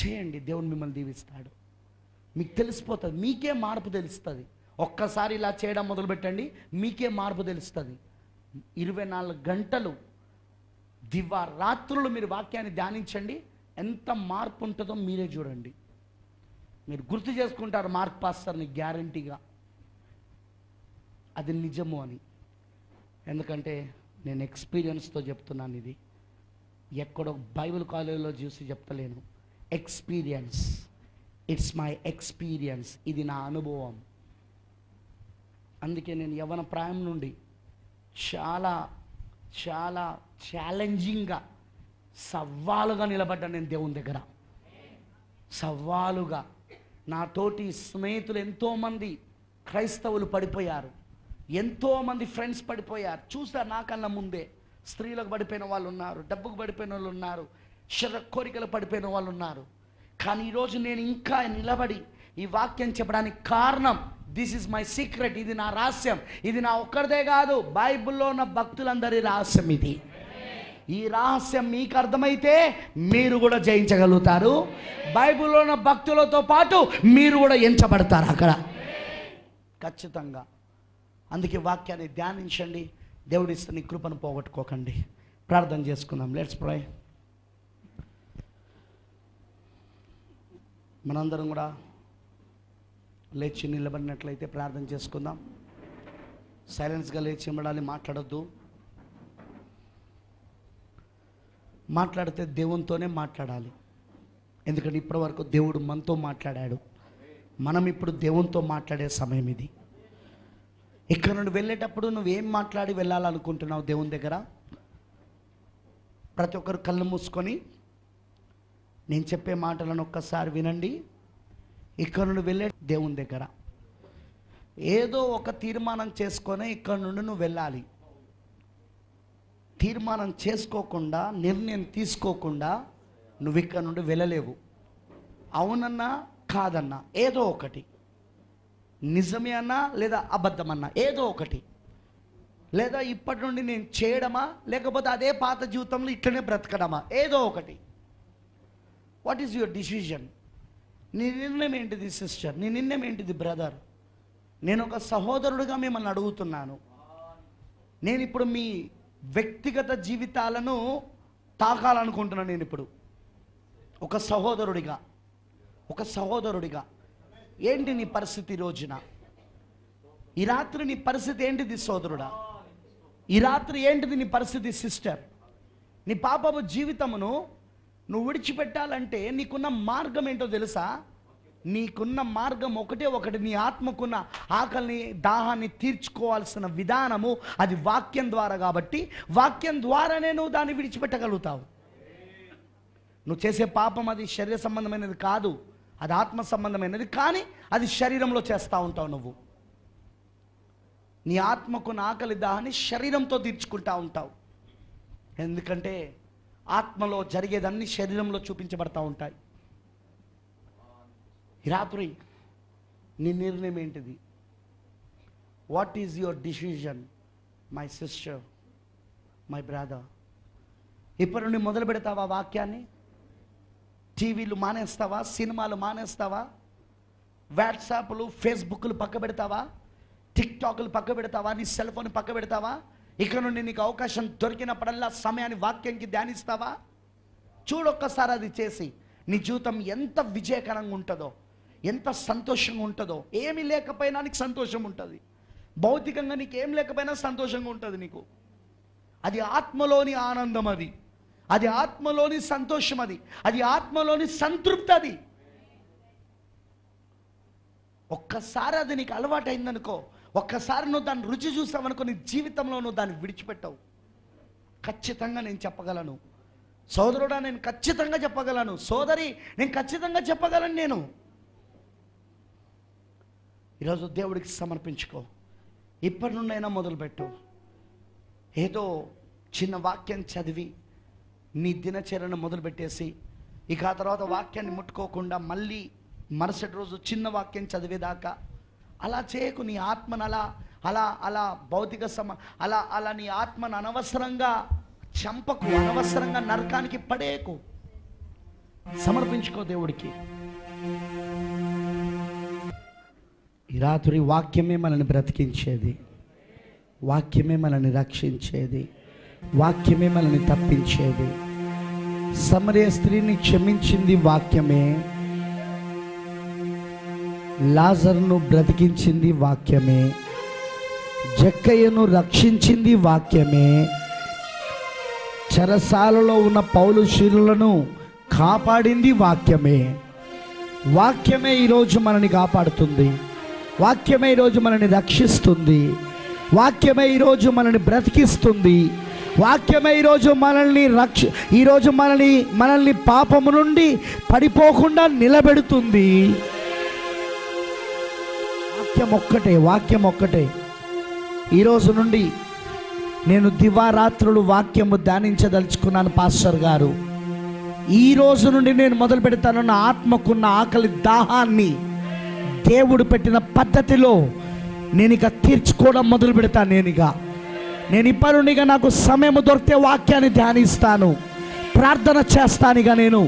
చేయండి, దేవుడు మిమ్మల్ని దీవిస్తాడు. మీకు తెలిసిపోతుంది, మీకే మార్పు తెలుస్తుంది. ఒక్కసారి ఇలా చేయడం మొదలుపెట్టండి, మీకే మార్పు తెలుస్తుంది. 24 గంటలు దివారాత్రులు మీరు వాక్యాన్ని ధ్యానించండి, ఎంత మార్పు ఉంటుందో మీరే చూడండి. మీరు గుర్తు చేసుకుంటారు, మార్క్ పాస్టర్ని గ్యారంటీగా అది నిజము అని. ఎందుకంటే నేను ఎక్స్పీరియన్స్తో చెప్తున్నాను. ఇది ఎక్కడో బైబిల్ కాలేజీలో చూసి చెప్తలేను, ఎక్స్పీరియన్స్. ఇట్స్ మై ఎక్స్పీరియన్స్, ఇది నా అనుభవం. అందుకే నేను యవ్వన ప్రాయం నుండి చాలా చాలా ఛాలెంజింగ్గా సవాలుగా నిలబడ్డాను నేను దేవుని దగ్గర. సవాలుగా నా తోటి స్నేహితులు ఎంతోమంది క్రైస్తవులు పడిపోయారు, ఎంతోమంది ఫ్రెండ్స్ పడిపోయారు. చూసారు నాకన్నా ముందే. స్త్రీలకు పడిపోయిన వాళ్ళు ఉన్నారు, డబ్బుకు పడిపోయిన వాళ్ళు ఉన్నారు, శరీర కోరికలు పడిపోయిన వాళ్ళు ఉన్నారు. కానీ ఈరోజు నేను ఇంకా నిలబడి ఈ వాక్యం చెప్పడానికి కారణం, దిస్ ఈజ్ మై సీక్రెట్, ఇది నా రహస్యం. ఇది నా ఒక్కరిదే కాదు, బైబిల్లో ఉన్న భక్తులందరి రహస్యం ఇది. ఈ రహస్యం మీకు అర్థమైతే మీరు కూడా జయించగలుగుతారు. బైబిల్లో ఉన్న భక్తులతో పాటు మీరు కూడా ఎంచబడతారు అక్కడ ఖచ్చితంగా. అందుకే వాక్యాన్ని ధ్యానించండి. దేవుడి ఇస్తే నీ కృపను పోగొట్టుకోకండి. ప్రార్థన చేసుకుందాం. Let's pray. మనందరం కూడా లేచి నిలబడినట్లయితే ప్రార్థన చేసుకుందాం. సైలెన్స్గా లేచి ఉండాలి, మాట్లాడొద్దు. మాట్లాడితే దేవునితోనే మాట్లాడాలి. ఎందుకంటే ఇప్పటివరకు దేవుడు మనతో మాట్లాడాడు. మనం ఇప్పుడు దేవునితో మాట్లాడే సమయం ఇది. ఇక్కడ నుండి వెళ్ళేటప్పుడు నువ్వేం మాట్లాడి వెళ్ళాలనుకుంటున్నావు దేవుని దగ్గర? ప్రతి ఒక్కరు కళ్ళు మూసుకొని నేను చెప్పే మాటలను ఒక్కసారి వినండి. ఇక్కడ నుండి వెళ్ళే దేవుని దగ్గర ఏదో ఒక తీర్మానం చేసుకొని ఇక్కడ నుండి నువ్వు వెళ్ళాలి. తీర్మానం చేసుకోకుండా, నిర్ణయం తీసుకోకుండా నువ్వు ఇక్కడ నుండి వెళ్ళలేవు. అవునన్నా కాదన్నా ఏదో ఒకటి, నిజమే అన్నా లేదా అబద్ధమన్నా ఏదో ఒకటి, లేదా ఇప్పటి నుండి నేను చేయడమా లేకపోతే అదే పాత జీవితంలో ఇట్లనే బ్రతకడమా, ఏదో ఒకటి. What is your decision? నీ నిర్ణయం ఏంటిది సిస్టర్? నీ నిర్ణయం ఏంటిది బ్రదర్? నేను ఒక సహోదరుడిగా మిమ్మల్ని అడుగుతున్నాను. నేను ఇప్పుడు మీ వ్యక్తిగత జీవితాలను తాకాలనుకుంటున్నాను. నేను ఇప్పుడు ఒక సహోదరుడిగా ఏంటి నీ పరిస్థితి? రోజున ఈ రాత్రి నీ పరిస్థితి ఏంటిది సోదరుడా? ఈ రాత్రి ఏంటిది నీ పరిస్థితి సిస్టర్? నీ పాపపు జీవితమును నువ్వు విడిచిపెట్టాలంటే నీకున్న మార్గం ఏంటో తెలుసా? నీకున్న మార్గం ఒకటి. నీ ఆత్మకున్న ఆకలిని, దాహాన్ని తీర్చుకోవాల్సిన విధానము అది వాక్యం ద్వారా. కాబట్టి వాక్యం ద్వారానే నువ్వు దాన్ని విడిచిపెట్టగలుగుతావు. నువ్వు చేసే పాపం అది శరీర సంబంధమైనది కాదు, అది ఆత్మ సంబంధమైనది. కానీ అది శరీరంలో చేస్తూ ఉంటావు నువ్వు. నీ ఆత్మకున్న ఆకలి, దాహాన్ని శరీరంతో తీర్చుకుంటూ ఉంటావు. ఎందుకంటే ఆత్మలో జరిగేదన్నీ శరీరంలో చూపించబడతా ఉంటాయి. ఈ రాత్రి నీ నిర్ణయం ఏంటిది? What is your decision my sister, my brother? ఇప్పటి నుండి మొదలు పెడతావా వాక్యాన్ని? టీవీలు మానేస్తావా? సినిమాలు మానేస్తావా? వాట్సాప్లు, ఫేస్బుక్లు పక్క పెడతావా? టిక్టాక్లు పక్క పెడతావా? నీ సెల్ ఫోన్ పక్క పెడతావా? ఇక్కడ నుండి నీకు అవకాశం దొరికినప్పుడల్లా సమయాన్ని వాక్యంకి ధ్యానిస్తావా? చూడొక్కసారి అది చేసి నీ జీవితం ఎంత విజయకరంగా ఉంటుందో, ఎంత సంతోషంగా ఉంటుందో. ఏమీ లేకపోయినా నీకు సంతోషం ఉంటుంది. భౌతికంగా నీకు ఏం లేకపోయినా సంతోషంగా ఉంటుంది నీకు. అది ఆత్మలోని ఆనందం, అది ఆత్మలోని సంతోషం, అది ఆత్మలోని సంతృప్తి. అది ఒక్కసారి అది నీకు అలవాటైందనుకో, ఒక్కసారి నువ్వు దాన్ని రుచి చూసావనుకో, నీ జీవితంలో నువ్వు దాన్ని విడిచిపెట్టవు. ఖచ్చితంగా నేను చెప్పగలను సోదరుడా, నేను ఖచ్చితంగా చెప్పగలను సోదరి, నేను ఖచ్చితంగా చెప్పగలను. నేను ఈరోజు దేవుడికి సమర్పించుకో. ఇప్పటి నుండైనా మొదలుపెట్టు. ఏదో చిన్న వాక్యం చదివి నీ దినచర్యను మొదలుపెట్టేసి ఇక ఆ తర్వాత వాక్యాన్ని ముట్టుకోకుండా మళ్ళీ మరుసటి రోజు చిన్న వాక్యం చదివేదాకా అలా చేయకు. నీ ఆత్మను అలా భౌతిక అలా నీ ఆత్మను అనవసరంగా చంపకు, అనవసరంగా నరకానికి పడేయకు. సమర్పించుకో దేవుడికి. ఈ రాత్రి వాక్యమే మనల్ని బ్రతికించేది, వాక్యమే మనల్ని రక్షించేది, వాక్యమే మనల్ని తప్పించేది. సమరయ స్త్రీని క్షమించింది వాక్యమే, లాజరును బ్రతికించింది వాక్యమే, జక్కయ్యను రక్షించింది వాక్యమే, చెరసాలలో ఉన్న పౌలు శీలులను కాపాడింది వాక్యమే. వాక్యమే ఈరోజు మనల్ని కాపాడుతుంది, వాక్యమే ఈరోజు మనల్ని రక్షిస్తుంది, వాక్యమే ఈరోజు మనల్ని బ్రతికిస్తుంది, వాక్యమే ఈరోజు మనల్ని పాపము నుండి పడిపోకుండా నిలబెడుతుంది. వాక్యం ఒక్కటే. ఈరోజు నుండి నేను దివారాత్రులు వాక్యము ధ్యానించదలుచుకున్నాను పాస్టర్ గారు. ఈ రోజు నుండి నేను మొదలు పెడతాను నా ఆత్మకున్న ఆకలి దాహాన్ని దేవుడు పెట్టిన పద్ధతిలో నేను ఇక తీర్చుకోవడం మొదలు పెడతాను. నేను ఇప్పటి నుండి నాకు సమయం దొరికితే వాక్యాన్ని ధ్యానిస్తాను, ప్రార్థన చేస్తాను. ఇక నేను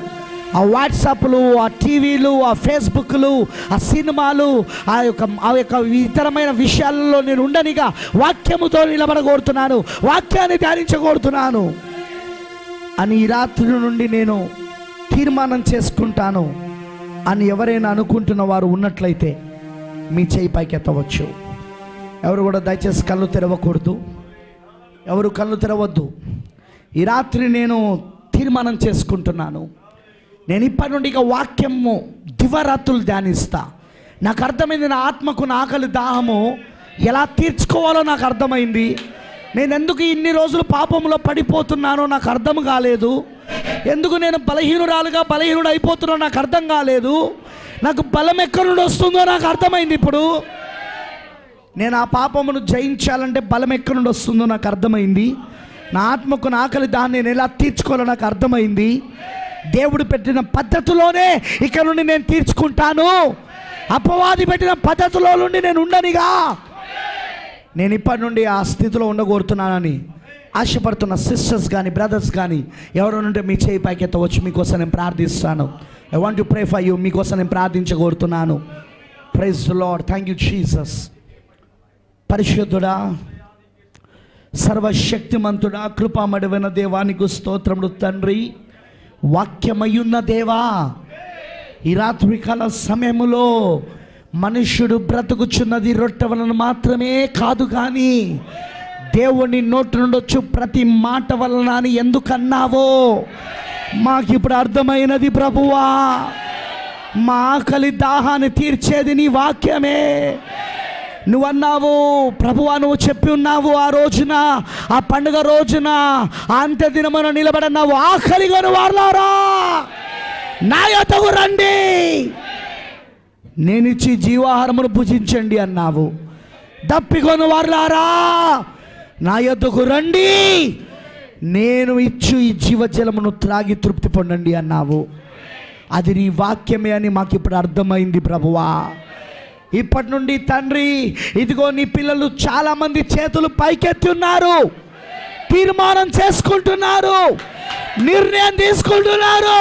ఆ వాట్సాప్లు, ఆ టీవీలు, ఆ ఫేస్బుక్లు, ఆ సినిమాలు, ఆ యొక్క ఇతరమైన విషయాలలో నేను ఉండనిగా వాక్యముతో నిలబడగోరుతున్నాను, వాక్యాన్ని ధ్యానించగోరుతున్నాను అని ఈ రాత్రి నుండి నేను తీర్మానం చేసుకుంటాను అని ఎవరైనా అనుకుంటున్న వారు ఉన్నట్లయితే మీ చేయి పైకి ఎత్తవచ్చు. ఎవరు కూడా దయచేసి కళ్ళు తెరవకూడదు, ఎవరు కళ్ళు తెరవద్దు. ఈ రాత్రి నేను తీర్మానం చేసుకుంటున్నాను, నేను ఇప్పటి నుండి ఇక వాక్యము దివారాత్రులు ధ్యానిస్తా. నాకు అర్థమైంది, నా ఆత్మకు నా ఆకలి దాహము ఎలా తీర్చుకోవాలో నాకు అర్థమైంది. నేను ఎందుకు ఇన్ని రోజులు పాపంలో పడిపోతున్నానో నాకు అర్థం కాలేదు. ఎందుకు నేను బలహీనుడు అయిపోతున్నానో నాకు అర్థం కాలేదు. నాకు బలం ఎక్కడి నుండి వస్తుందో నాకు అర్థమైంది. ఇప్పుడు నేను ఆ పాపమును జయించాలంటే బలం ఎక్కడి నుండి వస్తుందో నాకు అర్థమైంది. నా ఆత్మకు నా ఆకలి దాన్ని నేను ఎలా తీర్చుకోవాలో నాకు అర్థమైంది. దేవుడు పెట్టిన పద్ధతిలోనే ఇక నుండి నేను తీర్చుకుంటాను. అపవాది పెట్టిన పద్ధతిలో నుండి నేను ఉండనిగా. నేను ఇప్పటి నుండి ఆ స్థితిలో ఉండగోరుతున్నానని ఆశపడుతున్న సిస్టర్స్ కానీ బ్రదర్స్ కానీ ఎవరైనా ఉంటే మీ చేయి పైకి ఎత్తవచ్చు. మీకోసం నేను ప్రార్థిస్తాను. I want to pray for you. మీకోసం నేను ప్రార్థించగోరుతున్నాను. Praise the Lord. Thank you Jesus. పరిశుద్ధుడా, సర్వశక్తిమంతుడా, కృపామడివైన దేవానికి స్తోత్రములు తండ్రి. వాక్యమయున్న దేవా, ఈ రాత్రికాల సమయములో మనుష్యుడు బ్రతుకుచున్నది రొట్టె వలన మాత్రమే కాదు, కానీ దేవుని నోటి నుండి వచ్చు ప్రతి మాట వలన అని ఎందుకన్నావో మాకు ఇప్పుడు అర్థమైనది ప్రభువా. మా ఆకలి దాహాన్ని తీర్చేది నీ వాక్యమే. నువ్వన్నావు ప్రభువా, నువ్వు చెప్పి ఉన్నావు ఆ రోజున, ఆ పండుగ రోజున, ఆ అంత్య దినమున నిలబడన్నావు, ఆకలిగొని వారలారా నా యొద్దకు రండి, నేనిచ్చి జీవాహారమును భుజించండి అన్నావు. దప్పిగొని వారలారా నా యొద్దకు రండి, నేను ఇచ్చు ఈ జీవజలమును త్రాగి తృప్తి పొందండి అన్నావు. అది నీ వాక్యమే అని మాకు ఇప్పుడు అర్థమైంది ప్రభువా. ఇప్పటి నుండి తండ్రి, ఇదిగో నీ పిల్లలు చాలామంది చేతులు పైకెత్తి ఉన్నారు, తీర్మానం చేసుకుంటున్నారు, నిర్ణయం తీసుకుంటున్నారు.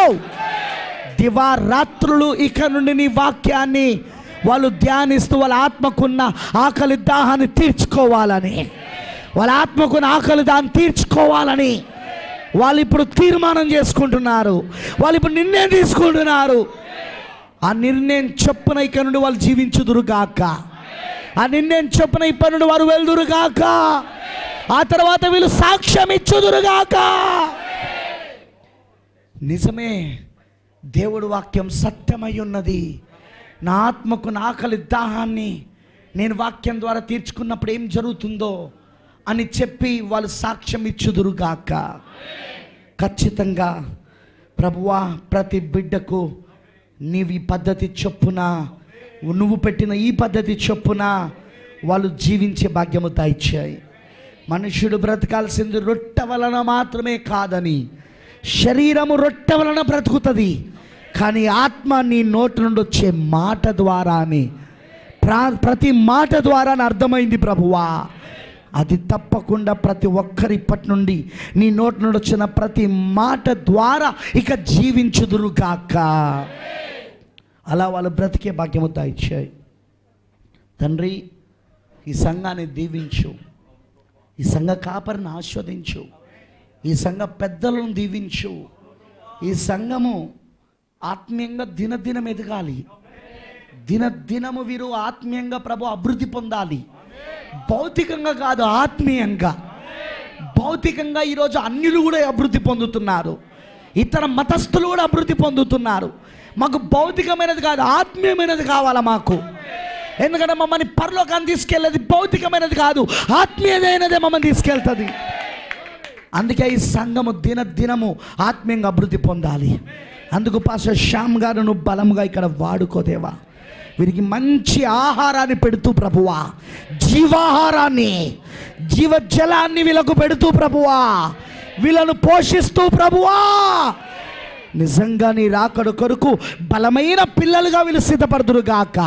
దివారాత్రులు ఇక నుండి నీ వాక్యాన్ని వాళ్ళు ధ్యానిస్తూ వాళ్ళ ఆత్మకున్న ఆకలి దాహాన్ని తీర్చుకోవాలని, వాళ్ళ ఆత్మకున్న ఆకలి దాన్ని తీర్చుకోవాలని వాళ్ళు ఇప్పుడు తీర్మానం చేసుకుంటున్నారు. వాళ్ళు ఇప్పుడు నిర్ణయం తీసుకుంటున్నారు. ఆ నిర్ణయం చొప్పున ఇక నుండి వాళ్ళు జీవించుదురుగాక. ఆ నిర్ణయం చొప్పున ఇప్పటి నుండి వారు వెళ్దురుగాక. ఆ తర్వాత వీళ్ళు సాక్ష్యం ఇచ్చుదురుగాక. నిజమే, దేవుడు వాక్యం సత్యమై ఉన్నది. నా ఆత్మకు నా ఆకలి దాహాన్ని నేను వాక్యం ద్వారా తీర్చుకున్నప్పుడు ఏం జరుగుతుందో అని చెప్పి వాళ్ళు సాక్ష్యం ఇచ్చుదురుగాక. ఖచ్చితంగా ప్రభువా, ప్రతి బిడ్డకు నీవు ఈ పద్ధతి చొప్పున, నువ్వు పెట్టిన ఈ పద్ధతి చొప్పున వాళ్ళు జీవించే భాగ్యము దయచేయి. మనుషుడు బ్రతకాల్సింది రొట్టె వలన మాత్రమే కాదని, శరీరము రొట్టె వలన బ్రతుకుతుంది, కానీ ఆత్మ నీ నోటి నుండి వచ్చే మాట ద్వారా అని, ప్రతి మాట ద్వారా అర్థమైంది ప్రభువా. అది తప్పకుండా ప్రతి ఒక్కరి ఇప్పటి నుండి నీ నోటి నుండి వచ్చిన ప్రతి మాట ద్వారా ఇక జీవించుదురుగాక. అలా వాళ్ళు బ్రతికే భాగ్యము దయచేయి తండ్రి. ఈ సంఘాన్ని దీవించు, ఈ సంఘ కాపరిని ఆస్వాదించు, ఈ సంఘ పెద్దలను దీవించు. ఈ సంఘము ఆత్మీయంగా దినదినం ఎదగాలి. దినదినము వీరు ఆత్మీయంగా ప్రభు అభివృద్ధి పొందాలి. భౌతికంగా కాదు, ఆత్మీయంగా. భౌతికంగా ఈరోజు అన్యులు కూడా అభివృద్ధి పొందుతున్నారు, ఇతర మతస్థులు కూడా అభివృద్ధి పొందుతున్నారు. మాకు భౌతికమైనది కాదు, ఆత్మీయమైనది కావాలా మాకు. ఎందుకంటే మమ్మల్ని పరలోకాన్ని తీసుకెళ్ళేది భౌతికమైనది కాదు, ఆత్మీయమైనదే మమ్మల్ని తీసుకెళ్తుంది. అందుకే ఈ సంఘము దినదినము ఆత్మీయంగా అభివృద్ధి పొందాలి. అందుకు పాస్టర్ శ్యామ్ గారు నువ్వు బలముగా ఇక్కడ వాడుకోదేవా. వీరికి మంచి ఆహారాన్ని పెడుతూ ప్రభువా, జీవాహారాన్ని, జీవజలాన్ని వీళ్ళకు పెడుతూ ప్రభువా, వీళ్ళను పోషిస్తూ ప్రభువా, నిజంగా నీ రాకడ కొరకు బలమైన పిల్లలుగా వీళ్ళు సిద్ధపడుదురుగాక.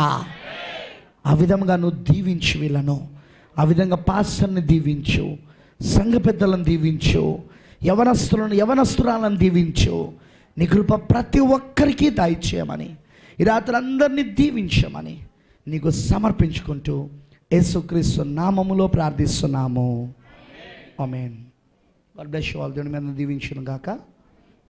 ఆ విధంగా నువ్వు దీవించు వీళ్ళను. ఆ విధంగా పాస్టర్ని దీవించు, సంఘ పెద్దలను దీవించు, యవనస్తురాలను దీవించు. నీ కృప ప్రతి ఒక్కరికి దయచేయమని, ఈ రాత్రి అందరినీ దీవించమని నీకు సమర్పించుకుంటూ యేసుక్రీస్తు నామములో ప్రార్థిస్తున్నాము. ఆమేన్. God bless you all. దేవుని మీద దీవించును గాక.